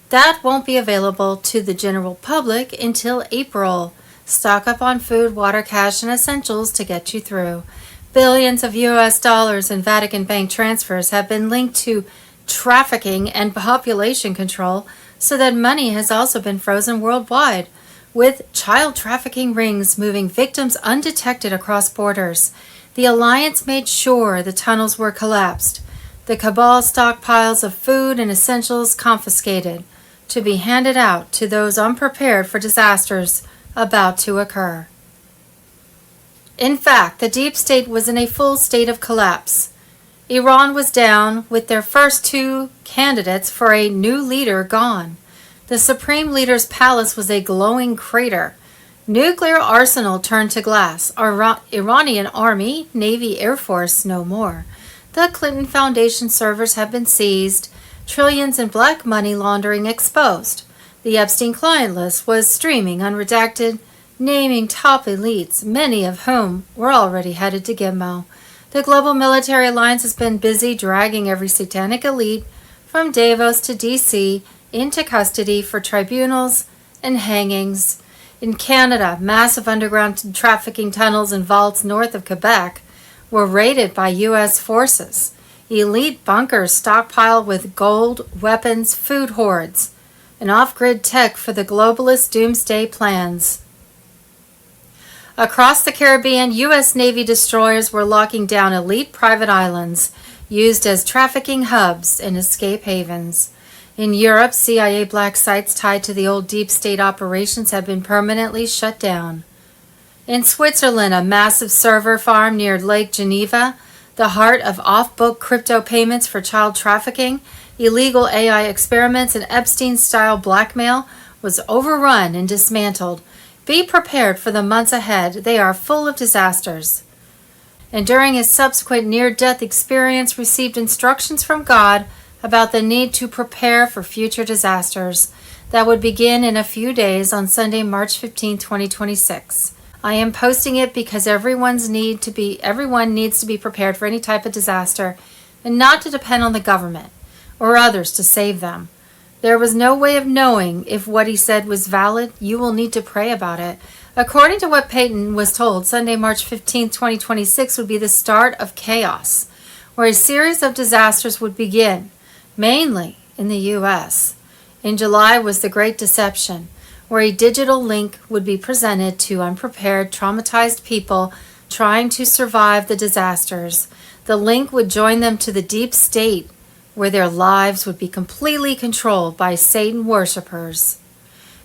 that won't be available to the general public until April. Stock up on food, water, cash, and essentials to get you through. Billions of US dollars in Vatican bank transfers have been linked to trafficking and population control, so that money has also been frozen worldwide, with child trafficking rings moving victims undetected across borders. The alliance made sure the tunnels were collapsed, the cabal stockpiles of food and essentials confiscated, to be handed out to those unprepared for disasters about to occur. In fact, the deep state was in a full state of collapse. Iran was down, with their first two candidates for a new leader gone. The supreme leader's palace was a glowing crater. Nuclear arsenal turned to glass. Iranian army, navy, air force, no more. The Clinton Foundation servers have been seized. Trillions in black money laundering exposed. The Epstein client list was streaming unredacted. naming top elites, many of whom were already headed to Gimmo. The Global Military Alliance has been busy dragging every satanic elite from Davos to D.C. into custody for tribunals and hangings. In Canada, massive underground trafficking tunnels and vaults north of Quebec were raided by U.S. forces. Elite bunkers stockpiled with gold, weapons, food hoards, and off-grid tech for the globalist doomsday plans. Across the Caribbean, U.S. Navy destroyers were locking down elite private islands used as trafficking hubs and escape havens. In Europe, CIA black sites tied to the old deep state operations have been permanently shut down. In Switzerland, a massive server farm near Lake Geneva, the heart of off-book crypto payments for child trafficking, illegal AI experiments, and Epstein-style blackmail, was overrun and dismantled. Be prepared for the months ahead. They are full of disasters. And during his subsequent near-death experience, received instructions from God about the need to prepare for future disasters that would begin in a few days on Sunday, March 15, 2026. I am posting it because everyone needs to be prepared for any type of disaster and not to depend on the government or others to save them. There was no way of knowing if what he said was valid. You will need to pray about it. According to what Peyton was told, Sunday, March 15, 2026 would be the start of chaos, where a series of disasters would begin, mainly in the U.S. In July was the Great Deception, where a digital link would be presented to unprepared, traumatized people trying to survive the disasters. The link would join them to the deep state, where their lives would be completely controlled by Satan worshippers.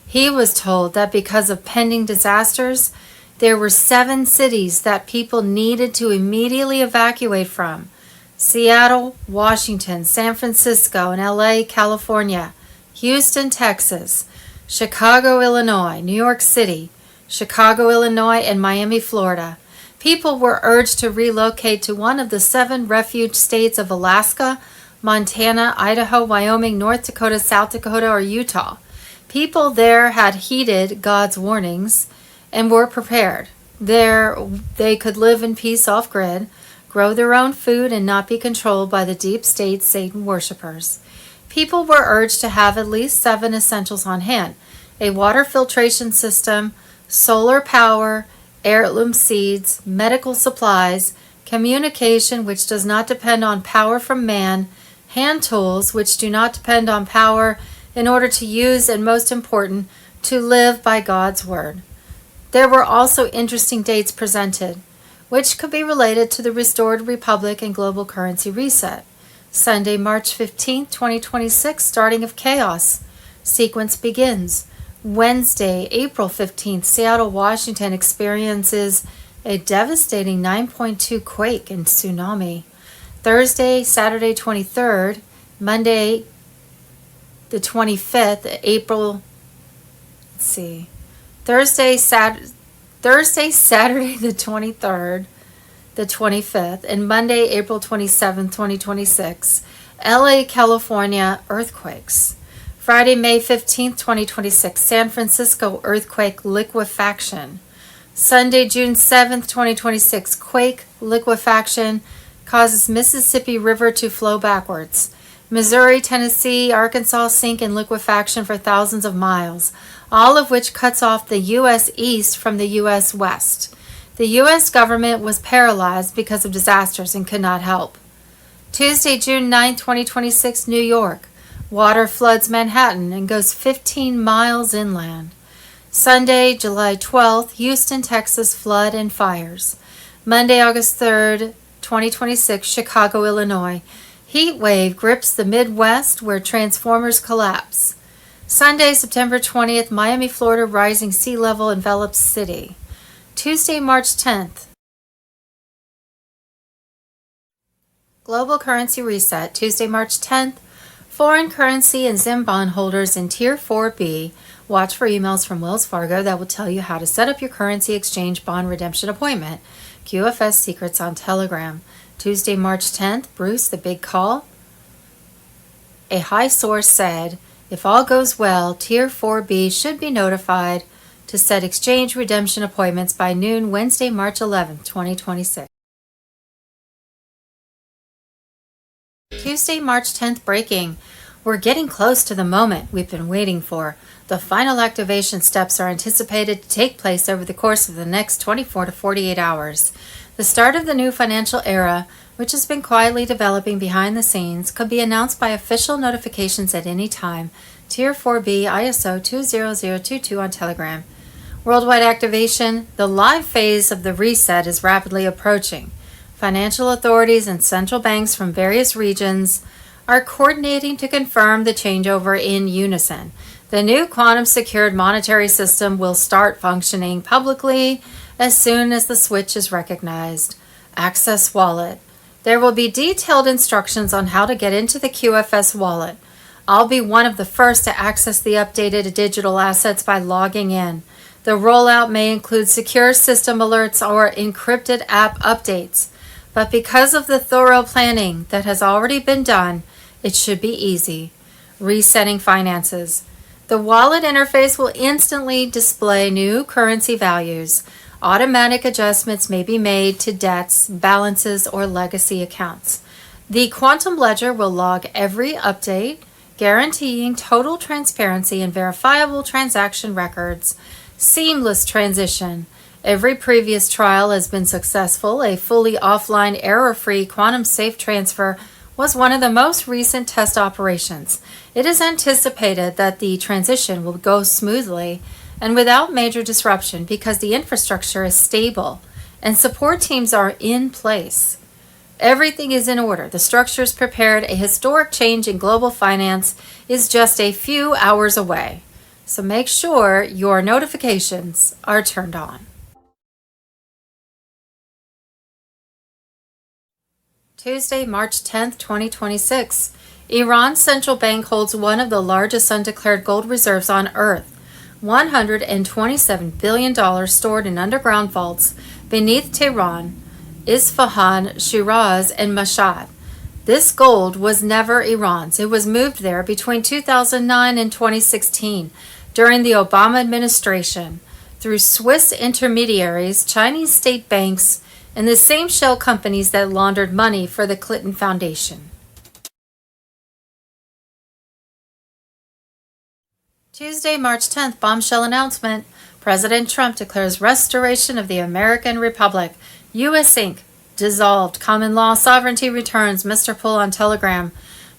He was told that because of pending disasters, there were 7 cities that people needed to immediately evacuate from: Seattle, Washington, San Francisco, and LA, California, Houston, Texas, Chicago, Illinois, New York City, Chicago, Illinois, and Miami, Florida. People were urged to relocate to one of the 7 refuge states of Alaska, Montana, Idaho, Wyoming, North Dakota, South Dakota, or Utah. People there had heeded God's warnings and were prepared. There they could live in peace off-grid, grow their own food, and not be controlled by the deep state Satan worshippers. People were urged to have at least 7 essentials on hand: a water filtration system, solar power, heirloom seeds, medical supplies, communication which does not depend on power from man, hand tools which do not depend on power in order to use, and most important, to live by God's word. There were also interesting dates presented, which could be related to the restored republic and global currency reset. Sunday, March 15, 2026, starting of chaos. Sequence begins. Wednesday, April 15th, Seattle, Washington experiences a devastating 9.2 quake and tsunami. Thursday, Saturday 23rd, Monday the 25th, April, Thursday, Saturday the 23rd, the 25th, and Monday, April 27th, 2026, LA, California, earthquakes. Friday, May 15th, 2026, San Francisco earthquake liquefaction. Sunday, June 7th, 2026, quake liquefaction causes Mississippi River to flow backwards. Missouri, Tennessee, Arkansas sink in liquefaction for thousands of miles, all of which cuts off the U.S. East from the U.S. West. The U.S. government was paralyzed because of disasters and could not help. Tuesday, June 9, 2026, New York. Water floods Manhattan and goes 15 miles inland. Sunday, July 12th, Houston, Texas, flood and fires. Monday, August 3rd, 2026, Chicago, Illinois. Heat wave grips the Midwest where transformers collapse. Sunday, September 20th, Miami, Florida, rising sea level envelops city. Tuesday, March 10th. Global currency reset. Tuesday, March 10th. Foreign currency and Zim bond holders in Tier 4B. Watch for emails from Wells Fargo that will tell you how to set up your currency exchange bond redemption appointment. QFS secrets on Telegram. Tuesday, March 10th, Bruce, the big call. A high source said, if all goes well, Tier 4B should be notified to set exchange redemption appointments by noon Wednesday, March 11, 2026. Tuesday, March 10th breaking. We're getting close to the moment we've been waiting for. The final activation steps are anticipated to take place over the course of the next 24 to 48 hours. The start of the new financial era, which has been quietly developing behind the scenes, could be announced by official notifications at any time. Tier 4B ISO 20022 on Telegram. Worldwide activation. The live phase of the reset is rapidly approaching. Financial authorities and central banks from various regions are coordinating to confirm the changeover in unison. The new quantum-secured monetary system will start functioning publicly as soon as the switch is recognized. Access Wallet. There will be detailed instructions on how to get into the QFS wallet. I'll be one of the first to access the updated digital assets by logging in. The rollout may include secure system alerts or encrypted app updates. But because of the thorough planning that has already been done, it should be easy. Resetting finances. The wallet interface will instantly display new currency values. Automatic adjustments may be made to debts, balances, or legacy accounts. The Quantum Ledger will log every update, guaranteeing total transparency and verifiable transaction records. Seamless transition. Every previous trial has been successful. A fully offline, error-free, quantum-safe transfer was one of the most recent test operations. It is anticipated that the transition will go smoothly and without major disruption because the infrastructure is stable and support teams are in place. Everything is in order. The structure is prepared. A historic change in global finance is just a few hours away. So make sure your notifications are turned on. Tuesday, March 10th, 2026. Iran's central bank holds one of the largest undeclared gold reserves on Earth, $127 billion stored in underground vaults beneath Tehran, Isfahan, Shiraz, and Mashhad. This gold was never Iran's. It was moved there between 2009 and 2016 during the Obama administration through Swiss intermediaries, Chinese state banks, and the same shell companies that laundered money for the Clinton Foundation. Tuesday, March 10th, bombshell announcement. President Trump declares restoration of the American Republic. U.S. Inc. dissolved. Common law sovereignty returns. Mr. Pull on Telegram.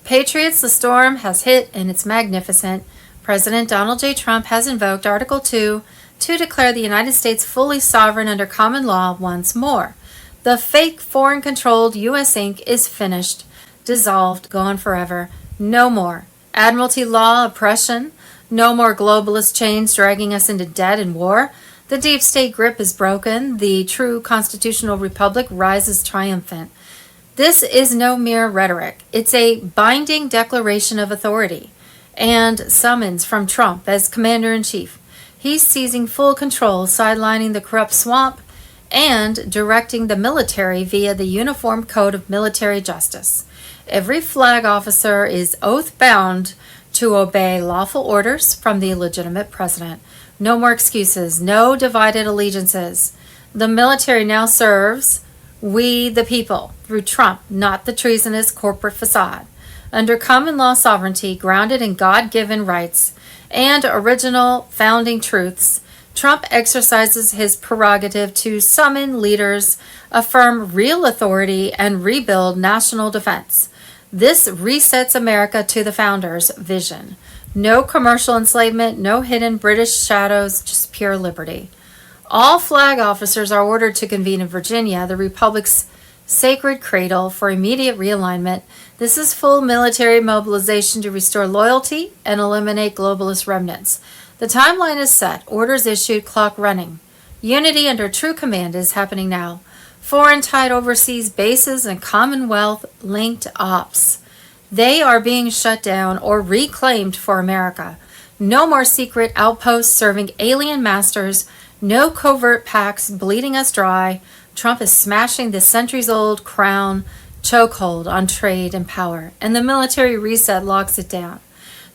Patriots, the storm has hit and it's magnificent. President Donald J. Trump has invoked Article 2 to declare the United States fully sovereign under common law once more. The fake foreign-controlled U.S. Inc. is finished, dissolved, gone forever. No more admiralty law oppression. No more globalist chains dragging us into debt and war. The deep state grip is broken. The true constitutional republic rises triumphant. This is no mere rhetoric. It's a binding declaration of authority and summons from Trump as commander-in-chief. He's seizing full control, sidelining the corrupt swamp, and directing the military via the Uniform Code of Military Justice. Every flag officer is oath-bound to obey lawful orders from the legitimate president. No more excuses, no divided allegiances. The military now serves we the people through Trump, not the treasonous corporate facade. Under common law sovereignty grounded in God-given rights and original founding truths, Trump exercises his prerogative to summon leaders, affirm real authority, and rebuild national defense. This resets America to the founders' vision. No commercial enslavement, no hidden British shadows, just pure liberty. All flag officers are ordered to convene in Virginia, the Republic's sacred cradle, for immediate realignment. This is full military mobilization to restore loyalty and eliminate globalist remnants. The timeline is set, orders issued, clock running. Unity under true command is happening now. Foreign-tied overseas bases and Commonwealth-linked ops. They are being shut down or reclaimed for America. No more secret outposts serving alien masters. No covert pacts bleeding us dry. Trump is smashing the centuries-old crown chokehold on trade and power, and the military reset locks it down.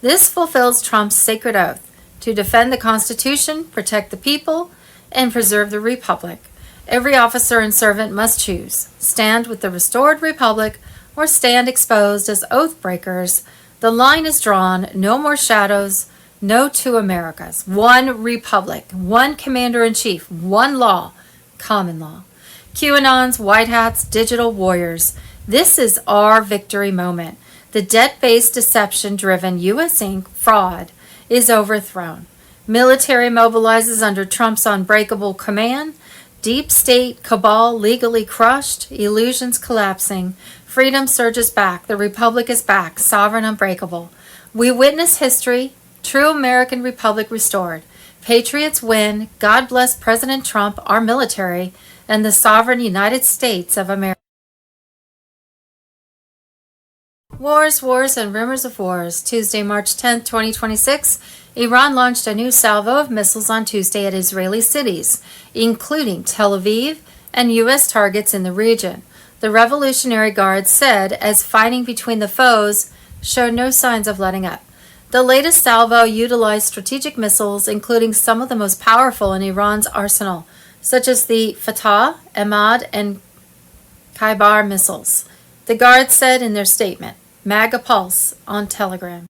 This fulfills Trump's sacred oath to defend the Constitution, protect the people, and preserve the Republic. Every officer and servant must choose, stand with the restored Republic or stand exposed as oath breakers. The line is drawn, no more shadows, no two Americas, one Republic, one Commander-in-Chief, one law, common law. QAnons, white hats, digital warriors. This is our victory moment. The debt-based, deception-driven U.S. Inc. fraud is overthrown. Military mobilizes under Trump's unbreakable command. Deep state cabal legally crushed. Illusions collapsing. Freedom surges back. The Republic is back. Sovereign, unbreakable. We witness history. True American Republic restored. Patriots win. God bless President Trump, our military, and the sovereign United States of America. Wars, wars, and rumors of wars. Tuesday, March 10, 2026, Iran launched a new salvo of missiles on Tuesday at Israeli cities, including Tel Aviv and U.S. targets in the region. The Revolutionary Guard said as fighting between the foes showed no signs of letting up. The latest salvo utilized strategic missiles, including some of the most powerful in Iran's arsenal, such as the Fatah, Ahmad, and Khaybar missiles. The Guard said in their statement. MAGA Pulse on Telegram.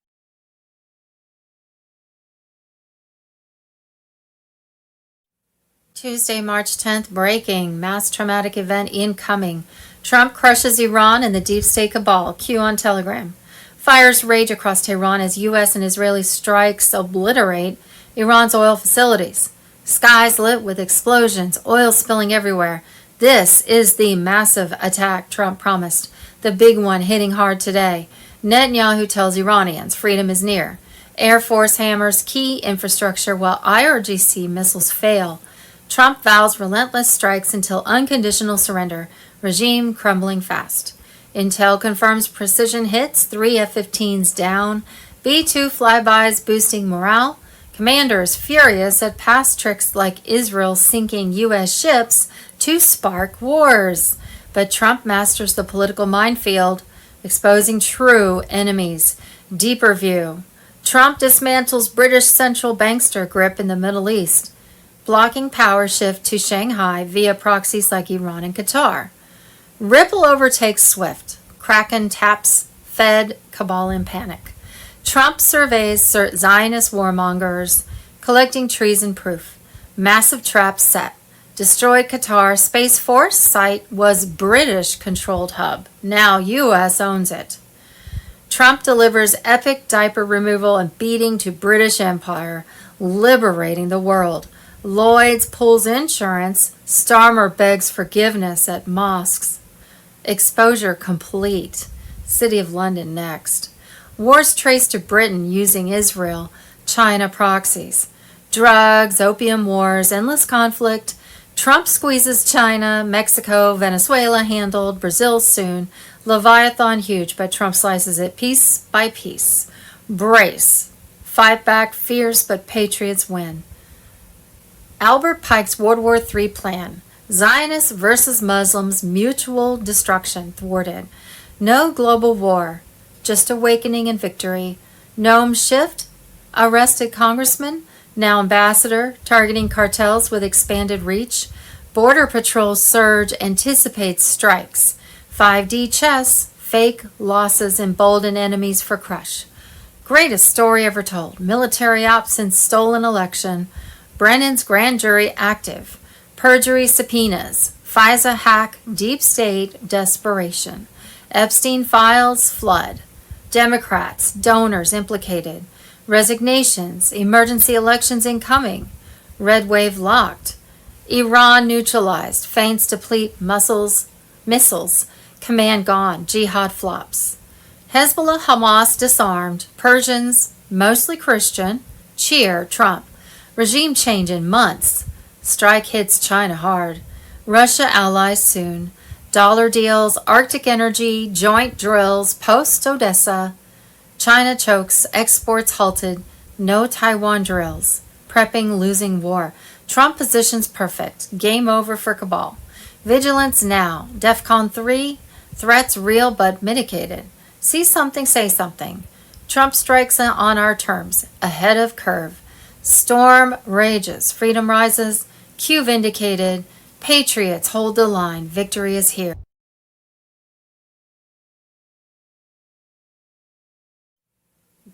Tuesday, March 10th, breaking. Mass traumatic event incoming. Trump crushes Iran and the deep state cabal. Q on Telegram. Fires rage across Tehran as U.S. and Israeli strikes obliterate Iran's oil facilities. Skies lit with explosions, oil spilling everywhere. This is the massive attack Trump promised. The big one hitting hard today. Netanyahu tells Iranians freedom is near. Air Force hammers key infrastructure while IRGC missiles fail. Trump vows relentless strikes until unconditional surrender. Regime crumbling fast. Intel confirms precision hits, 3 F-15s down. B-2 flybys boosting morale. Commanders furious at past tricks like Israel sinking U.S. ships to spark wars. But Trump masters the political minefield, exposing true enemies. Deeper view. Trump dismantles British central bankster grip in the Middle East, blocking power shift to Shanghai via proxies like Iran and Qatar. Ripple overtakes SWIFT. Kraken taps Fed, cabal in panic. Trump surveys Zionist warmongers, collecting treason proof. Massive trap set. Destroyed Qatar Space Force site was British-controlled hub. Now U.S. owns it. Trump delivers epic diaper removal and beating to British Empire, liberating the world. Lloyd's pulls insurance. Starmer begs forgiveness at mosques. Exposure complete. City of London next. Wars traced to Britain using Israel, China proxies. Drugs, opium wars, endless conflict. Trump squeezes China, Mexico, Venezuela handled, Brazil soon. Leviathan huge, but Trump slices it piece by piece. Brace. Fight back fierce, but patriots win. Albert Pike's World War III plan. Zionists versus Muslims, mutual destruction thwarted. No global war, just awakening and victory. Nome shift. Arrested congressman. Now ambassador, targeting cartels with expanded reach. Border Patrol surge anticipates strikes. 5D chess, fake losses embolden enemies for crush. Greatest story ever told. Military ops since stolen election. Brennan's grand jury active. Perjury subpoenas. FISA hack, deep state, desperation. Epstein files, flood. Democrats, donors implicated. Resignations, emergency elections incoming. Red wave locked. Iran neutralized, feints deplete missiles. Command gone, jihad flops. Hezbollah, Hamas disarmed. Persians, mostly Christian, cheer Trump. Regime change in months. Strike hits China hard. Russia allies soon. Dollar deals, Arctic energy, joint drills, post-Odessa. China chokes, exports halted, no Taiwan drills. Prepping losing war. Trump positions perfect. Game over for cabal. Vigilance now. DEFCON 3. Threats real but mitigated. See something, say something. Trump strikes on our terms. Ahead of curve. Storm rages, freedom rises, Q vindicated, patriots hold the line, victory is here.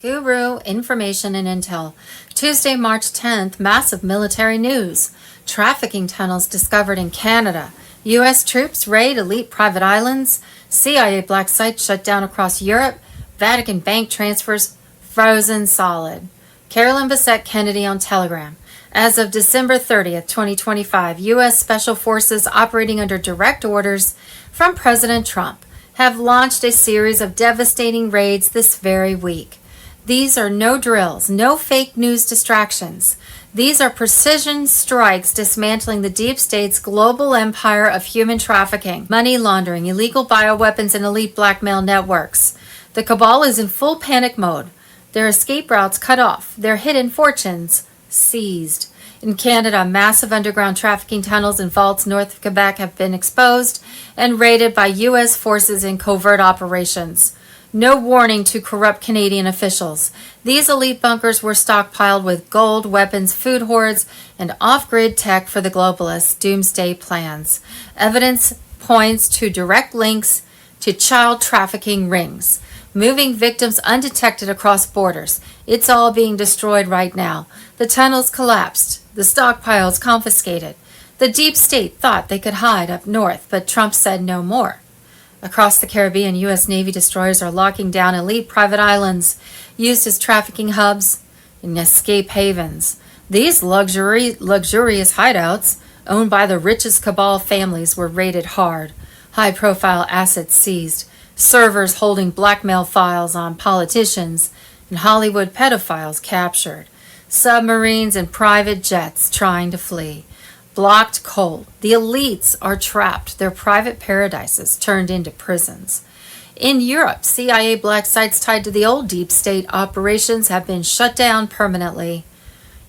Guru Information and Intel. Tuesday, March 10th, massive military news. Trafficking tunnels discovered in Canada. U.S. troops raid elite private islands. CIA black sites shut down across Europe. Vatican bank transfers frozen solid. Carolyn Bessette Kennedy on Telegram. As of December 30th, 2025, U.S. Special Forces operating under direct orders from President Trump have launched a series of devastating raids this very week. These are no drills, no fake news distractions. These are precision strikes dismantling the deep state's global empire of human trafficking, money laundering, illegal bioweapons, and elite blackmail networks. The cabal is in full panic mode. Their escape routes cut off, their hidden fortunes seized. In Canada, massive underground trafficking tunnels and vaults north of Quebec have been exposed and raided by U.S. forces in covert operations. No warning to corrupt Canadian officials. These elite bunkers were stockpiled with gold, weapons, food hoards, and off-grid tech for the globalists' doomsday plans. Evidence points to direct links to child trafficking rings, moving victims undetected across borders. It's all being destroyed right now. The tunnels collapsed, the stockpiles confiscated. The deep state thought they could hide up north, but Trump said no more. Across the Caribbean, U.S. Navy destroyers are locking down elite private islands used as trafficking hubs and escape havens. These luxurious hideouts, owned by the richest cabal families, were raided hard. High-profile assets seized, servers holding blackmail files on politicians, and Hollywood pedophiles captured. Submarines and private jets trying to flee. Blocked cold. The elites are trapped, their private paradises turned into prisons. In Europe, CIA black sites tied to the old deep state operations have been shut down permanently.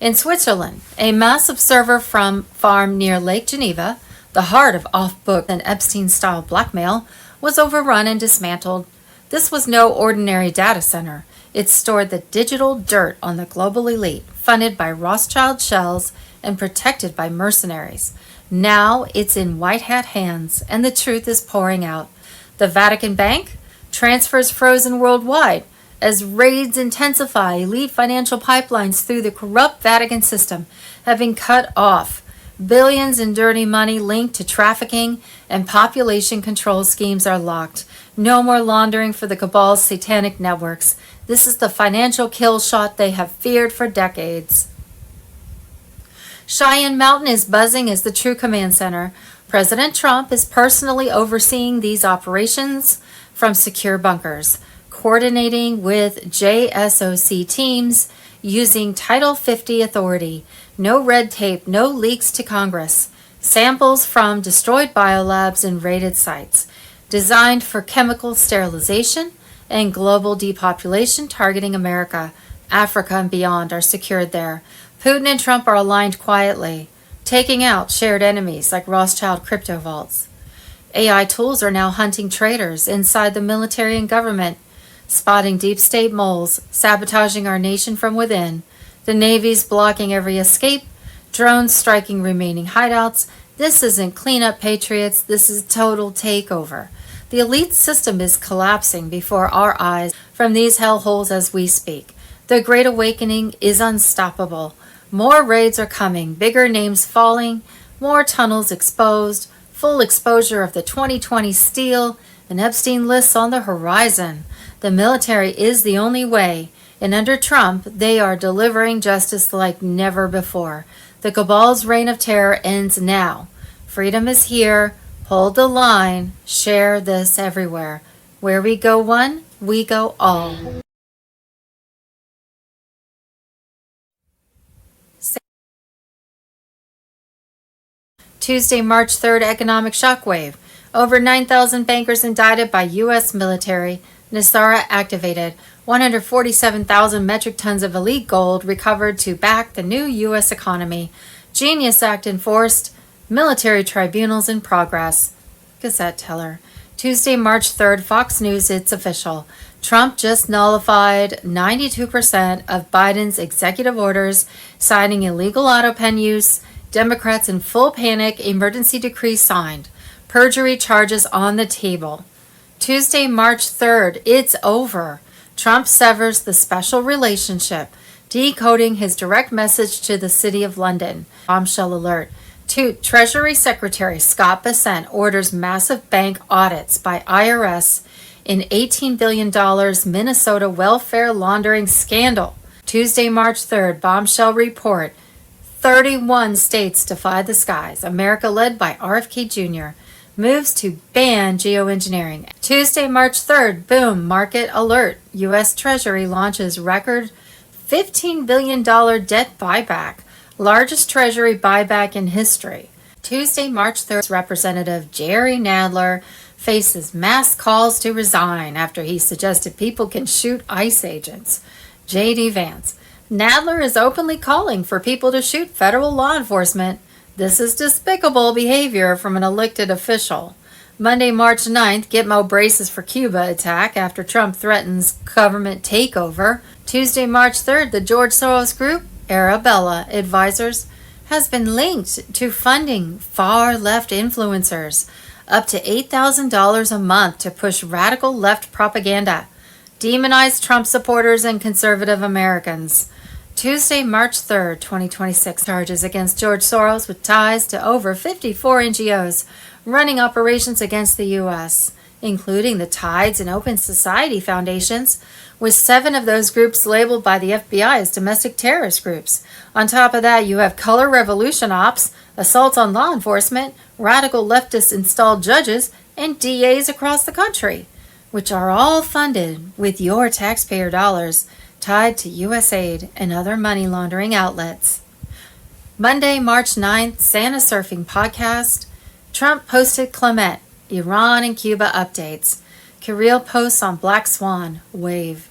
In Switzerland, a massive server farm near Lake Geneva, the heart of off-book and Epstein-style blackmail, was overrun and dismantled. This was no ordinary data center. It stored the digital dirt on the global elite, funded by Rothschild shells and protected by mercenaries. Now it's in white hat hands, and the truth is pouring out. The Vatican Bank transfers frozen worldwide as raids intensify. Elite financial pipelines through the corrupt Vatican system have been cut off. Billions in dirty money linked to trafficking and population control schemes are locked. No more laundering for the cabal's satanic networks. This is the financial kill shot they have feared for decades. Cheyenne Mountain is buzzing as the true command center. President Trump is personally overseeing these operations from secure bunkers, coordinating with JSOC teams using Title 50 authority. No red tape, no leaks to Congress. Samples from destroyed biolabs and raided sites, designed for chemical sterilization and global depopulation targeting America. Africa and beyond are secured there. Putin and Trump are aligned quietly, taking out shared enemies like Rothschild crypto vaults. AI tools are now hunting traitors inside the military and government, spotting deep state moles, sabotaging our nation from within. The Navy's blocking every escape, drones striking remaining hideouts. This isn't cleanup, patriots, this is total takeover. The elite system is collapsing before our eyes from these hellholes as we speak. The Great Awakening is unstoppable. More raids are coming, bigger names falling, more tunnels exposed, full exposure of the 2020 steal, and Epstein lists on the horizon. The military is the only way, and under Trump, they are delivering justice like never before. The cabal's reign of terror ends now. Freedom is here. Hold the line. Share this everywhere. Where we go one, we go all. Tuesday, March 3rd, economic shockwave. Over 9,000 bankers indicted by U.S. military. NESARA activated. 147,000 metric tons of elite gold recovered to back the new U.S. economy. Genius Act enforced. Military tribunals in progress. Gazette Teller. Tuesday, March 3rd, Fox News, it's official. Trump just nullified 92% of Biden's executive orders citing illegal auto pen use. Democrats in full panic, emergency decree signed. Perjury charges on the table. Tuesday, March 3rd, it's over. Trump severs the special relationship, decoding his direct message to the City of London. Bombshell alert. 2. Treasury Secretary Scott Bessent orders massive bank audits by IRS in $18 billion Minnesota welfare laundering scandal. Tuesday, March 3rd, bombshell report. 31 states defy the skies. America, led by RFK Jr., moves to ban geoengineering. Tuesday, March 3rd, boom, market alert. U.S. Treasury launches record $15 billion debt buyback, largest Treasury buyback in history. Tuesday, March 3rd, Representative Jerry Nadler faces mass calls to resign after he suggested people can shoot ICE agents. J.D. Vance. Nadler is openly calling for people to shoot federal law enforcement. This is despicable behavior from an elected official. Monday, March 9th, Gitmo braces for Cuba attack after Trump threatens government takeover. Tuesday, March 3rd, the George Soros Group, Arabella Advisors, has been linked to funding far-left influencers up to $8,000 a month to push radical left propaganda, demonize Trump supporters and conservative Americans. Tuesday, March 3rd, 2026, charges against George Soros with ties to over 54 NGOs running operations against the U.S., including the Tides and Open Society Foundations, with 7 of those groups labeled by the FBI as domestic terrorist groups. On top of that, you have color revolution ops, assaults on law enforcement, radical leftist installed judges, and DAs across the country, which are all funded with your taxpayer dollars tied to USAID and other money laundering outlets. Monday, March 9th, Santa Surfing Podcast. Trump posted Clement, Iran and Cuba updates. Kirill posts on Black Swan, wave.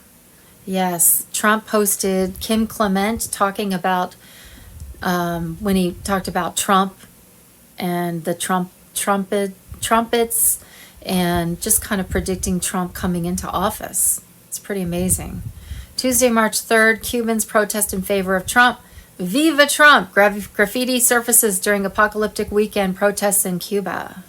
Yes, Trump posted Kim Clement talking about when he talked about Trump and the trumpets and just kind of predicting Trump coming into office. It's pretty amazing. Tuesday, March 3rd, Cubans protest in favor of Trump. Viva Trump! Graffiti surfaces during apocalyptic weekend protests in Cuba.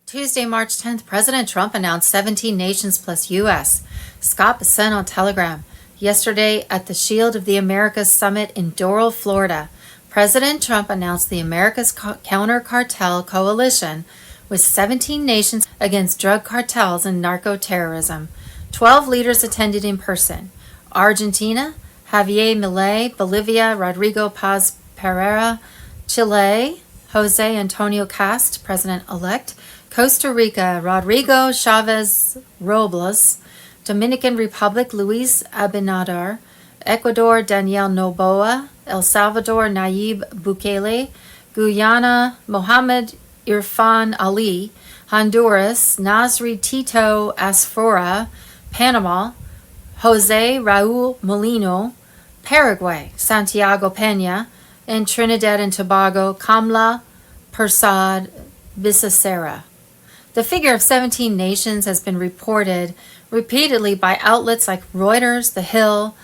Tuesday, March 10th, President Trump announced 17 nations plus U.S. Scott Bessent on Telegram. Yesterday at the Shield of the Americas Summit in Doral, Florida, President Trump announced the America's Counter Cartel Coalition with 17 nations against drug cartels and narco-terrorism. 12 leaders attended in person. Argentina, Javier Milei; Bolivia, Rodrigo Paz Pereira; Chile, Jose Antonio Cast, President-elect; Costa Rica, Rodrigo Chavez Robles; Dominican Republic, Luis Abinader; Ecuador, Daniel Noboa; El Salvador, Nayib Bukele; Guyana, Mohamed Irfan Ali; Honduras, Nasri Tito Asfora; Panama, Jose Raul Molino; Paraguay, Santiago Peña; and Trinidad and Tobago, Kamla Persad Bisacera. The figure of 17 nations has been reported repeatedly by outlets like Reuters, The Hill,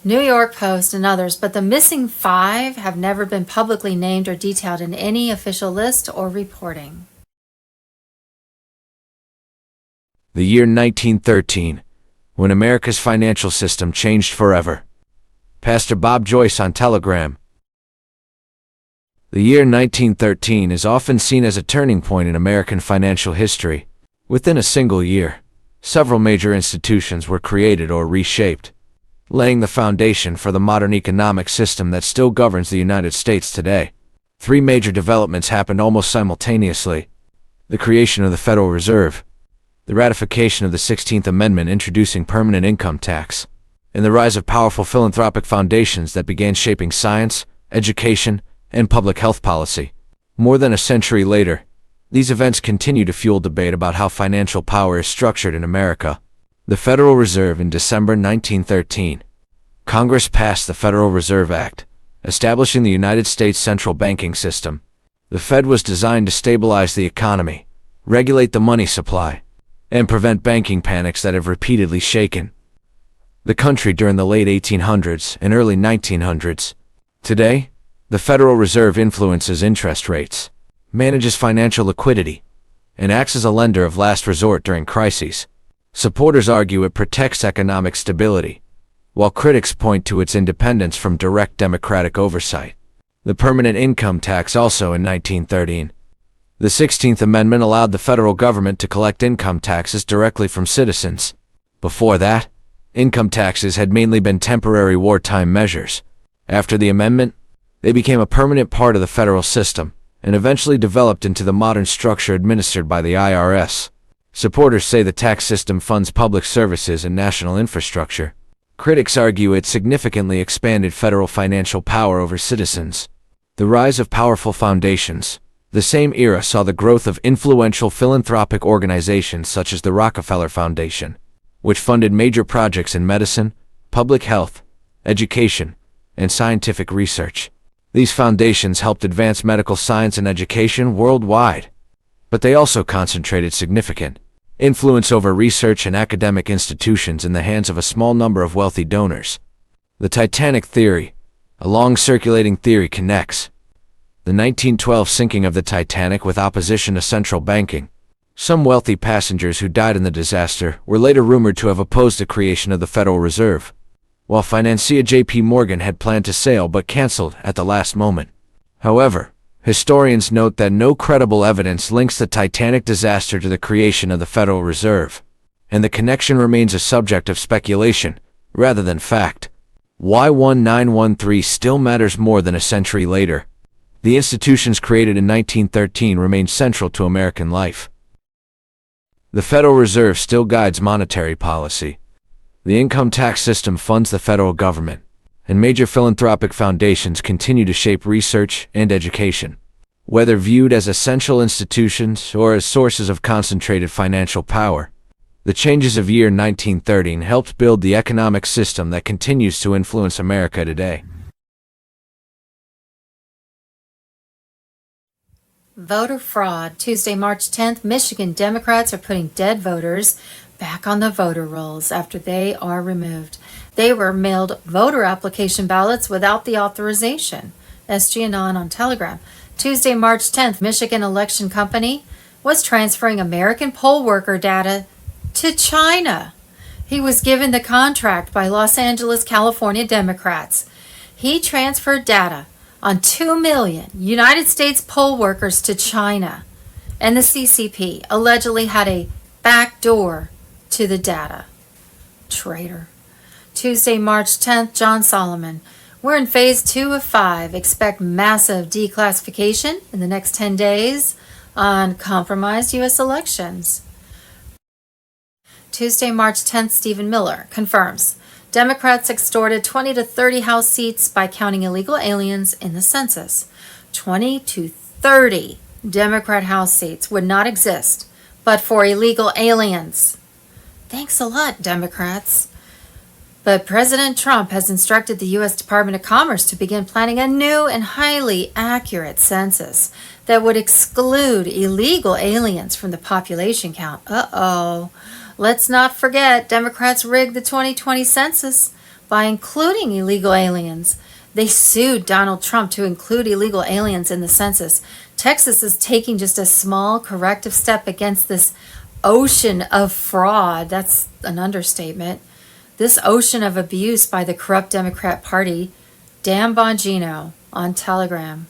New York Post, and others, but the missing 5 have never been publicly named or detailed in any official list or reporting. The year 1913, when America's financial system changed forever. Pastor Bob Joyce on Telegram. The year 1913 is often seen as a turning point in American financial history. Within a single year, several major institutions were created or reshaped, laying the foundation for the modern economic system that still governs the United States today. 3 major developments happened almost simultaneously: the creation of the Federal Reserve, the ratification of the 16th Amendment introducing permanent income tax, and the rise of powerful philanthropic foundations that began shaping science, education, and public health policy. More than a century later, these events continue to fuel debate about how financial power is structured in America. The Federal Reserve. In December 1913, Congress passed the Federal Reserve Act, establishing the United States central banking system. The Fed was designed to stabilize the economy, regulate the money supply, and prevent banking panics that have repeatedly shaken the country during the late 1800s and early 1900s. Today, the Federal Reserve influences interest rates, manages financial liquidity, and acts as a lender of last resort during crises. Supporters argue it protects economic stability, while critics point to its independence from direct democratic oversight. The permanent income tax also in 1913. The 16th Amendment allowed the federal government to collect income taxes directly from citizens. Before that, income taxes had mainly been temporary wartime measures. After the amendment, they became a permanent part of the federal system and eventually developed into the modern structure administered by the IRS. Supporters say the tax system funds public services and national infrastructure. Critics argue it significantly expanded federal financial power over citizens. The rise of powerful foundations. The same era saw the growth of influential philanthropic organizations such as the Rockefeller Foundation, which funded major projects in medicine, public health, education, and scientific research. These foundations helped advance medical science and education worldwide, but they also concentrated significant influence over research and academic institutions in the hands of a small number of wealthy donors. The Titanic theory, a long circulating theory, connects the 1912 sinking of the Titanic with opposition to central banking. Some wealthy passengers who died in the disaster were later rumored to have opposed the creation of the Federal Reserve, while financier J.P. Morgan had planned to sail but canceled at the last moment. However, historians note that no credible evidence links the Titanic disaster to the creation of the Federal Reserve, and the connection remains a subject of speculation rather than fact. Why 1913 still matters more than a century later. The institutions created in 1913 remain central to American life. The Federal Reserve still guides monetary policy. The income tax system funds the federal government, and major philanthropic foundations continue to shape research and education. Whether viewed as essential institutions or as sources of concentrated financial power, the changes of year 1913 helped build the economic system that continues to influence America today. Voter fraud. Tuesday, March 10th, Michigan Democrats are putting dead voters back on the voter rolls after they are removed. They were mailed voter application ballots without the authorization. SGAnon on Telegram. Tuesday, March 10th, Michigan Election Company was transferring American poll worker data to China. He was given the contract by Los Angeles, California Democrats. He transferred data on 2 million United States poll workers to China, and the CCP allegedly had a back door to the data. Traitor. Tuesday, March 10th, John Solomon. We're in phase 2 of 5. Expect massive declassification in the next 10 days on compromised U.S. elections. Tuesday, March 10th, Stephen Miller confirms Democrats extorted 20 to 30 House seats by counting illegal aliens in the census. 20 to 30 Democrat House seats would not exist but for illegal aliens. Thanks a lot, Democrats. But President Trump has instructed the U.S. Department of Commerce to begin planning a new and highly accurate census that would exclude illegal aliens from the population count. Uh-oh. Let's not forget, Democrats rigged the 2020 census by including illegal aliens. They sued Donald Trump to include illegal aliens in the census. Texas is taking just a small corrective step against this ocean of fraud. That's an understatement. This ocean of abuse by the corrupt Democrat Party. Dan Bongino on Telegram.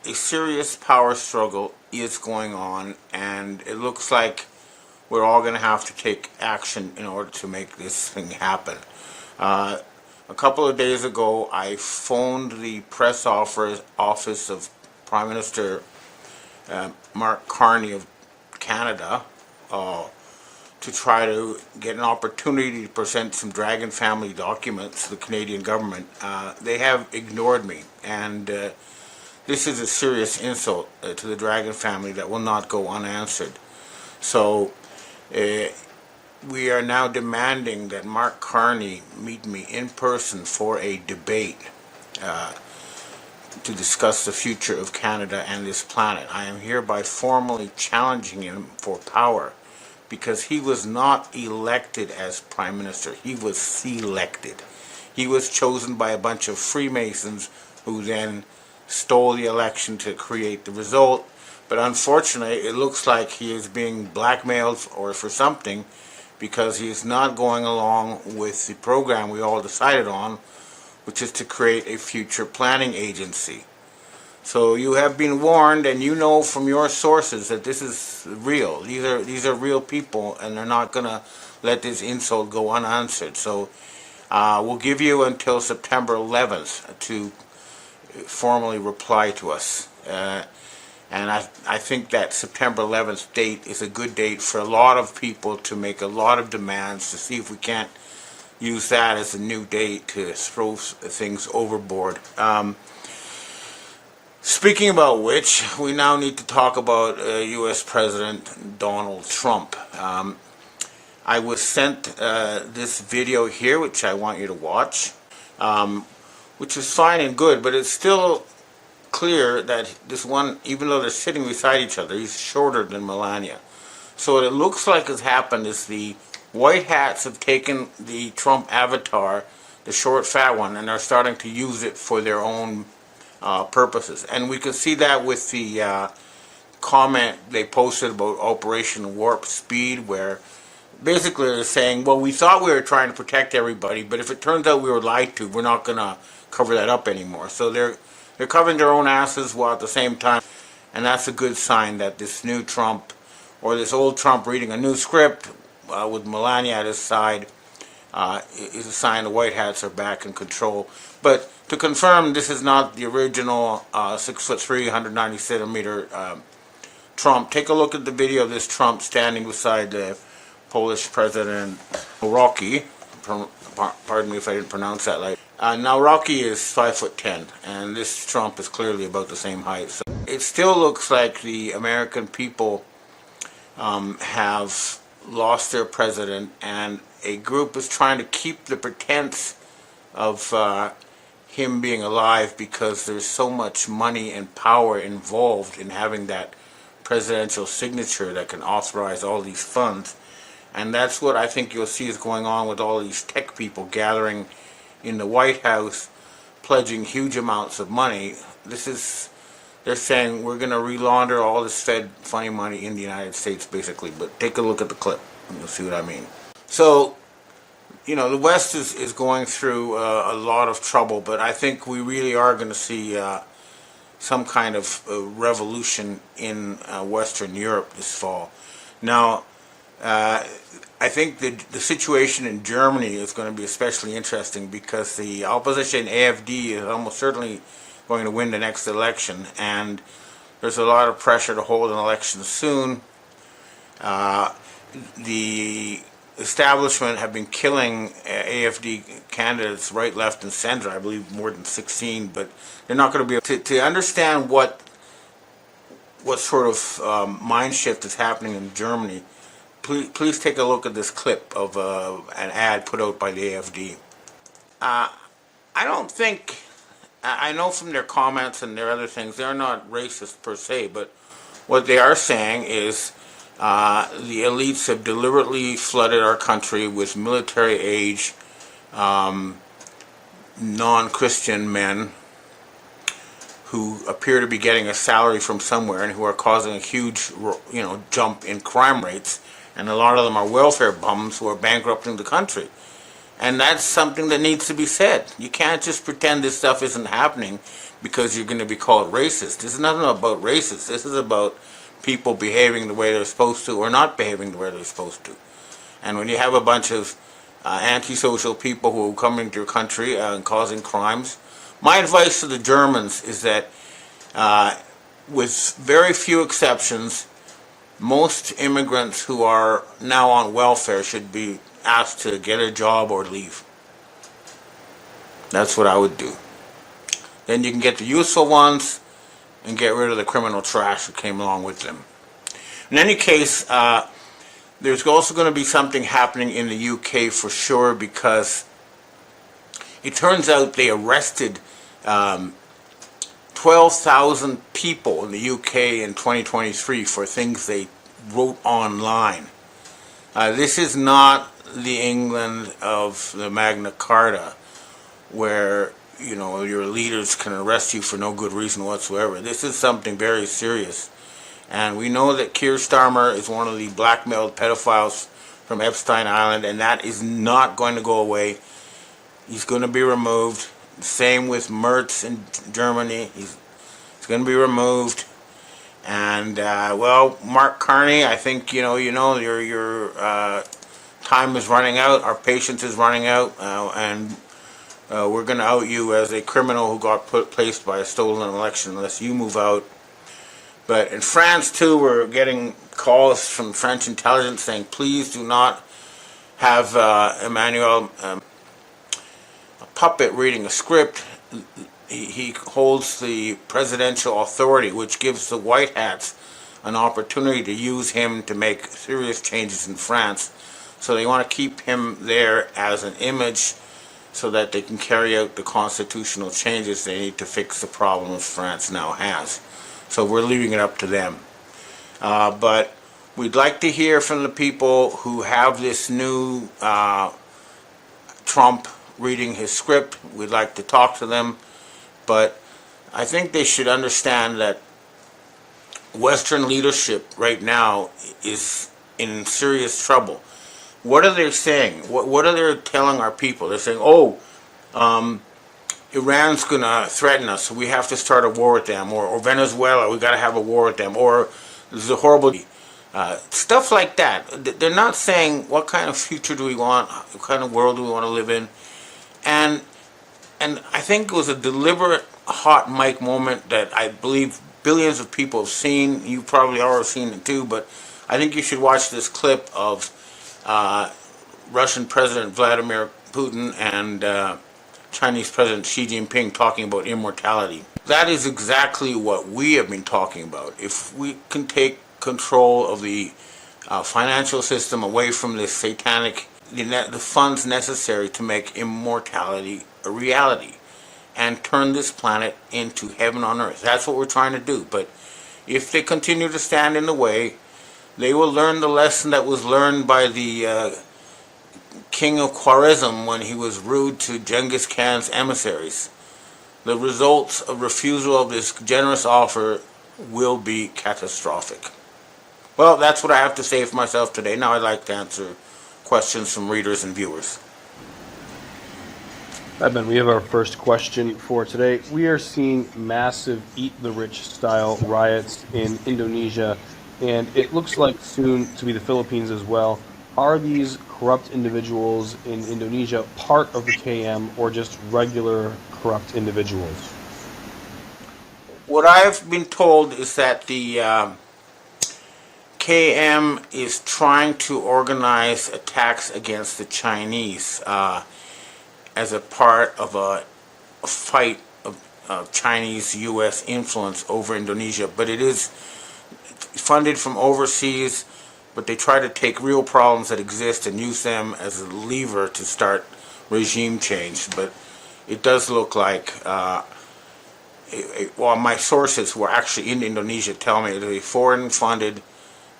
A serious power struggle is going on, and it looks like we're all going to have to take action in order to make this thing happen. A couple of days ago, I phoned the press office of Prime Minister Mark Carney of Canada to try to get an opportunity to present some Dragon family documents to the Canadian government. They have ignored me, and this is a serious insult to the Dragon family that will not go unanswered. So we are now demanding that Mark Carney meet me in person for a debate. to discuss the future of Canada and this planet. I am hereby formally challenging him for power because he was not elected as Prime Minister. He was selected. He was chosen by a bunch of Freemasons who then stole the election to create the result. But unfortunately, it looks like he is being blackmailed or for something because he is not going along with the program we all decided on, which is to create a future planning agency. So you have been warned, and you know from your sources that this is real. These are real people, and they're not going to let this insult go unanswered. So we'll give you until September 11th to formally reply to us. And I think that September 11th date is a good date for a lot of people to make a lot of demands to see if we can't use that as a new date to throw things overboard. Speaking about which, we now need to talk about U.S. President Donald Trump. I was sent this video here, which I want you to watch, which is fine and good, but it's still clear that this one, even though they're sitting beside each other, he's shorter than Melania. So what it looks like has happened is the white hats have taken the Trump avatar, the short fat one, and are starting to use it for their own purposes. And we can see that with the comment they posted about Operation Warp Speed, where basically they're saying, well, we thought we were trying to protect everybody, but if it turns out we were lied to, we're not going to cover that up anymore. So they're covering their own asses while at the same time, and that's a good sign that this new Trump, or this old Trump reading a new script with Melania at his side, is a sign the white hats are back in control. But to confirm, this is not the original 6'3", 190 centimeter Trump. Take a look at the video of this Trump standing beside the Polish President Rocky. Pardon me if I didn't pronounce that right. Now Rocky is 5'10", and this Trump is clearly about the same height. So it still looks like the American people have lost their president, and a group is trying to keep the pretense of him being alive because there's so much money and power involved in having that presidential signature that can authorize all these funds. And that's what I think you'll see is going on with all these tech people gathering in the White House, pledging huge amounts of money. They're saying we're going to relaunder all this Fed funny money in the United States, basically. But take a look at the clip and you'll see what I mean. So, you know, the West is going through a lot of trouble, but I think we really are going to see some kind of revolution in Western Europe this fall. Now, I think the situation in Germany is going to be especially interesting because the opposition AfD is almost certainly going to win the next election, and there's a lot of pressure to hold an election soon. The establishment have been killing AfD candidates right, left, and center. I believe more than 16, but they're not going to be able to understand what sort of mind shift is happening in Germany. Please take a look at this clip of an ad put out by the AfD. I don't think, I know from their comments and their other things, they're not racist per se, but what they are saying is the elites have deliberately flooded our country with military-age, non-Christian men who appear to be getting a salary from somewhere and who are causing a huge, jump in crime rates. And a lot of them are welfare bums who are bankrupting the country. And that's something that needs to be said. You can't just pretend this stuff isn't happening because you're going to be called racist. This is nothing about racist. This is about people behaving the way they're supposed to or not behaving the way they're supposed to. And when you have a bunch of antisocial people who come into your country and causing crimes, my advice to the Germans is that with very few exceptions, most immigrants who are now on welfare should be asked to get a job or leave. That's what I would do. Then you can get the useful ones and get rid of the criminal trash that came along with them. In any case, there's also going to be something happening in the UK for sure, because it turns out they arrested 12,000 people in the UK in 2023 for things they wrote online. This is not the England of the Magna Carta, where your leaders can arrest you for no good reason whatsoever. This is something very serious, and we know that Keir Starmer is one of the blackmailed pedophiles from Epstein Island, and that is not going to go away. He's going to be removed. Same with Merz in Germany. He's going to be removed. And well, Mark Carney, I think your time is running out. Our patience is running out, and we're going to out you as a criminal who got placed by a stolen election unless you move out. But in France too, we're getting calls from French intelligence saying, please do not have Emmanuel a puppet reading a script. He holds the presidential authority, which gives the White Hats an opportunity to use him to make serious changes in France. So they want to keep him there as an image so that they can carry out the constitutional changes they need to fix the problems France now has. So we're leaving it up to them. But we'd like to hear from the people who have this new Trump reading his script. We'd like to talk to them. But I think they should understand that Western leadership right now is in serious trouble. What are they saying? What are they telling our people? They're saying, Iran's going to threaten us, so we have to start a war with them, or Venezuela, we got to have a war with them, or there's a horrible stuff like that. They're not saying what kind of future do we want, what kind of world do we want to live in, and I think it was a deliberate hot mic moment that I believe billions of people have seen. You probably already seen it too, but I think you should watch this clip of Russian President Vladimir Putin and Chinese President Xi Jinping talking about immortality. That is exactly what we have been talking about. If we can take control of the financial system away from this satanic, the funds necessary to make immortality a reality and turn this planet into heaven on earth. That's what we're trying to do. But if they continue to stand in the way, they will learn the lesson that was learned by the king of Khwarezm when he was rude to Genghis Khan's emissaries. The results of refusal of this generous offer will be catastrophic. Well, that's what I have to say for myself today. Now I'd like to answer questions from readers and viewers. Edmund, we have our first question for today. We are seeing massive Eat the Rich style riots in Indonesia, and it looks like soon to be the Philippines as well. Are these corrupt individuals in Indonesia part of the KM or just regular corrupt individuals? What I've been told is that the KM is trying to organize attacks against the Chinese as a part of a fight of Chinese-U.S. influence over Indonesia. But it is funded from overseas, but they try to take real problems that exist and use them as a lever to start regime change. But it does look like, well, my sources who are actually in Indonesia tell me it is a foreign-funded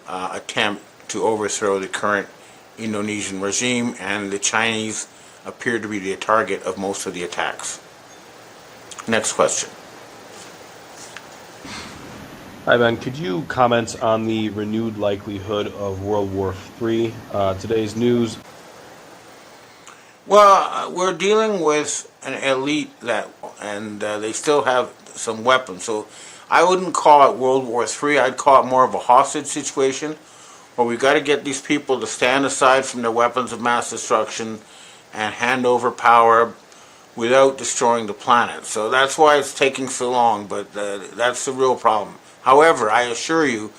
attempt to overthrow the current Indonesian regime, and the Chinese appear to be the target of most of the attacks. Next question. Hi, Ben. Could you comment on the renewed likelihood of World War III? Today's news. Well, we're dealing with an elite and they still have some weapons. So I wouldn't call it World War III. I'd call it more of a hostage situation, where we've got to get these people to stand aside from their weapons of mass destruction and hand over power without destroying the planet. So that's why it's taking so long, but that's the real problem. However, I assure you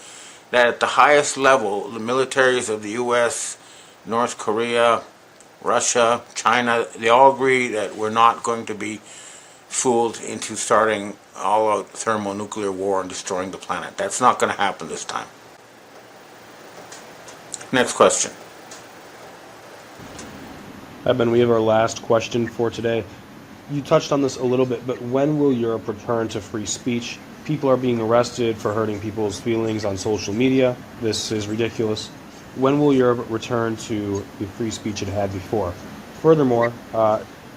that at the highest level, the militaries of the U.S., North Korea, Russia, China, they all agree that we're not going to be fooled into starting all-out thermonuclear war and destroying the planet. That's not going to happen this time. Next question. Eben, we have our last question for today. You touched on this a little bit, but when will Europe return to free speech? People are being arrested for hurting people's feelings on social media. This is ridiculous. When will Europe return to the free speech it had before? Furthermore,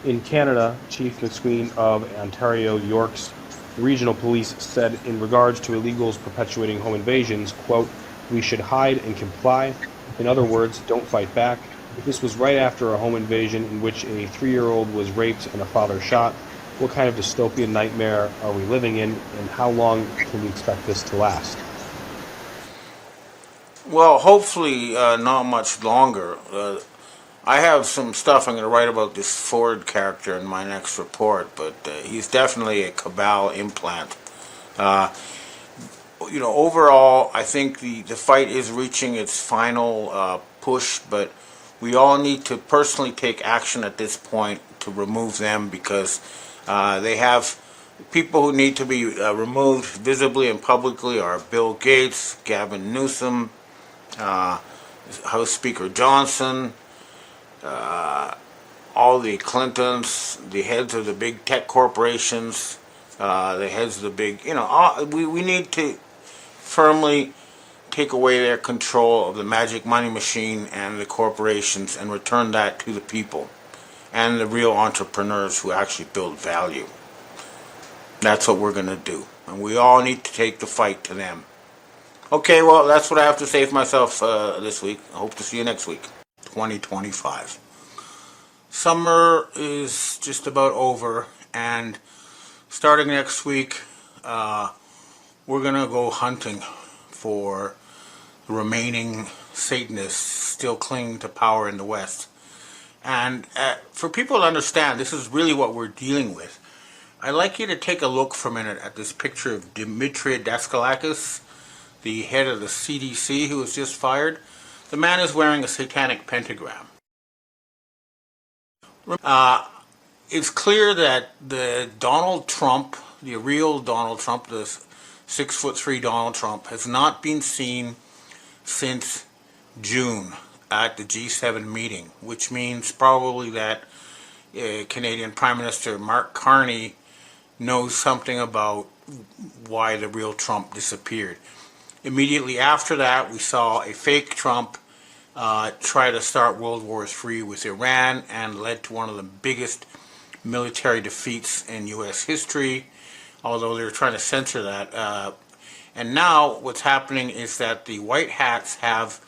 in Canada, Chief McSween of Ontario York's regional police said in regards to illegals perpetuating home invasions, quote, "We should hide and comply. In other words, don't fight back." This was right after a home invasion in which a 3-year-old was raped and a father shot. What kind of dystopian nightmare are we living in, and how long can we expect this to last? Well, hopefully not much longer. I have some stuff I'm going to write about this Ford character in my next report, but he's definitely a cabal implant. Overall, I think the fight is reaching its final push, but we all need to personally take action at this point to remove them, because they have people who need to be removed visibly and publicly are Bill Gates, Gavin Newsom, House Speaker Johnson, all the Clintons, the heads of the big tech corporations, the heads of the big, we need to firmly take away their control of the magic money machine and the corporations and return that to the people and the real entrepreneurs who actually build value. That's what we're going to do. And we all need to take the fight to them. Okay, well, that's what I have to say for myself this week. I hope to see you next week. 2025. Summer is just about over, and starting next week, we're going to go hunting for the remaining Satanists still clinging to power in the West. And for people to understand, this is really what we're dealing with. I'd like you to take a look for a minute at this picture of Dimitri Daskalakis, the head of the CDC who was just fired. The man is wearing a satanic pentagram. It's clear that the Donald Trump, the real Donald Trump, the 6'3" Donald Trump, has not been seen since June at the G7 meeting, which means probably that Canadian Prime Minister Mark Carney knows something about why the real Trump disappeared. Immediately after that, we saw a fake Trump try to start World War III with Iran, and led to one of the biggest military defeats in U.S. history, although they're trying to censor that. And now what's happening is that the White Hats have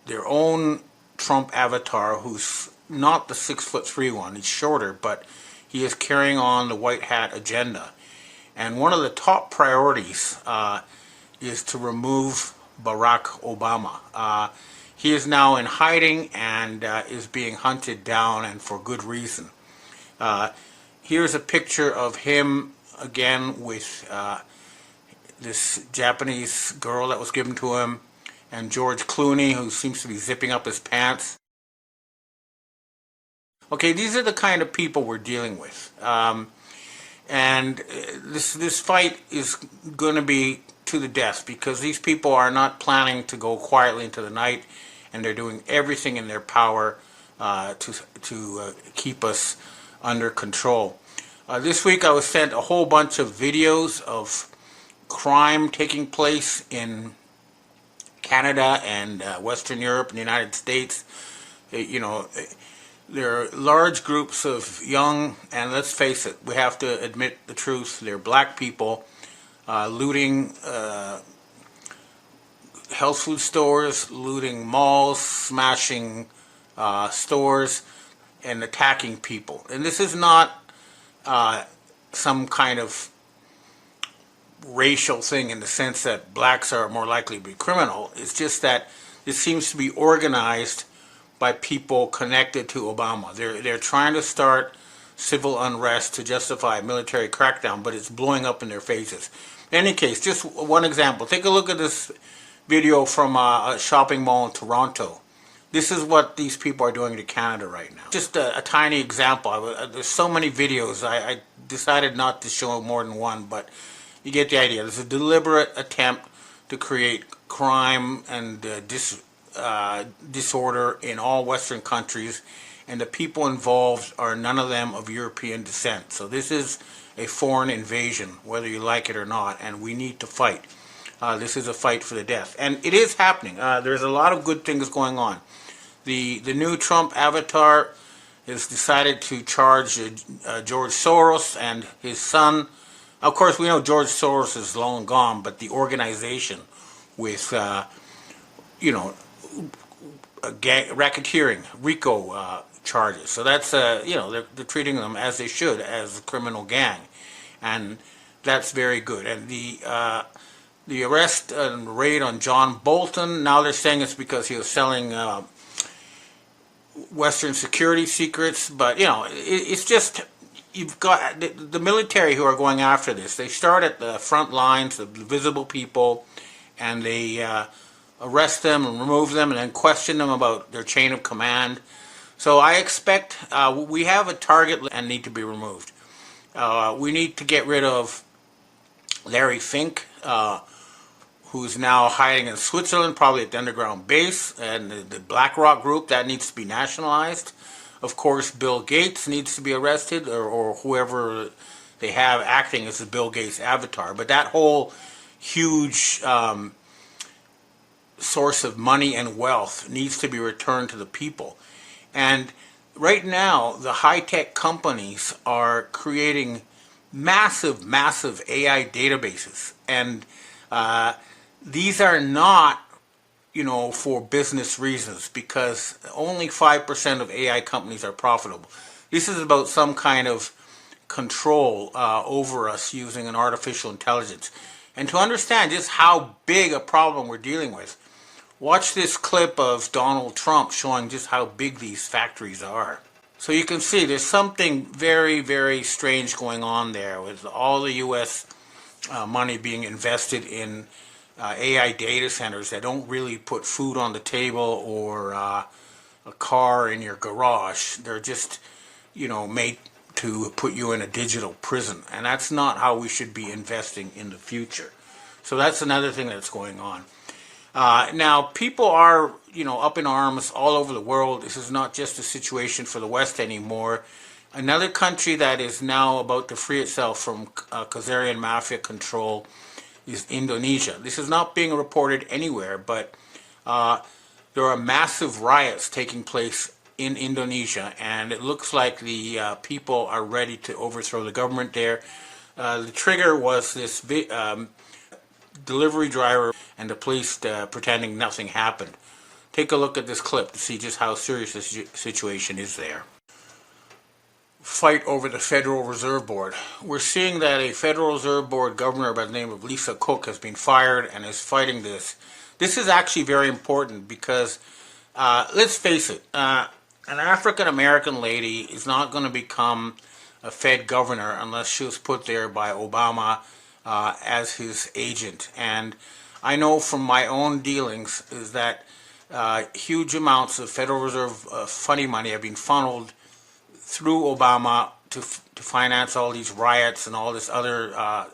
their own Trump avatar, who's not the 6'3" one. He's shorter, but he is carrying on the White Hat agenda. And one of the top priorities is to remove Barack Obama. He is now in hiding and is being hunted down, and for good reason. Here's a picture of him again with this Japanese girl that was given to him, and George Clooney, who seems to be zipping up his pants. Okay, these are the kind of people we're dealing with. And this fight is going to be to the death, because these people are not planning to go quietly into the night, and they're doing everything in their power to keep us under control. This week I was sent a whole bunch of videos of crime taking place in Canada and Western Europe and the United States. There are large groups of young, and let's face it, we have to admit the truth, they're black people looting health food stores, looting malls, smashing stores, and attacking people. And this is not some kind of racial thing in the sense that blacks are more likely to be criminal. It's just that this seems to be organized by people connected to Obama. They're trying to start civil unrest to justify a military crackdown, but it's blowing up in their faces. In any case, just one example. Take a look at this video from a shopping mall in Toronto. This is what these people are doing to Canada right now. Just a tiny example. There's so many videos. I decided not to show more than one, but you get the idea. There's a deliberate attempt to create crime and disorder in all Western countries, and the people involved are none of them of European descent. So this is a foreign invasion, whether you like it or not, and we need to fight. This is a fight for the death, and it is happening. There's a lot of good things going on. The new Trump avatar has decided to charge George Soros and his son. Of course, we know George Soros is long gone, but the organization with, racketeering, RICO charges. So that's, they're treating them as they should, as a criminal gang. And that's very good. And the arrest and raid on John Bolton, now they're saying it's because he was selling Western security secrets. But, it's just, you've got the military who are going after this. They start at the front lines, the visible people, and they arrest them and remove them and then question them about their chain of command. So I expect we have a target and need to be removed. We need to get rid of Larry Fink, who's now hiding in Switzerland, probably at the underground base, and the BlackRock group, that needs to be nationalized. Of course, Bill Gates needs to be arrested, or whoever they have acting as the Bill Gates avatar. But that whole huge source of money and wealth needs to be returned to the people. And right now, the high-tech companies are creating massive, massive AI databases. And these are not, for business reasons, because only 5% of AI companies are profitable. This is about some kind of control over us using an artificial intelligence. And to understand just how big a problem we're dealing with, watch this clip of Donald Trump showing just how big these factories are. So you can see there's something very, very strange going on there with all the U.S. Money being invested in AI data centers that don't really put food on the table or a car in your garage. They're just, made to put you in a digital prison. And that's not how we should be investing in the future. So that's another thing that's going on. Now, people are, up in arms all over the world. This is not just a situation for the West anymore. Another country that is now about to free itself from Khazarian mafia control is Indonesia. This is not being reported anywhere, but there are massive riots taking place in Indonesia, and it looks like the people are ready to overthrow the government there. The trigger was this delivery driver and the police pretending nothing happened. Take a look at this clip to see just how serious this situation is there. Fight over the Federal Reserve Board. We're seeing that a Federal Reserve Board governor by the name of Lisa Cook has been fired and is fighting this. This is actually very important because, let's face it, an African-American lady is not going to become a Fed governor unless she was put there by Obama as his agent. And I know from my own dealings is that huge amounts of Federal Reserve funny money have been funneled through Obama to finance all these riots and all this other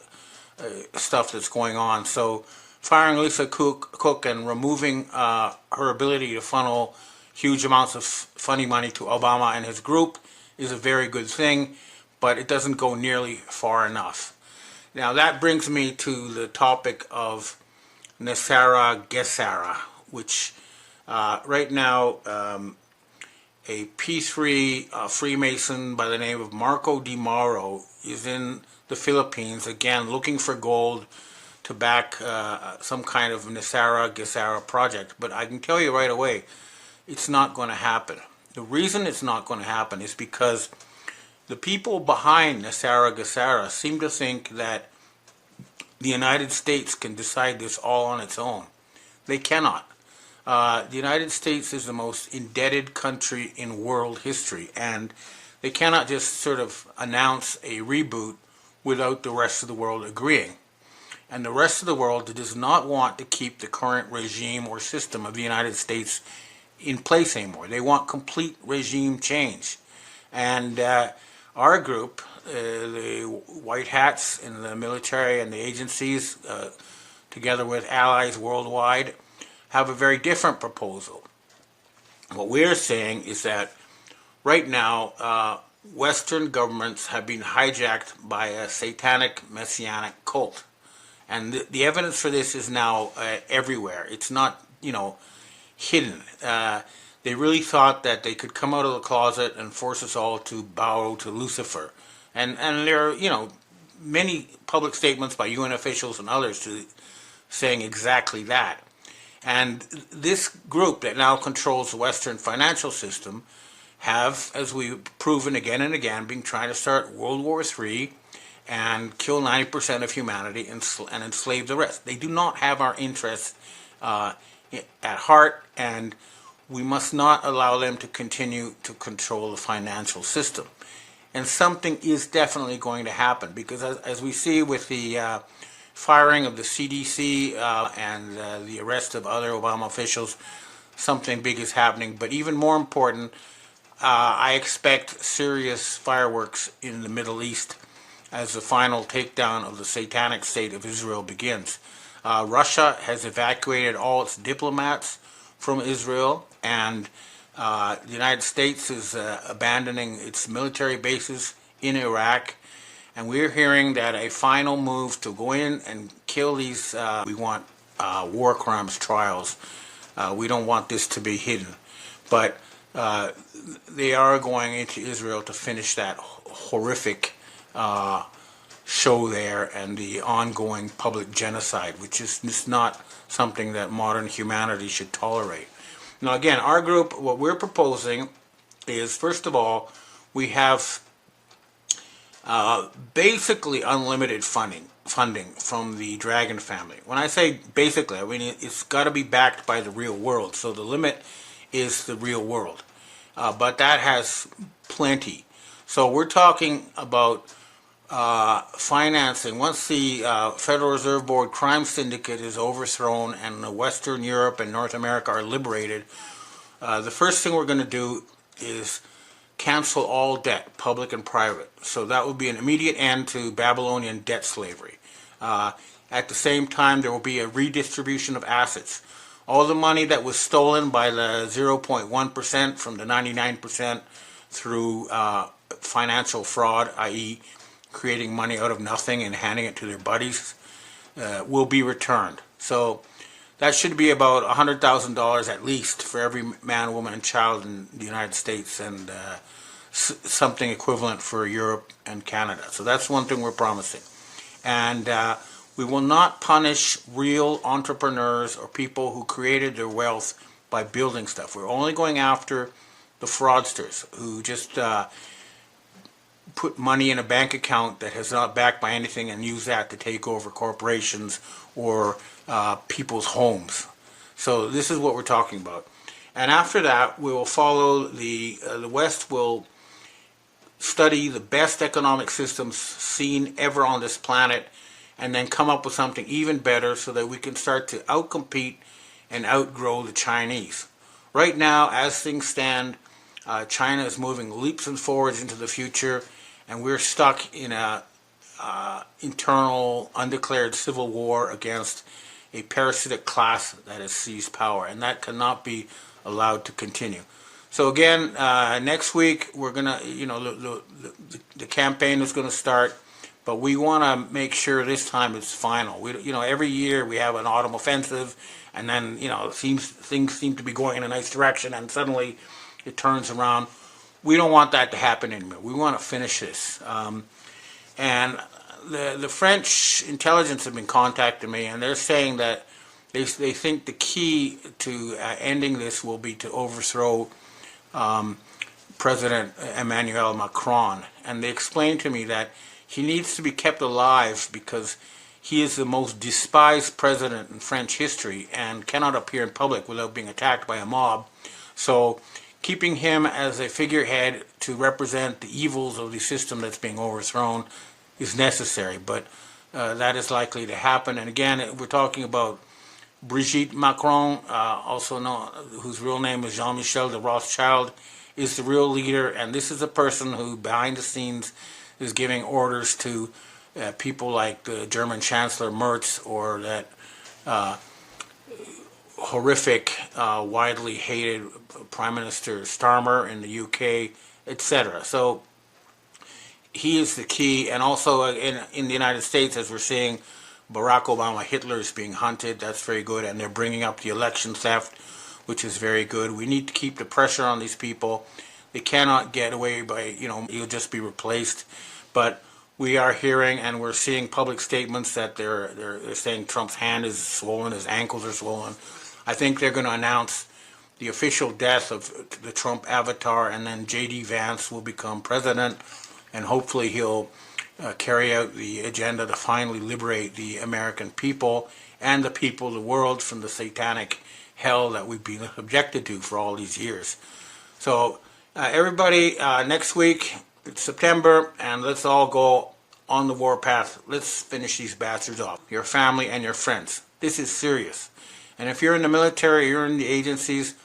stuff that's going on. So firing Lisa Cook and removing her ability to funnel huge amounts of funny money to Obama and his group is a very good thing, but it doesn't go nearly far enough. Now that brings me to the topic of Nesara Gesara, which right now a P3 Freemason by the name of Marco Di Mauro is in the Philippines, again looking for gold to back some kind of Nesara Gesara project. But I can tell you right away, it's not going to happen. The reason it's not going to happen is because the people behind Nesara Gesara seem to think that the United States can decide this all on its own. They cannot. The United States is the most indebted country in world history, and they cannot just sort of announce a reboot without the rest of the world agreeing. And the rest of the world does not want to keep the current regime or system of the United States in place anymore. They want complete regime change. And our group, the White Hats in the military and the agencies, together with allies worldwide, have a very different proposal. What we're saying is that right now, Western governments have been hijacked by a satanic messianic cult. And the evidence for this is now everywhere. It's not, hidden. They really thought that they could come out of the closet and force us all to bow to Lucifer. And there are, many public statements by UN officials and others saying exactly that. And this group that now controls the Western financial system have, as we've proven again and again, been trying to start World War III and kill 90% of humanity and enslave the rest. They do not have our interests at heart, and we must not allow them to continue to control the financial system. And something is definitely going to happen, because as we see with the firing of the CDC and the arrest of other Obama officials, something big is happening. But even more important, I expect serious fireworks in the Middle East as the final takedown of the satanic state of Israel begins. Russia has evacuated all its diplomats from Israel, and the United States is abandoning its military bases in Iraq. And we're hearing that a final move to go in and kill these, we want war crimes trials. We don't want this to be hidden. But they are going into Israel to finish that horrific show there and the ongoing public genocide, which is just not something that modern humanity should tolerate. Now again, our group, what we're proposing is, first of all, we have basically unlimited funding from the Dragon family. When I say basically, I mean it's got to be backed by the real world. So the limit is the real world, but that has plenty. So we're talking about financing. Once the Federal Reserve Board crime syndicate is overthrown and Western Europe and North America are liberated, the first thing we're going to do is cancel all debt, public and private. So that will be an immediate end to Babylonian debt slavery. At the same time, there will be a redistribution of assets. All the money that was stolen by the 0.1% from the 99% through financial fraud, i.e. creating money out of nothing and handing it to their buddies, will be returned. So that should be about $100,000 at least for every man, woman, and child in the United States, and something equivalent for Europe and Canada. So that's one thing we're promising. And we will not punish real entrepreneurs or people who created their wealth by building stuff. We're only going after the fraudsters who just put money in a bank account that is not backed by anything and use that to take over corporations or people's homes. So this is what we're talking about. And after that, we will follow the West will study the best economic systems seen ever on this planet, and then come up with something even better so that we can start to outcompete and outgrow the Chinese. Right now, as things stand, China is moving leaps and forwards into the future, and we're stuck in a internal, undeclared civil war against a parasitic class that has seized power, and that cannot be allowed to continue. So again, next week we're gonna, the campaign is going to start, but we want to make sure this time it's final. We, every year we have an autumn offensive, and then things seem to be going in a nice direction, and suddenly it turns around. We don't want that to happen anymore. We want to finish this. And the French intelligence have been contacting me, and they're saying that they think the key to ending this will be to overthrow President Emmanuel Macron. And they explained to me that he needs to be kept alive because he is the most despised president in French history and cannot appear in public without being attacked by a mob. So keeping him as a figurehead to represent the evils of the system that's being overthrown is necessary, but that is likely to happen. And again, we're talking about Brigitte Macron, also known, whose real name is Jean-Michel de Rothschild, is the real leader, and this is a person who, behind the scenes, is giving orders to people like the German Chancellor Merz or that horrific, widely hated Prime Minister Starmer in the UK, etc. So he is the key. And also in the United States, as we're seeing, Barack Obama, Hitler is being hunted. That's very good. And they're bringing up the election theft, which is very good. We need to keep the pressure on these people. They cannot get away by, you'll just be replaced. But we are hearing and we're seeing public statements that they're saying Trump's hand is swollen, his ankles are swollen. I think they're going to announce the official death of the Trump avatar, and then J.D. Vance will become president, and hopefully he'll carry out the agenda to finally liberate the American people and the people of the world from the satanic hell that we've been subjected to for all these years. So everybody, next week, it's September, and let's all go on the warpath. Let's finish these bastards off. Your family and your friends. This is serious. And if you're in the military, you're in the agencies,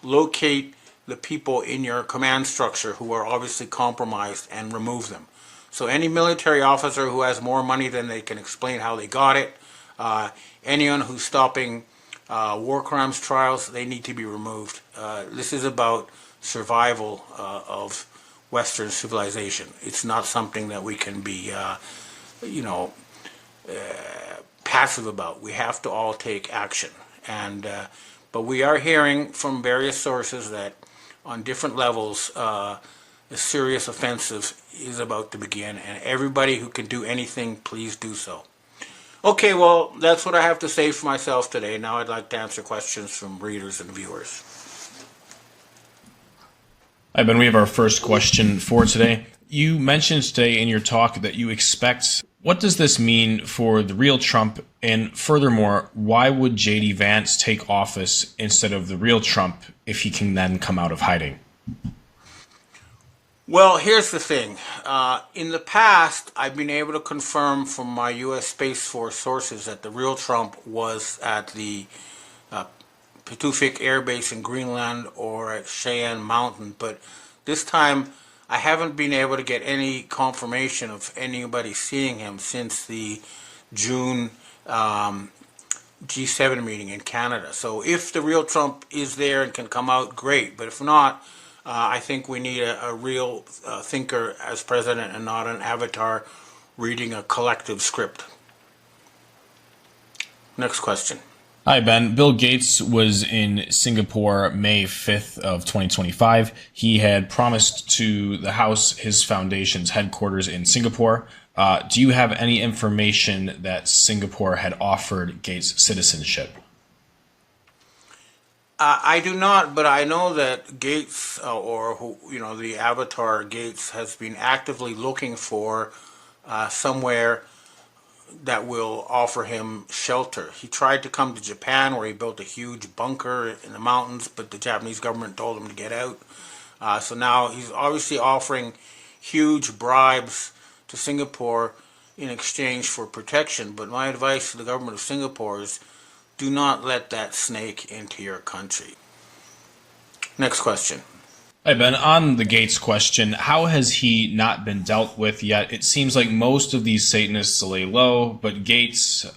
locate the people in your command structure who are obviously compromised and remove them. So any military officer who has more money than they can explain how they got it, anyone who's stopping war crimes trials, they need to be removed. This is about survival of Western civilization. It's not something that we can be, passive about. We have to all take action. And but we are hearing from various sources that on different levels, a serious offensive is about to begin, and everybody who can do anything, please do so. Okay, well, that's what I have to say for myself today. Now I'd like to answer questions from readers and viewers. Hi, Ben. We have our first question for today. You mentioned today in your talk that you expect. What does this mean for the real Trump? And furthermore, why would J.D. Vance take office instead of the real Trump if he can then come out of hiding? Well, here's the thing. In the past, I've been able to confirm from my U.S. Space Force sources that the real Trump was at the Pituffik Air Base in Greenland or at Cheyenne Mountain, but this time I haven't been able to get any confirmation of anybody seeing him since the June G7 meeting in Canada. So if the real Trump is there and can come out, great. But if not, I think we need a real thinker as president and not an avatar reading a collective script. Next question. Hi, Ben. Bill Gates was in Singapore May 5th of 2025. He had promised to the House his foundation's headquarters in Singapore. Do you have any information that Singapore had offered Gates citizenship? I do not, but I know that Gates, the avatar Gates, has been actively looking for somewhere that will offer him shelter. He tried to come to Japan, where he built a huge bunker in the mountains, but the Japanese government told him to get out. So now he's obviously offering huge bribes to Singapore in exchange for protection. But my advice to the government of Singapore is do not let that snake into your country. Next question. Hi, Ben. On the Gates question, how has he not been dealt with yet? It seems like most of these Satanists lay low, but Gates...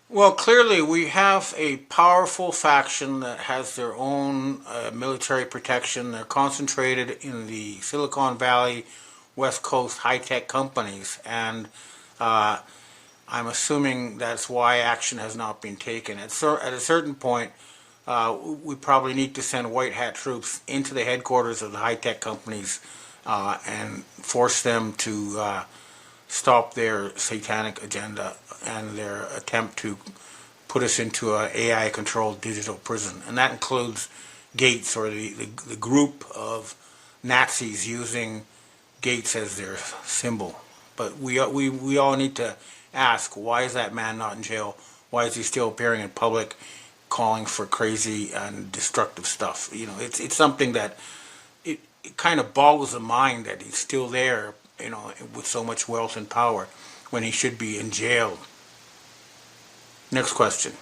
Well, clearly we have a powerful faction that has their own military protection. They're concentrated in the Silicon Valley, West Coast high-tech companies, and I'm assuming that's why action has not been taken. At a certain point, we probably need to send white hat troops into the headquarters of the high-tech companies and force them to stop their satanic agenda and their attempt to put us into an AI-controlled digital prison. And that includes Gates, or the group of Nazis using Gates as their symbol. But we all need to ask, why is that man not in jail? Why is he still appearing in public calling for crazy and destructive stuff? It's something that it kind of boggles the mind that he's still there, with so much wealth and power when he should be in jail. Next question.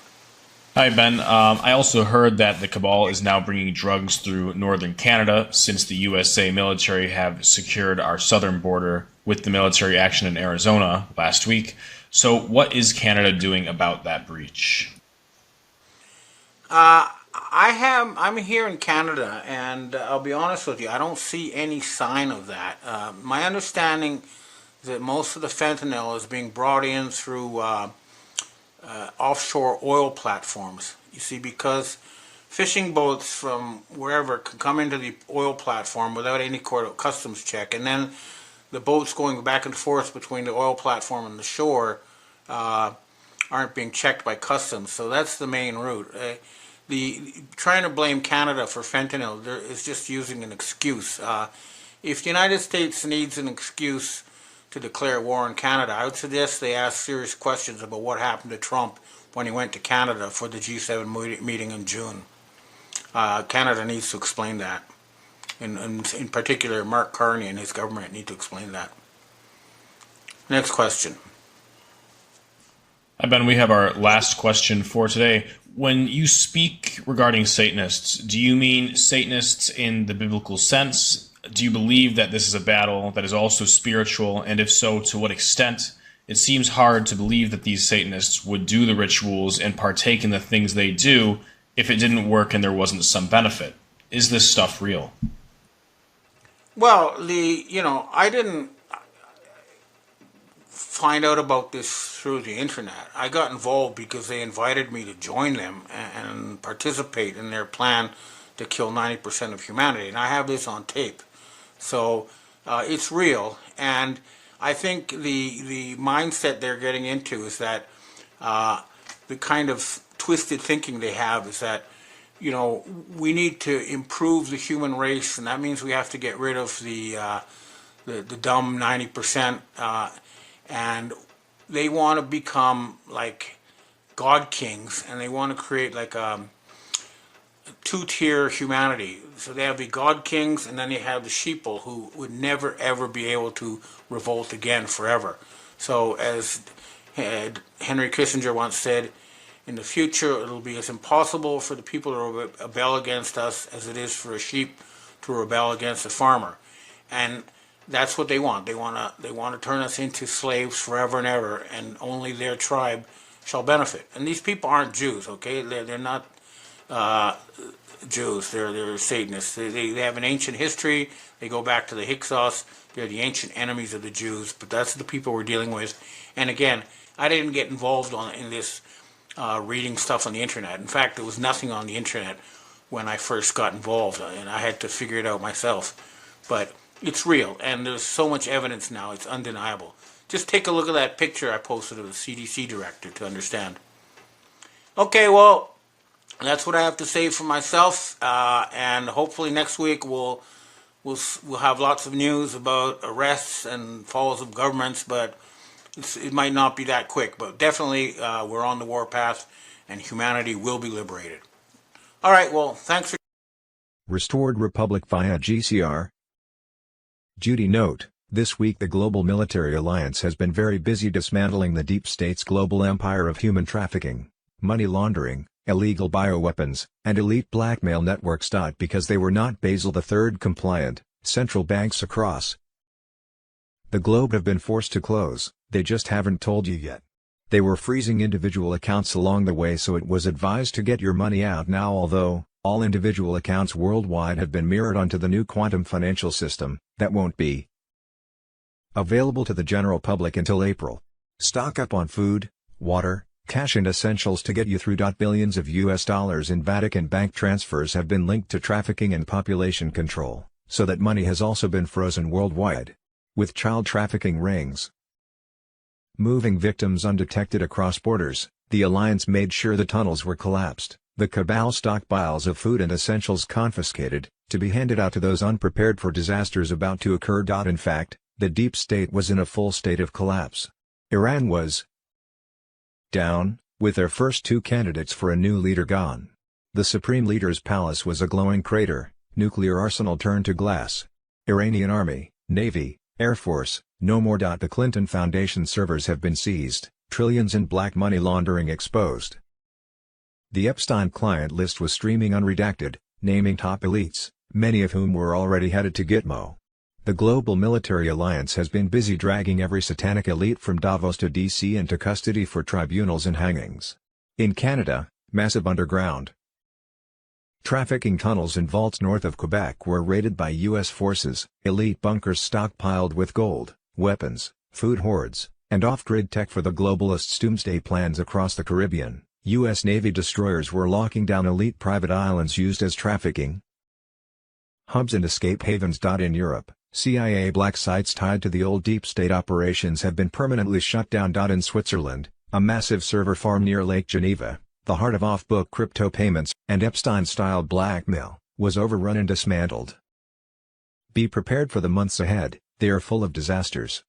Hi, Ben. I also heard that the cabal is now bringing drugs through northern Canada since the USA military have secured our southern border with the military action in Arizona last week. So what is Canada doing about that breach? I I'm here in Canada, and I'll be honest with you, I don't see any sign of that. My understanding is that most of the fentanyl is being brought in through offshore oil platforms. You see, because fishing boats from wherever can come into the oil platform without any sort of customs check, and then the boats going back and forth between the oil platform and the shore aren't being checked by customs. So that's the main route. The trying to blame Canada for fentanyl is just using an excuse. If the United States needs an excuse to declare war on Canada, I would suggest they ask serious questions about what happened to Trump when he went to Canada for the G7 meeting in June. Canada needs to explain that. In particular, Mark Carney and his government need to explain that. Next question. Ben, we have our last question for today. When you speak regarding Satanists, do you mean Satanists in the biblical sense? Do you believe that this is a battle that is also spiritual? And if so, to what extent? It seems hard to believe that these Satanists would do the rituals and partake in the things they do if it didn't work and there wasn't some benefit. Is this stuff real? Well, I didn't find out about this through the internet. I got involved because they invited me to join them and participate in their plan to kill 90% of humanity. And I have this on tape. So it's real. And I think the mindset they're getting into is that the kind of twisted thinking they have is that, we need to improve the human race, and that means we have to get rid of the dumb 90%. And they want to become like God kings, and they want to create like a two-tier humanity. So they have the God kings, and then they have the sheeple who would never ever be able to revolt again forever. So as Henry Kissinger once said, in the future it'll be as impossible for the people to rebel against us as it is for a sheep to rebel against a farmer. And that's what they want. They want to turn us into slaves forever and ever, and only their tribe shall benefit. And these people aren't Jews, okay? They're not Jews. They're Satanists. They have an ancient history. They go back to the Hyksos. They're the ancient enemies of the Jews. But that's the people we're dealing with. And again, I didn't get involved in this reading stuff on the internet. In fact, there was nothing on the internet when I first got involved, and I had to figure it out myself. But it's real, and there's so much evidence now, it's undeniable. Just take a look at that picture I posted of the CDC director to understand. Okay, well, that's what I have to say for myself, and hopefully next week we'll have lots of news about arrests and falls of governments, but it might not be that quick. But definitely we're on the warpath, and humanity will be liberated. All right, well, thanks for... Restored Republic via GCR. Judy note, this week the Global Military Alliance has been very busy dismantling the deep state's global empire of human trafficking, money laundering, illegal bioweapons, and elite blackmail networks. Because they were not Basel III compliant, central banks across the globe have been forced to close, they just haven't told you yet. They were freezing individual accounts along the way, so it was advised to get your money out now. Although all individual accounts worldwide have been mirrored onto the new quantum financial system, that won't be available to the general public until April. Stock up on food, water, cash and essentials to get you through. Billions of US dollars in Vatican bank transfers have been linked to trafficking and population control, so that money has also been frozen worldwide. With child trafficking rings moving victims undetected across borders, the alliance made sure the tunnels were collapsed, the cabal stockpiles of food and essentials confiscated, to be handed out to those unprepared for disasters about to occur. In fact, the deep state was in a full state of collapse. Iran was down, with their first two candidates for a new leader gone. The supreme leader's palace was a glowing crater, nuclear arsenal turned to glass. Iranian army, navy, air force, no more. The Clinton Foundation servers have been seized, trillions in black money laundering exposed. The Epstein client list was streaming unredacted, naming top elites, many of whom were already headed to Gitmo. The Global Military Alliance has been busy dragging every satanic elite from Davos to DC into custody for tribunals and hangings. In Canada, massive underground Trafficking tunnels and vaults north of Quebec were raided by U.S. forces, elite bunkers stockpiled with gold, weapons, food hoards, and off-grid tech for the globalists' doomsday plans across the Caribbean. U.S. Navy destroyers were locking down elite private islands used as trafficking hubs and escape havens. In Europe, CIA black sites tied to the old deep state operations have been permanently shut down. In Switzerland, a massive server farm near Lake Geneva, the heart of off-book crypto payments and Epstein-style blackmail, was overrun and dismantled. Be prepared for the months ahead, they are full of disasters.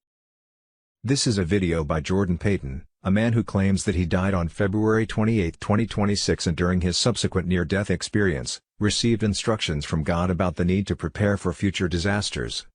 This is a video by Jordan Payton, a man who claims that he died on February 28, 2026 and during his subsequent near-death experience, received instructions from God about the need to prepare for future disasters.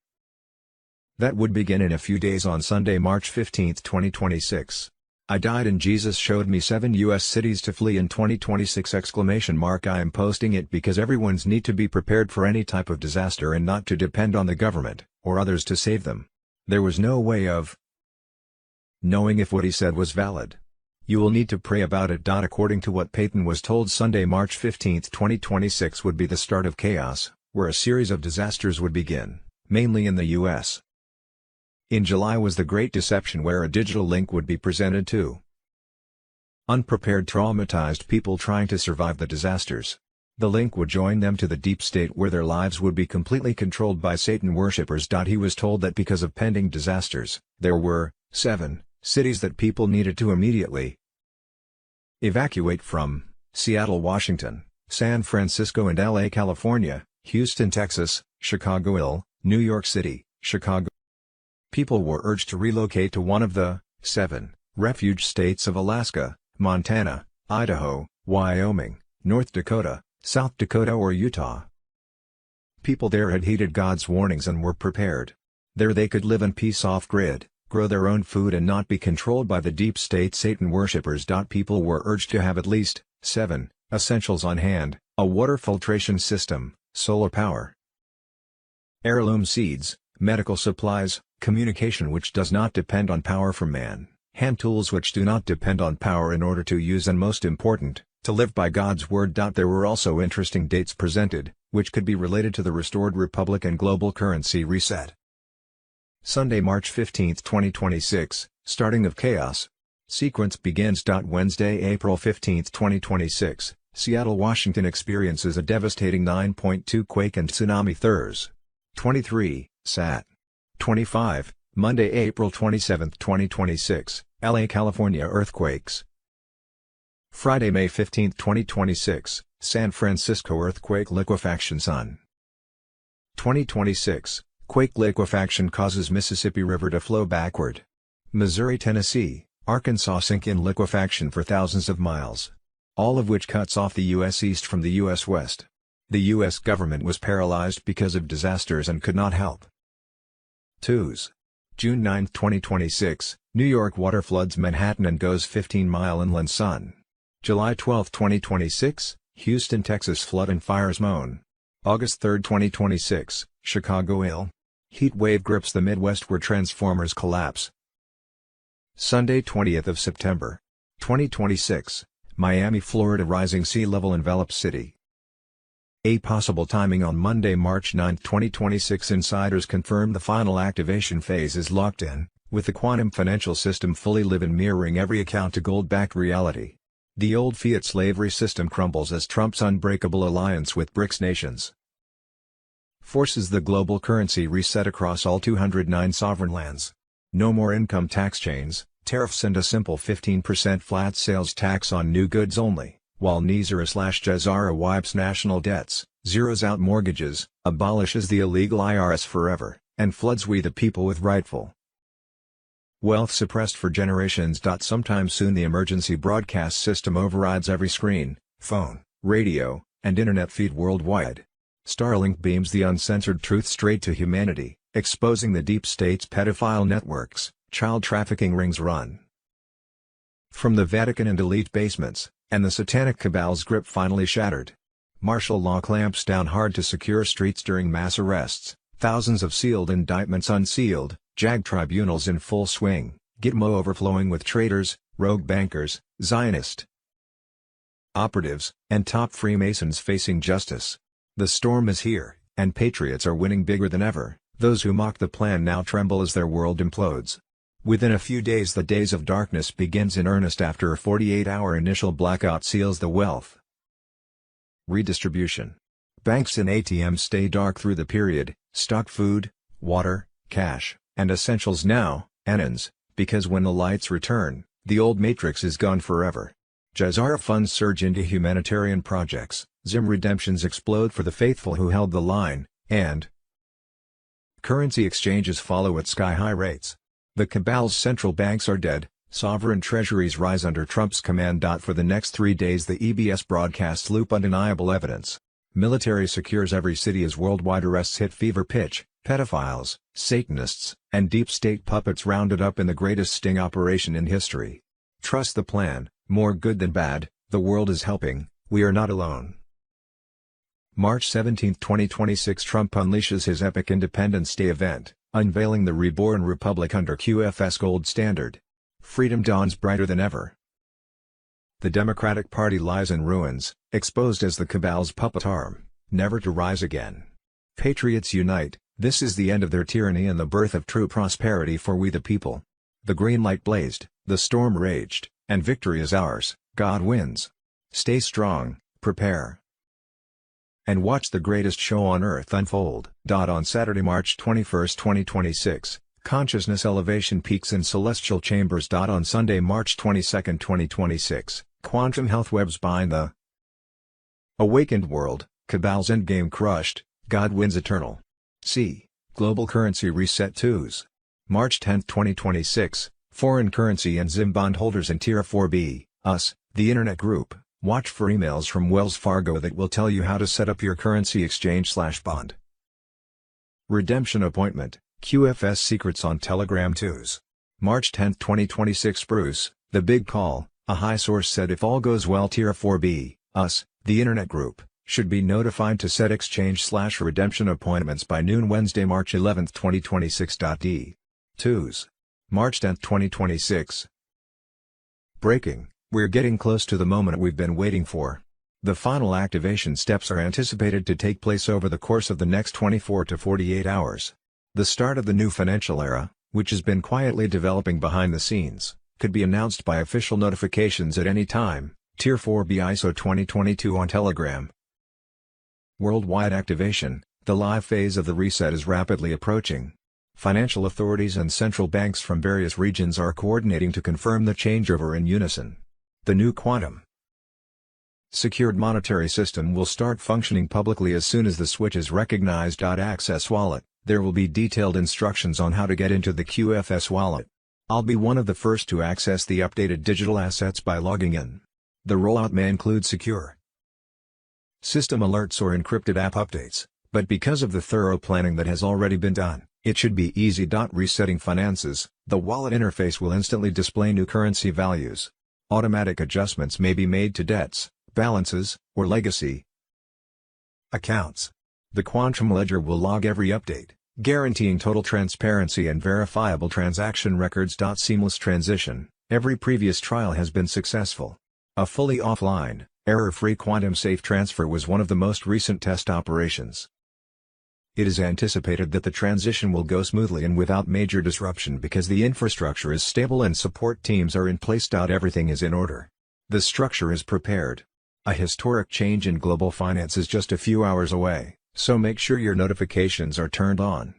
That would begin in a few days on Sunday, March 15, 2026. I died and Jesus showed me 7 U.S. cities to flee in 2026! I am posting it because everyone's need to be prepared for any type of disaster and not to depend on the government, or others to save them. There was no way of knowing if what he said was valid. You will need to pray about it. According to what Payton was told, Sunday, March 15, 2026 would be the start of chaos, where a series of disasters would begin, mainly in the U.S. In July was the Great Deception, where a digital link would be presented to unprepared, traumatized people trying to survive the disasters. The link would join them to the deep state, where their lives would be completely controlled by Satan worshippers. He was told that because of pending disasters, there were 7 cities that people needed to immediately evacuate from: Seattle, Washington; San Francisco and LA, California; Houston, Texas; Chicago, Illinois; New York City; Chicago. People were urged to relocate to one of the 7 refuge states of Alaska, Montana, Idaho, Wyoming, North Dakota, South Dakota or Utah. People there had heeded God's warnings and were prepared. There they could live in peace off-grid, grow their own food and not be controlled by the deep state Satan worshippers. People were urged to have at least 7 essentials on hand: a water filtration system, solar power, heirloom seeds, medical supplies, communication which does not depend on power from man, hand tools which do not depend on power in order to use, and most important, to live by God's word. There were also interesting dates presented, which could be related to the restored republic and global currency reset. Sunday, March 15, 2026, starting of chaos. Sequence begins. Wednesday, April 15, 2026, Seattle, Washington experiences a devastating 9.2 quake and tsunami. Thurs. 23, Sat. 25, Monday, April 27, 2026, LA, California earthquakes. Friday, May 15, 2026, San Francisco earthquake liquefaction. Sun. 2026, quake liquefaction causes Mississippi River to flow backward. Missouri, Tennessee, Arkansas sink in liquefaction for thousands of miles, all of which cuts off the U.S. east from the U.S. west. The U.S. government was paralyzed because of disasters and could not help. 2s. June 9, 2026, New York water floods Manhattan and goes 15-mile inland. Sun. July 12, 2026, Houston, Texas flood and fires moan. August 3, 2026, Chicago, Illinois. Heat wave grips the Midwest where transformers collapse. Sunday, 20th of September, 2026, Miami, Florida rising sea level envelops city. A possible timing on Monday, March 9, 2026. Insiders confirm the final activation phase is locked in, with the quantum financial system fully live in, mirroring every account to gold-backed reality. The old fiat slavery system crumbles as Trump's unbreakable alliance with BRICS nations forces the global currency reset across all 209 sovereign lands. No more income tax chains, tariffs and a simple 15% flat sales tax on new goods only, while Nizara/Jazara wipes national debts, zeroes out mortgages, abolishes the illegal IRS forever, and floods we the people with rightful wealth suppressed for generations. Sometime soon the emergency broadcast system overrides every screen, phone, radio, and internet feed worldwide. Starlink beams the uncensored truth straight to humanity, exposing the deep state's pedophile networks, child trafficking rings run from the Vatican and elite basements, and the satanic cabal's grip finally shattered. Martial law clamps down hard to secure streets during mass arrests, thousands of sealed indictments unsealed, JAG tribunals in full swing, Gitmo overflowing with traitors, rogue bankers, Zionist operatives, and top Freemasons facing justice. The storm is here, and patriots are winning bigger than ever. Those who mock the plan now tremble as their world implodes. Within a few days the days of darkness begins in earnest after a 48-hour initial blackout seals the wealth redistribution. Banks and ATMs stay dark through the period, stock food, water, cash, and essentials now, ends, because when the lights return, the old matrix is gone forever. Jazara funds surge into humanitarian projects, Zim redemptions explode for the faithful who held the line, and currency exchanges follow at sky-high rates. The cabal's central banks are dead, sovereign treasuries rise under Trump's command. For the next 3 days the EBS broadcasts loop undeniable evidence. Military secures every city as worldwide arrests hit fever pitch, pedophiles, Satanists, and deep state puppets rounded up in the greatest sting operation in history. Trust the plan, more good than bad, the world is helping, we are not alone. March 17, 2026 Trump unleashes his epic Independence Day event, unveiling the reborn republic under QFS gold standard. Freedom dawns brighter than ever. The Democratic Party lies in ruins, exposed as the cabal's puppet arm, never to rise again. Patriots unite, this is the end of their tyranny and the birth of true prosperity for we the people. The green light blazed, the storm raged, and victory is ours, God wins. Stay strong, prepare, and watch the greatest show on earth unfold. On Saturday, March 21, 2026, consciousness elevation peaks in celestial chambers. On Sunday, March 22, 2026, quantum health webs bind the awakened world, cabal's endgame crushed, God wins eternal. C. Global currency reset 2s. March 10, 2026, foreign currency and Zim bondholders in Tier 4B, us, the Internet Group. Watch for emails from Wells Fargo that will tell you how to set up your currency exchange/bond. Redemption appointment, QFS secrets on Telegram 2s. March 10, 2026 Bruce, the big call, a high source said if all goes well Tier 4B, us, the Internet Group, should be notified to set exchange/redemption appointments by noon Wednesday, March 11, 2026. D. 2s. March 10, 2026. Breaking. We're getting close to the moment we've been waiting for. The final activation steps are anticipated to take place over the course of the next 24 to 48 hours. The start of the new financial era, which has been quietly developing behind the scenes, could be announced by official notifications at any time. Tier 4B ISO 2022 on Telegram. Worldwide activation, the live phase of the reset is rapidly approaching. Financial authorities and central banks from various regions are coordinating to confirm the changeover in unison. The new quantum secured monetary system will start functioning publicly as soon as the switch is recognized. Access wallet, there will be detailed instructions on how to get into the QFS wallet. I'll be one of the first to access the updated digital assets by logging in. The rollout may include secure system alerts or encrypted app updates, but because of the thorough planning that has already been done, it should be easy. Resetting finances, the wallet interface will instantly display new currency values. Automatic adjustments may be made to debts, balances, or legacy accounts. The Quantum Ledger will log every update, guaranteeing total transparency and verifiable transaction records. Seamless transition, every previous trial has been successful. A fully offline, error-free quantum safe transfer was one of the most recent test operations. It is anticipated that the transition will go smoothly and without major disruption because the infrastructure is stable and support teams are in place. Everything is in order. The structure is prepared. A historic change in global finance is just a few hours away, so make sure your notifications are turned on.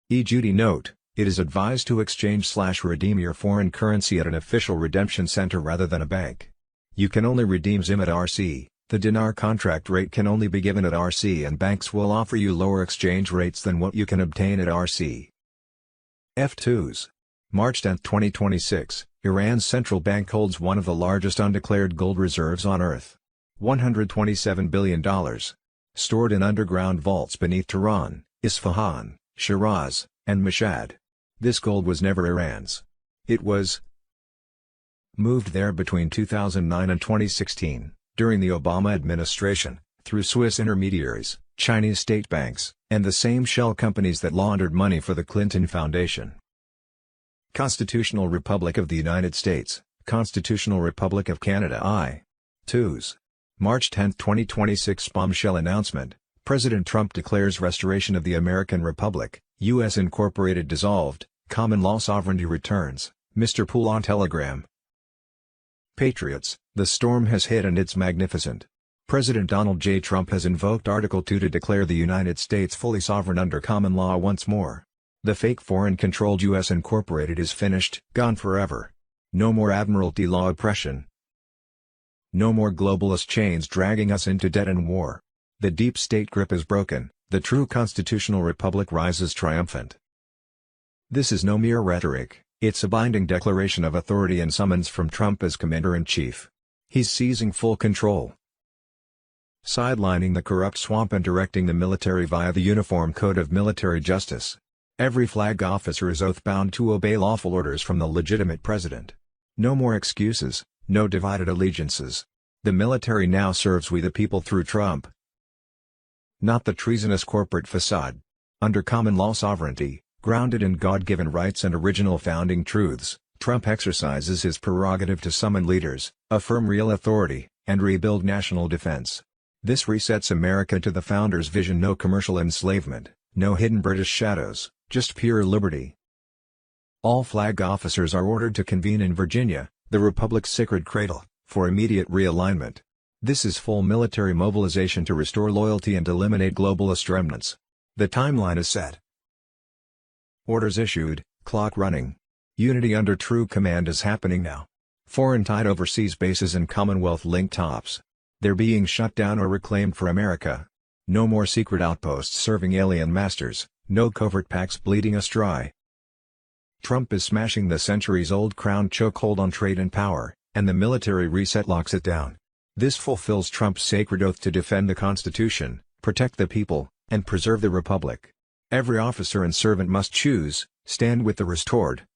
Judy note, it is advised to exchange/redeem your foreign currency at an official redemption center rather than a bank. You can only redeem Zim at RC. The dinar contract rate can only be given at RC and banks will offer you lower exchange rates than what you can obtain at RC. F2s. March 10, 2026, Iran's central bank holds one of the largest undeclared gold reserves on Earth. $127 billion. Stored in underground vaults beneath Tehran, Isfahan, Shiraz, and Mashhad. This gold was never Iran's. It was moved there between 2009 and 2016. During the Obama administration, through Swiss intermediaries, Chinese state banks, and the same shell companies that laundered money for the Clinton Foundation. Constitutional Republic of the United States, Constitutional Republic of Canada I. twos. March 10, 2026 bombshell announcement. President Trump declares restoration of the American Republic, U.S. Incorporated dissolved, common law sovereignty returns. Mr. Poole on Telegram. Patriots, the storm has hit and it's magnificent. President Donald J. Trump has invoked Article 2 to declare the United States fully sovereign under common law once more. The fake foreign-controlled U.S. Incorporated is finished, gone forever. No more Admiralty law oppression. No more globalist chains dragging us into debt and war. The deep state grip is broken, the true constitutional republic rises triumphant. This is no mere rhetoric, it's a binding declaration of authority and summons from Trump as Commander-in-Chief. He's seizing full control. Sidelining the corrupt swamp and directing the military via the Uniform Code of Military Justice. Every flag officer is oath-bound to obey lawful orders from the legitimate president. No more excuses, no divided allegiances. The military now serves we the people through Trump, not the treasonous corporate facade. Under common law sovereignty, grounded in God-given rights and original founding truths, Trump exercises his prerogative to summon leaders, affirm real authority, and rebuild national defense. This resets America to the founders' vision: no commercial enslavement, no hidden British shadows, just pure liberty. All flag officers are ordered to convene in Virginia, the Republic's sacred cradle, for immediate realignment. This is full military mobilization to restore loyalty and eliminate globalist remnants. The timeline is set. Orders issued, clock running. Unity under true command is happening now. Foreign-tied overseas bases and Commonwealth-linked tops. They're being shut down or reclaimed for America. No more secret outposts serving alien masters, no covert pacts bleeding us dry. Trump is smashing the centuries-old crown chokehold on trade and power, and the military reset locks it down. This fulfills Trump's sacred oath to defend the Constitution, protect the people, and preserve the Republic. Every officer and servant must choose, stand with the restored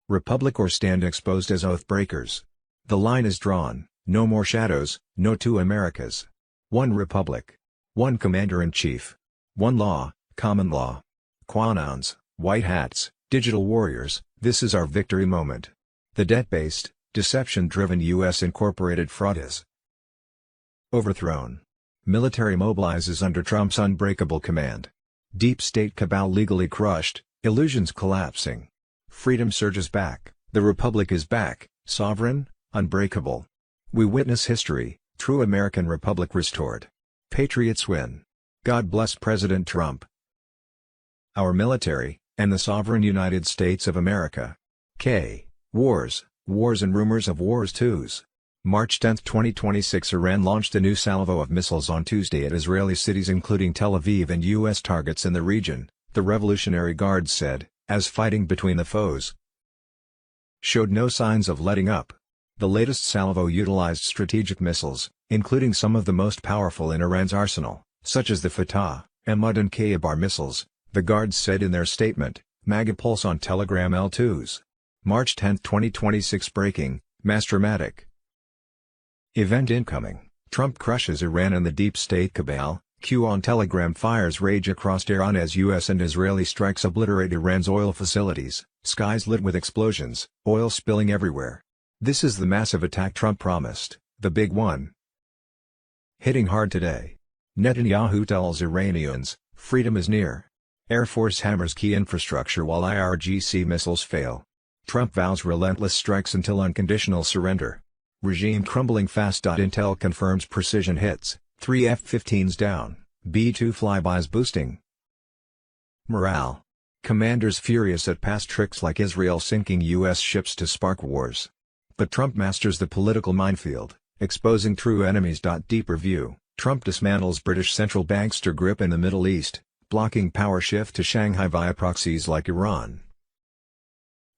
Republic or stand exposed as oath breakers. The line is drawn, no more shadows, no two Americas. One Republic. One Commander-in-Chief. One law, common law. Quanons, white hats, digital warriors, this is our victory moment. The debt-based, deception-driven U.S. Incorporated fraud is overthrown. Military mobilizes under Trump's unbreakable command. Deep state cabal legally crushed, illusions collapsing. Freedom surges back, the Republic is back, sovereign, unbreakable. We witness history, true American Republic restored. Patriots win. God bless President Trump, our military, and the sovereign United States of America. Wars, wars and rumors of wars twos. March 10, 2026 Iran launched a new salvo of missiles on Tuesday at Israeli cities including Tel Aviv and U.S. targets in the region, the Revolutionary Guard said, as fighting between the foes showed no signs of letting up. The latest salvo utilized strategic missiles, including some of the most powerful in Iran's arsenal, such as the Fatah, Ahmad and Kayabar missiles, the Guards said in their statement. MAGA Pulse on Telegram L2s. March 10, 2026 breaking, mass dramatic event incoming. Trump crushes Iran and the deep state cabal. Q on Telegram. Fires rage across Iran as U.S. and Israeli strikes obliterate Iran's oil facilities. Skies lit with explosions, oil spilling everywhere. This is the massive attack Trump promised, the big one. Hitting hard today. Netanyahu tells Iranians, freedom is near. Air Force hammers key infrastructure while IRGC missiles fail. Trump vows relentless strikes until unconditional surrender. Regime crumbling fast. Intel confirms precision hits, 3 F-15s down, B-2 flybys boosting morale. Commanders furious at past tricks like Israel sinking U.S. ships to spark wars. But Trump masters the political minefield, exposing true enemies. Deeper view. Trump dismantles British central bankster grip in the Middle East, blocking power shift to Shanghai via proxies like Iran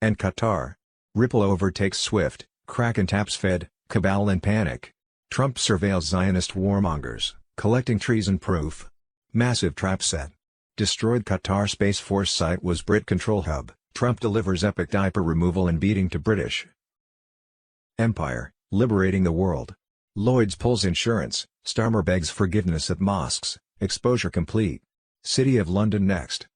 and Qatar. Ripple overtakes SWIFT, Kraken taps Fed, cabal in panic. Trump surveils Zionist warmongers, collecting treason proof. Massive trap set. Destroyed Qatar Space Force site was Brit control hub. Trump delivers epic diaper removal and beating to British Empire, liberating the world. Lloyds pulls insurance. Starmer begs forgiveness at mosques. Exposure complete. City of London next.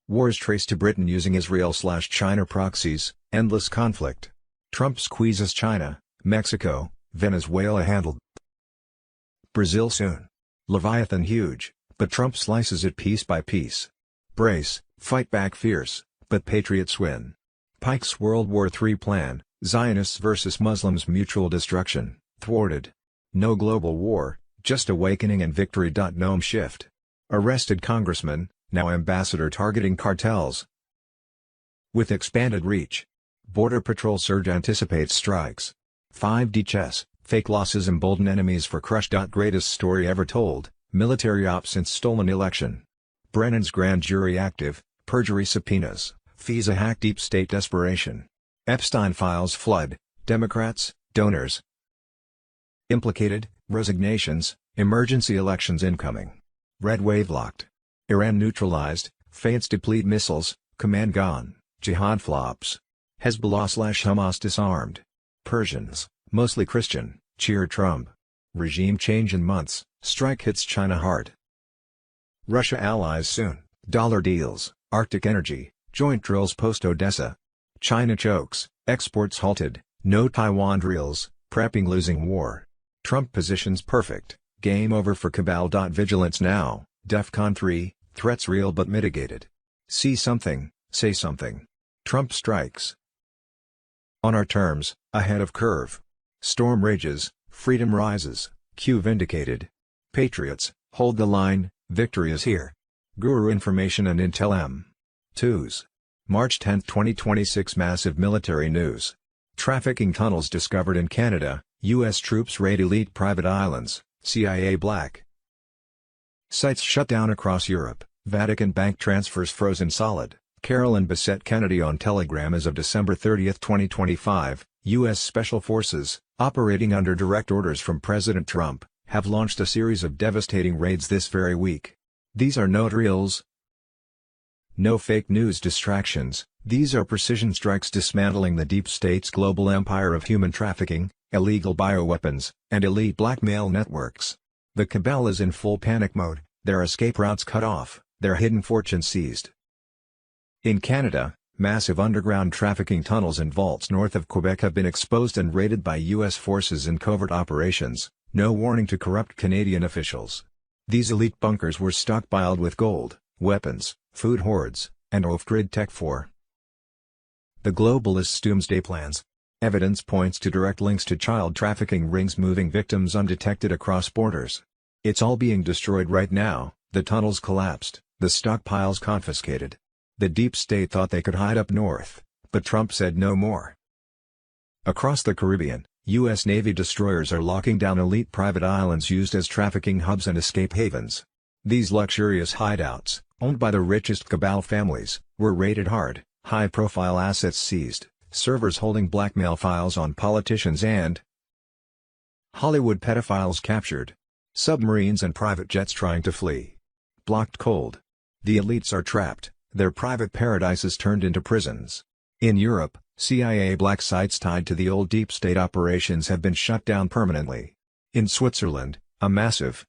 Wars traced to Britain using Israel/China proxies. Endless conflict. Trump squeezes China, Mexico, Venezuela handled. Brazil soon. Leviathan huge, but Trump slices it piece by piece. Brace, fight back fierce, but patriots win. Pike's World War III plan, Zionists versus Muslims mutual destruction, thwarted. No global war, just awakening and victory. Gnome shift. Arrested congressman, now ambassador targeting cartels. With expanded reach. Border Patrol surge anticipates strikes. 5D chess, fake losses embolden enemies for crush. Greatest story ever told, military ops since stolen election. Brennan's grand jury active, perjury subpoenas, FISA hack deep state desperation. Epstein files flood, Democrats, donors. Implicated, resignations, emergency elections incoming. Red wave locked. Iran neutralized, fades deplete missiles, command gone, jihad flops. Hezbollah/Hamas disarmed. Persians, mostly Christian, cheer Trump. Regime change in months, strike hits China hard. Russia allies soon, dollar deals, Arctic energy, joint drills post Odessa. China chokes, exports halted, no Taiwan drills, prepping losing war. Trump positions perfect, game over for cabal. Vigilance now, DEFCON 3, threats real but mitigated. See something, say something. Trump strikes. On our terms, ahead of curve. Storm rages, freedom rises, Q vindicated. Patriots, hold the line, victory is here. Guru Information and Intel M2s. March 10, 2026. Massive military news. Trafficking tunnels discovered in Canada, U.S. troops raid elite private islands, CIA black. Sites shut down across Europe, Vatican bank transfers frozen solid. Carolyn Bessette Kennedy on Telegram. As of December 30, 2025, U.S. Special Forces, operating under direct orders from President Trump, have launched a series of devastating raids this very week. These are no drills, no fake news distractions, these are precision strikes dismantling the deep state's global empire of human trafficking, illegal bioweapons, and elite blackmail networks. The cabal is in full panic mode, their escape routes cut off, their hidden fortunes seized. In Canada, massive underground trafficking tunnels and vaults north of Quebec have been exposed and raided by U.S. forces in covert operations, no warning to corrupt Canadian officials. These elite bunkers were stockpiled with gold, weapons, food hoards, and off-grid tech for the globalists' doomsday plans. Evidence points to direct links to child trafficking rings moving victims undetected across borders. It's all being destroyed right now, the tunnels collapsed, the stockpiles confiscated. The deep state thought they could hide up north, but Trump said no more. Across the Caribbean, U.S. Navy destroyers are locking down elite private islands used as trafficking hubs and escape havens. These luxurious hideouts, owned by the richest cabal families, were raided hard, high-profile assets seized, servers holding blackmail files on politicians and Hollywood pedophiles captured. Submarines and private jets trying to flee. Blocked cold. The elites are trapped, their private paradises turned into prisons. In Europe, CIA black sites tied to the old deep state operations have been shut down permanently. In Switzerland, a massive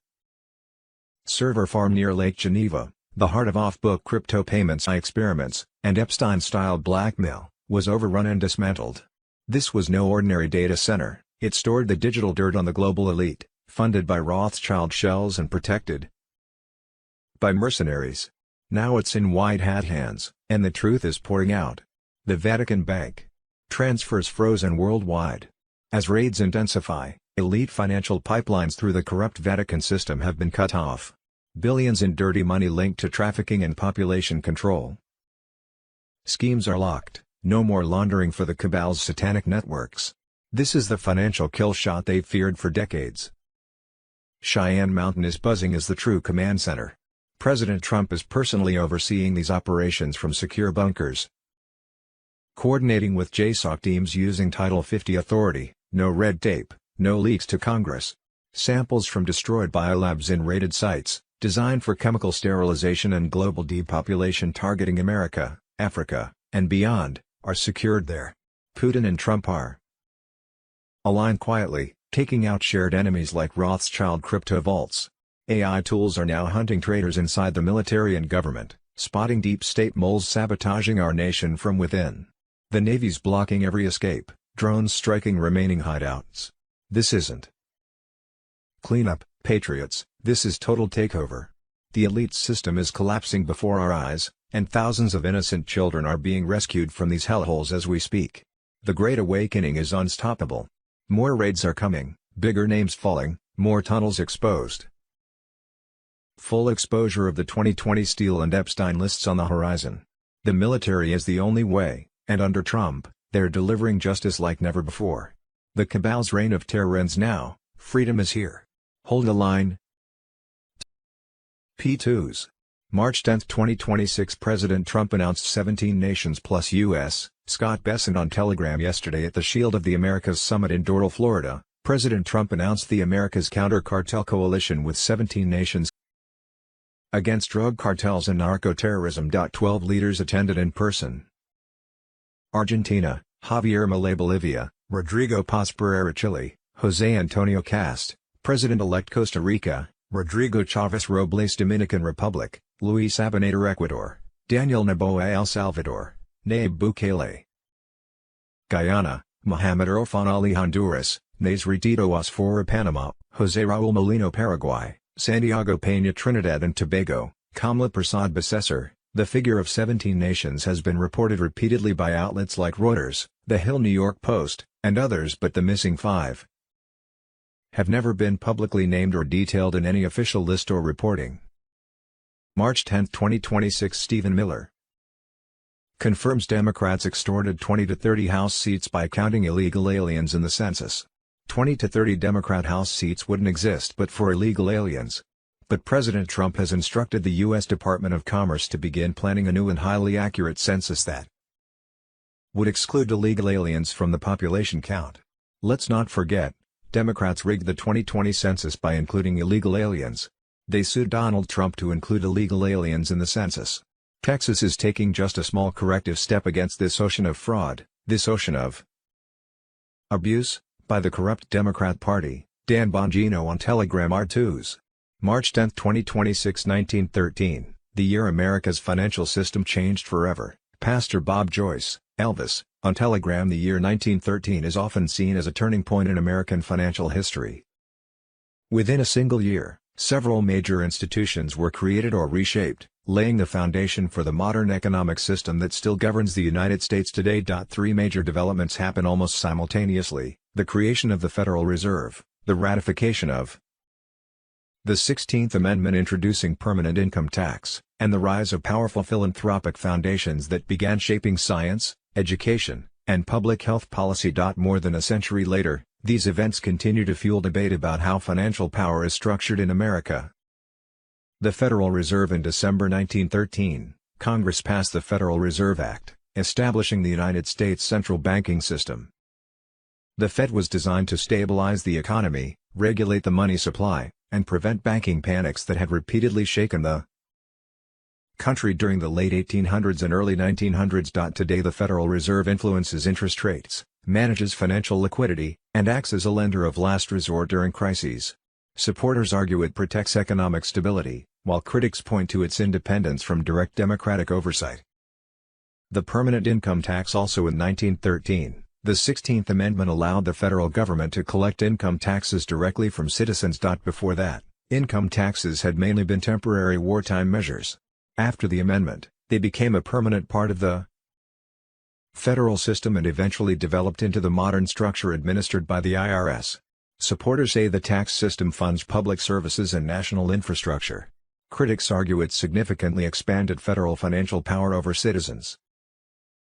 server farm near Lake Geneva, the heart of off-book crypto payments experiments, and Epstein-style blackmail, was overrun and dismantled. This was no ordinary data center, it stored the digital dirt on the global elite, funded by Rothschild shells and protected by mercenaries. Now it's in white hat hands, and the truth is pouring out. The Vatican Bank. Transfers frozen worldwide. As raids intensify, elite financial pipelines through the corrupt Vatican system have been cut off. Billions in dirty money linked to trafficking and population control. Schemes are locked, no more laundering for the cabal's satanic networks. This is the financial kill shot they've feared for decades. Cheyenne Mountain is buzzing as the true command center. President Trump is personally overseeing these operations from secure bunkers. Coordinating with JSOC teams using Title 50 authority, no red tape, no leaks to Congress. Samples from destroyed biolabs in raided sites, designed for chemical sterilization and global depopulation targeting America, Africa, and beyond, are secured there. Putin and Trump are aligned quietly, taking out shared enemies like Rothschild crypto vaults. AI tools are now hunting traitors inside the military and government, spotting deep state moles sabotaging our nation from within. The Navy's blocking every escape, drones striking remaining hideouts. This isn't cleanup, patriots, this is total takeover. The elite system is collapsing before our eyes, and thousands of innocent children are being rescued from these hellholes as we speak. The Great Awakening is unstoppable. More raids are coming, bigger names falling, more tunnels exposed. Full exposure of the 2020 Steele and Epstein lists on the horizon. The military is the only way, and under Trump, they're delivering justice like never before. The cabal's reign of terror ends now, freedom is here. Hold the line. P2s. March 10, 2026 President Trump announced 17 nations plus U.S., Scott Bessent on Telegram yesterday at the Shield of the Americas Summit in Doral, Florida. President Trump announced the America's Counter-Cartel Coalition with 17 nations against drug cartels and narco-terrorism. 12 leaders attended in person. Argentina, Javier Milei Bolivia, Rodrigo Paz Pereira Chile, Jose Antonio Cast, President-elect Costa Rica, Rodrigo Chavez Robles Dominican Republic, Luis Abinader Ecuador, Daniel Noboa El Salvador, Nayib Bukele Guyana, Mohamed Irfan Ali Honduras, Nazaret Tito Osfora Panama, Jose Raul Molino Paraguay, Santiago Peña Trinidad and Tobago, Kamla Prasad Besessar. The figure of 17 nations has been reported repeatedly by outlets like Reuters, The Hill New York Post, and others, but the missing 5 have never been publicly named or detailed in any official list or reporting. March 10, 2026 Stephen Miller confirms Democrats extorted 20 to 30 House seats by counting illegal aliens in the census. 20 to 30 Democrat House seats wouldn't exist but for illegal aliens. But President Trump has instructed the U.S. Department of Commerce to begin planning a new and highly accurate census that would exclude illegal aliens from the population count. Let's not forget, Democrats rigged the 2020 census by including illegal aliens. They sued Donald Trump to include illegal aliens in the census. Texas is taking just a small corrective step against this ocean of fraud, this ocean of abuse, by the corrupt Democrat Party. Dan Bongino on Telegram R2s. March 10, 2026 1913, the year America's financial system changed forever. Pastor Bob Joyce, Elvis, on Telegram. The year 1913 is often seen as a turning point in American financial history. Within a single year, several major institutions were created or reshaped, laying the foundation for the modern economic system that still governs the United States today. 3 major developments happen almost simultaneously: the creation of the Federal Reserve, the ratification of the 16th Amendment introducing permanent income tax, and the rise of powerful philanthropic foundations that began shaping science, education, and public health policy. More than a century later, these events continue to fuel debate about how financial power is structured in America. The Federal Reserve. In December 1913, Congress passed the Federal Reserve Act, establishing the United States central banking system. The Fed was designed to stabilize the economy, regulate the money supply, and prevent banking panics that had repeatedly shaken the country during the late 1800s and early 1900s. Today the Federal Reserve influences interest rates, manages financial liquidity, and acts as a lender of last resort during crises. Supporters argue it protects economic stability, while critics point to its independence from direct democratic oversight. The permanent income tax. Also in 1913, the 16th Amendment allowed the federal government to collect income taxes directly from citizens. Before that, income taxes had mainly been temporary wartime measures. After the amendment, they became a permanent part of the federal system and eventually developed into the modern structure administered by the IRS. Supporters say the tax system funds public services and national infrastructure. Critics argue it significantly expanded federal financial power over citizens.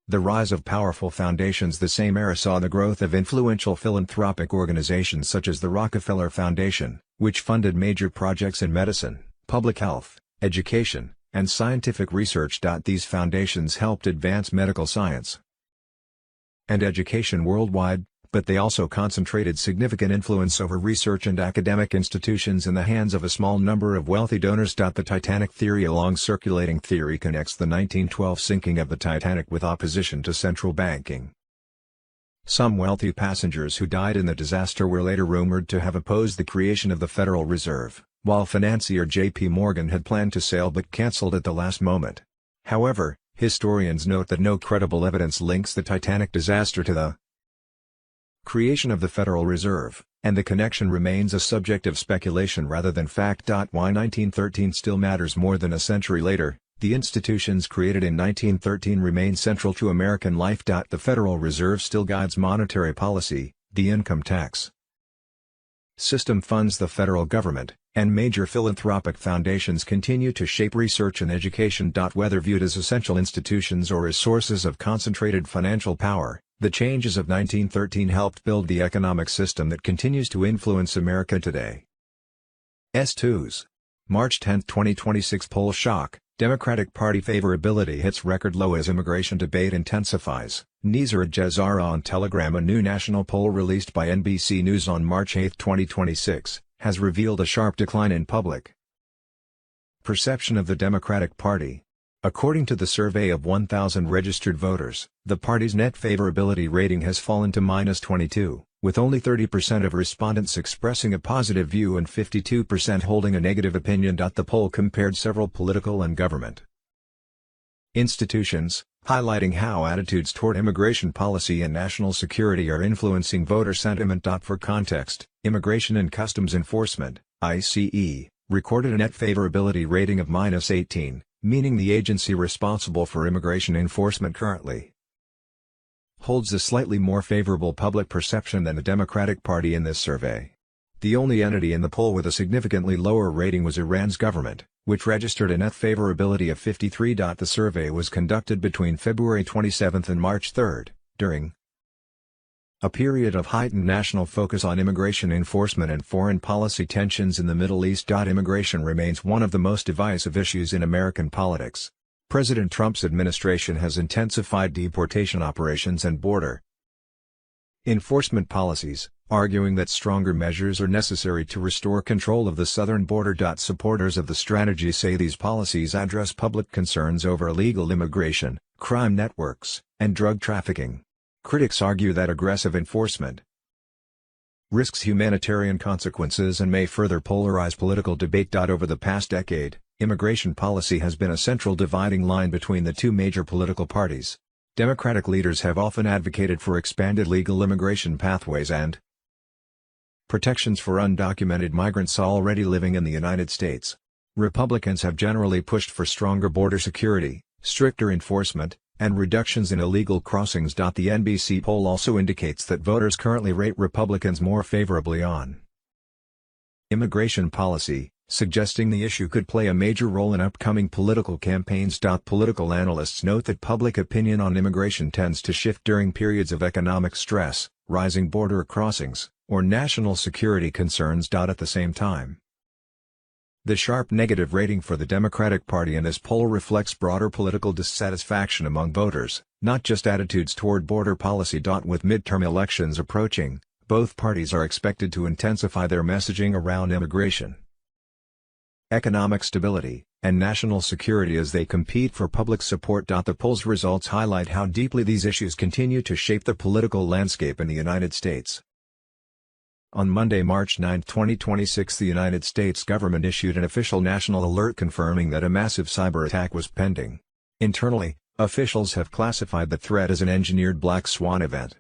The rise of powerful foundations. The same era saw the growth of influential philanthropic organizations such as the Rockefeller Foundation, which funded major projects in medicine, public health, education, and scientific research. These foundations helped advance medical science and education worldwide, but they also concentrated significant influence over research and academic institutions in the hands of a small number of wealthy donors. The Titanic theory. A long circulating theory connects the 1912 sinking of the Titanic with opposition to central banking. Some wealthy passengers who died in the disaster were later rumored to have opposed the creation of the Federal Reserve, while financier J.P. Morgan had planned to sail but cancelled at the last moment. However, historians note that no credible evidence links the Titanic disaster to the creation of the Federal Reserve, and the connection remains a subject of speculation rather than fact. Why 1913 still matters more than a century later? The institutions created in 1913 remain central to American life. The Federal Reserve still guides monetary policy, the income tax system funds the federal government, and major philanthropic foundations continue to shape research and education. Whether viewed as essential institutions or as sources of concentrated financial power, the changes of 1913 helped build the economic system that continues to influence America today. S2s. March 10, 2026 poll shock. Democratic Party favorability hits record low as immigration debate intensifies. Nizar Jazara on Telegram. A new national poll released by NBC News on March 8, 2026, has revealed a sharp decline in public perception of the Democratic Party. According to the survey of 1,000 registered voters, the party's net favorability rating has fallen to -22, with only 30% of respondents expressing a positive view and 52% holding a negative opinion. The poll compared several political and government institutions, highlighting how attitudes toward immigration policy and national security are influencing voter sentiment. For context, Immigration and Customs Enforcement, ICE, recorded a net favorability rating of -18, meaning the agency responsible for immigration enforcement currently holds a slightly more favorable public perception than the Democratic Party in this survey. The only entity in the poll with a significantly lower rating was Iran's government, which registered a net favorability of 53. The survey was conducted between February 27 and March 3, during a period of heightened national focus on immigration enforcement and foreign policy tensions in the Middle East. Immigration remains one of the most divisive issues in American politics. President Trump's administration has intensified deportation operations and border enforcement policies, arguing that stronger measures are necessary to restore control of the southern border. Supporters of the strategy say these policies address public concerns over illegal immigration, crime networks, and drug trafficking. Critics argue that aggressive enforcement risks humanitarian consequences and may further polarize political debate. Over the past decade, immigration policy has been a central dividing line between the two major political parties. Democratic leaders have often advocated for expanded legal immigration pathways and protections for undocumented migrants already living in the United States. Republicans have generally pushed for stronger border security, stricter enforcement, and reductions in illegal crossings. The NBC poll also indicates that voters currently rate Republicans more favorably on immigration policy, suggesting the issue could play a major role in upcoming political campaigns. Political analysts note that public opinion on immigration tends to shift during periods of economic stress, rising border crossings, or national security concerns. At the same time, the sharp negative rating for the Democratic Party in this poll reflects broader political dissatisfaction among voters, not just attitudes toward border policy. With midterm elections approaching, both parties are expected to intensify their messaging around immigration, economic stability, and national security as they compete for public support. The poll's results highlight how deeply these issues continue to shape the political landscape in the United States. On Monday, March 9, 2026, the United States government issued an official national alert confirming that a massive cyber attack was pending. Internally, officials have classified the threat as an engineered black swan event.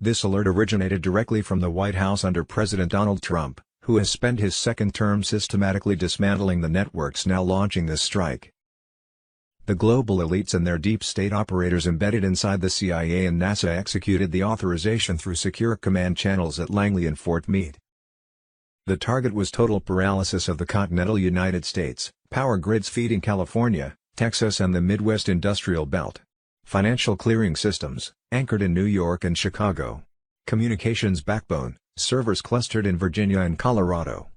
This alert originated directly from the White House under President Donald Trump, who has spent his second term systematically dismantling the networks now launching this strike. The global elites and their deep state operators embedded inside the CIA and NASA executed the authorization through secure command channels at Langley and Fort Meade. The target was total paralysis of the continental United States, power grids feeding California, Texas and the Midwest industrial belt. Financial clearing systems, anchored in New York and Chicago. Communications backbone, servers clustered in Virginia and Colorado.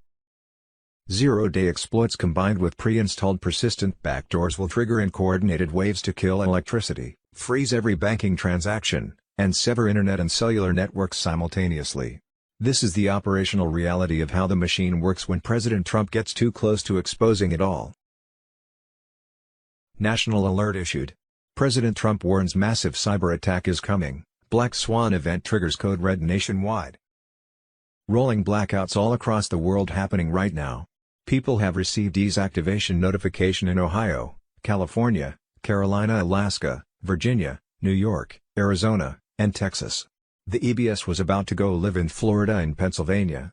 Zero-day exploits combined with pre-installed persistent backdoors will trigger in coordinated waves to kill electricity, freeze every banking transaction, and sever internet and cellular networks simultaneously. This is the operational reality of how the machine works when President Trump gets too close to exposing it all. National alert issued. President Trump warns massive cyber attack is coming. Black Swan event triggers code red nationwide. Rolling blackouts all across the world happening right now. People have received ease activation notification in Ohio, California, Carolina, Alaska, Virginia, New York, Arizona, and Texas. The EBS was about to go live in Florida and Pennsylvania.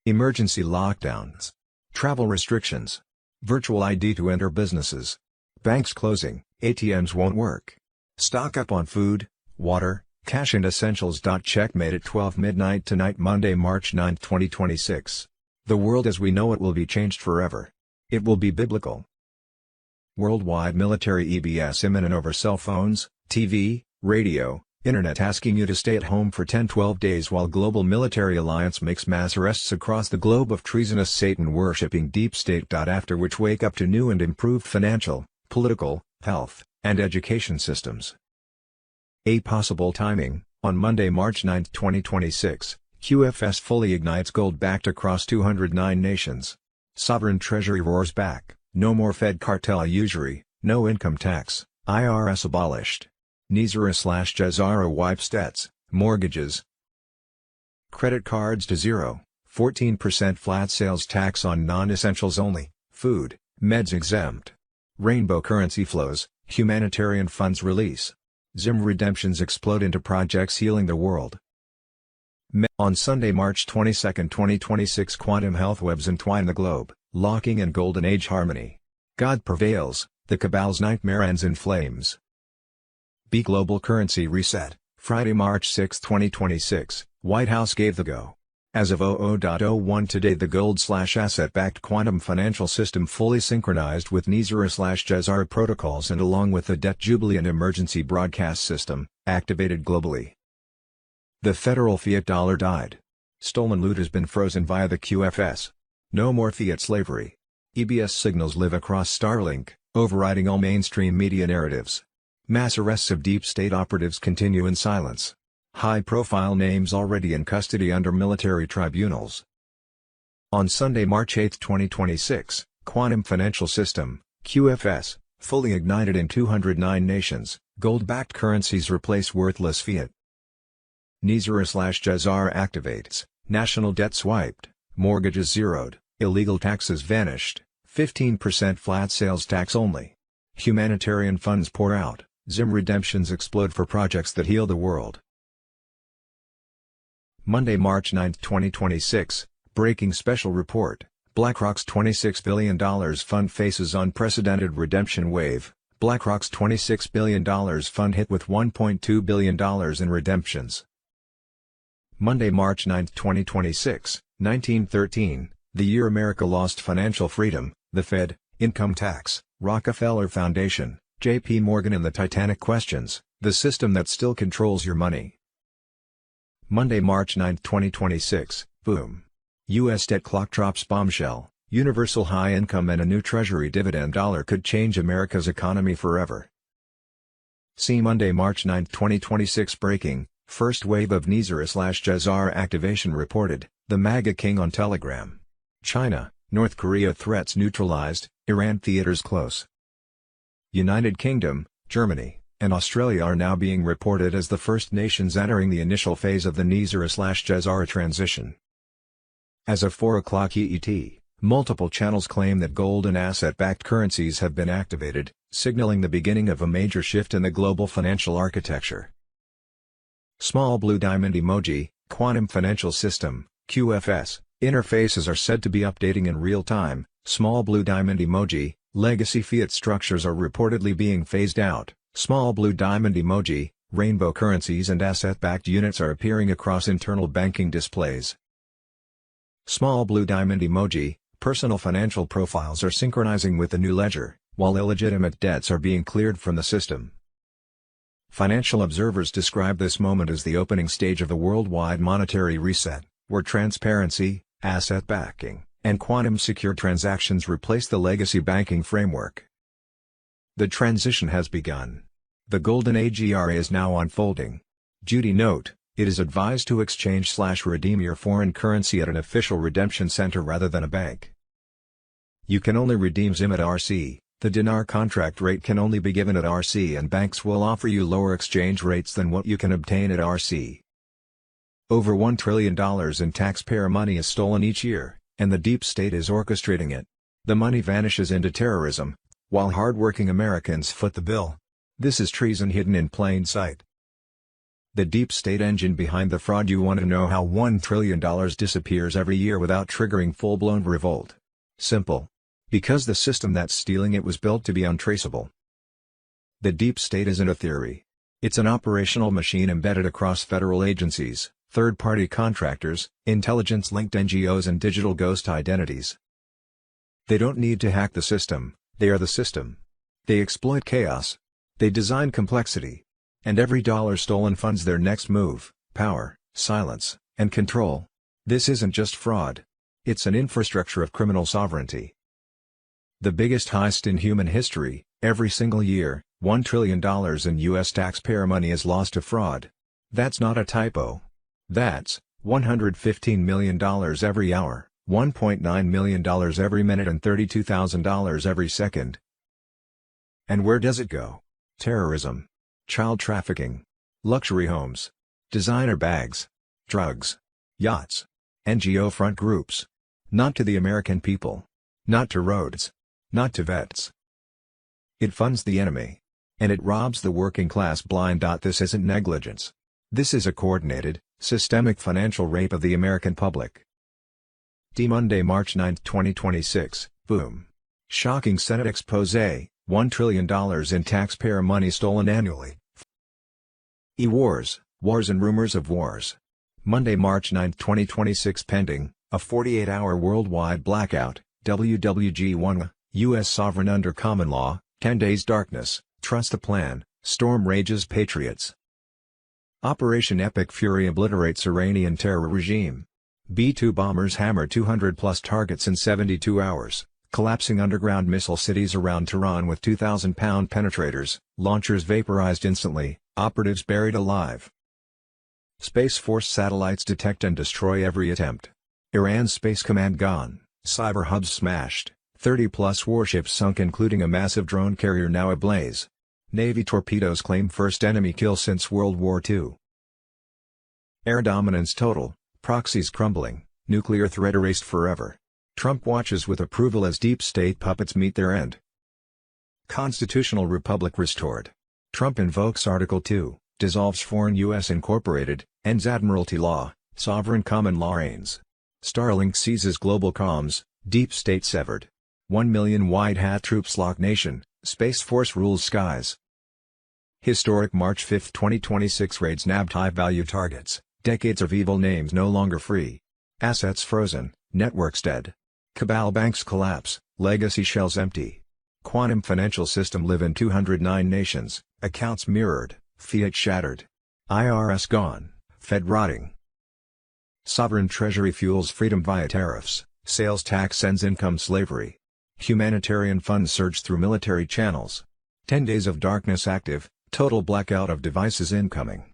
Emergency lockdowns. Travel restrictions. Virtual ID to enter businesses. Banks closing, ATMs won't work. Stock up on food, water, cash and essentials. Checkmate at 12 midnight tonight, Monday, March 9, 2026. The world as we know it will be changed forever. It will be biblical. Worldwide military EBS imminent over cell phones, TV, radio, internet, asking you to stay at home for 10-12 days while global military alliance makes mass arrests across the globe of treasonous Satan-worshipping deep state. After which wake up to new and improved financial, political, health, and education systems. A possible timing: on Monday, March 9, 2026, QFS fully ignites gold backed across 209 nations. Sovereign treasury roars back, no more Fed cartel usury, no income tax, IRS abolished. Nizara/Jazara wipes debts, mortgages, credit cards to zero, 14% flat sales tax on non-essentials only, food, meds exempt. Rainbow currency flows, humanitarian funds release. Zim redemptions explode into projects healing the world. On Sunday, March 22, 2026, quantum health webs entwine the globe, locking in golden age harmony. God prevails, the cabal's nightmare ends in flames. B global currency reset, Friday, March 6, 2026, White House gave the go. As of 00.01 today, the gold/asset-backed quantum financial system fully synchronized with Nizara/Jazara protocols and along with the debt jubilee and emergency broadcast system, activated globally. The federal fiat dollar died. Stolen loot has been frozen via the QFS. No more fiat slavery. EBS signals live across Starlink, overriding all mainstream media narratives. Mass arrests of deep state operatives continue in silence. High-profile names already in custody under military tribunals. On Sunday, March 8, 2026, Quantum Financial System, QFS, fully ignited in 209 nations, gold-backed currencies replace worthless fiat. Nizara/Jazara activates, national debt swiped, mortgages zeroed, illegal taxes vanished, 15% flat sales tax only. Humanitarian funds pour out, Zim redemptions explode for projects that heal the world. Monday, March 9, 2026, breaking special report, BlackRock's $26 billion fund faces unprecedented redemption wave. BlackRock's $26 billion fund hit with $1.2 billion in redemptions. Monday, March 9, 2026, 1913, the year America lost financial freedom, the Fed, income tax, Rockefeller Foundation, J.P. Morgan and the Titanic questions, the system that still controls your money. Monday, March 9, 2026, boom. U.S. debt clock drops bombshell, universal high income and a new Treasury dividend dollar could change America's economy forever. See Monday, March 9, 2026 breaking, first wave of Nizara/Jazara activation reported, the MAGA king on Telegram. China, North Korea threats neutralized, Iran theaters close. United Kingdom, Germany, and Australia are now being reported as the first nations entering the initial phase of the Nizara/Jazara transition. As of 4 o'clock EET, multiple channels claim that gold and asset-backed currencies have been activated, signaling the beginning of a major shift in the global financial architecture. Small blue diamond emoji, Quantum Financial System, QFS, interfaces are said to be updating in real time. Small blue diamond emoji, legacy fiat structures are reportedly being phased out. Small blue diamond emoji, rainbow currencies and asset-backed units are appearing across internal banking displays. Small blue diamond emoji, personal financial profiles are synchronizing with the new ledger, while illegitimate debts are being cleared from the system. Financial observers describe this moment as the opening stage of the worldwide monetary reset, where transparency, asset backing, and quantum-secure transactions replace the legacy banking framework. The transition has begun. The golden age era is now unfolding. Judy note, it is advised to exchange/redeem your foreign currency at an official redemption center rather than a bank. You can only redeem ZIM at RC, the dinar contract rate can only be given at RC and banks will offer you lower exchange rates than what you can obtain at RC. Over $1 trillion in taxpayer money is stolen each year, and the deep state is orchestrating it. The money vanishes into terrorism, while hard-working Americans foot the bill. This is treason hidden in plain sight. The deep state engine behind the fraud. You want to know how $1 trillion disappears every year without triggering full-blown revolt? Simple. Because the system that's stealing it was built to be untraceable. The deep state isn't a theory. It's an operational machine embedded across federal agencies, third-party contractors, intelligence-linked NGOs and digital ghost identities. They don't need to hack the system, they are the system. They exploit chaos. They design complexity. And every dollar stolen funds their next move: power, silence, and control. This isn't just fraud. It's an infrastructure of criminal sovereignty. The biggest heist in human history. Every single year, $1 trillion in U.S. taxpayer money is lost to fraud. That's not a typo. That's $115 million every hour, $1.9 million every minute and $32,000 every second. And where does it go? Terrorism, child trafficking, luxury homes, designer bags, drugs, yachts, NGO front groups. Not to the American people. Not to roads. Not to vets. It funds the enemy. And it robs the working class blind. This isn't negligence. This is a coordinated, systemic financial rape of the American public. Monday, March 9, 2026, boom. Shocking Senate expose, $1 trillion in taxpayer money stolen annually. Wars and rumors of wars. Monday, March 9, 2026 pending, a 48-hour worldwide blackout, WWG-1, U.S. sovereign under common law, 10 days darkness, trust the plan, storm rages patriots. Operation Epic Fury obliterates Iranian terror regime. B-2 bombers hammer 200-plus targets in 72 hours, collapsing underground missile cities around Tehran with 2,000-pound penetrators, launchers vaporized instantly, operatives buried alive. Space Force satellites detect and destroy every attempt. Iran's Space Command gone, cyber hubs smashed, 30-plus warships sunk including a massive drone carrier now ablaze. Navy torpedoes claim first enemy kill since World War II. Air dominance total, proxies crumbling, nuclear threat erased forever. Trump watches with approval as deep state puppets meet their end. Constitutional republic restored. Trump invokes Article 2, dissolves foreign U.S. Incorporated, ends Admiralty law, sovereign common law reigns. Starlink seizes global comms, deep state severed. 1 million white hat troops lock nation, Space Force rules skies. Historic March 5, 2026 raids nabbed high-value targets, decades of evil names no longer free. Assets frozen, networks dead. Cabal banks collapse, legacy shells empty. Quantum financial system live in 209 nations, accounts mirrored, fiat shattered. IRS gone, Fed rotting. Sovereign treasury fuels freedom via tariffs, sales tax ends income slavery. Humanitarian funds surge through military channels. 10 days of darkness active, total blackout of devices incoming.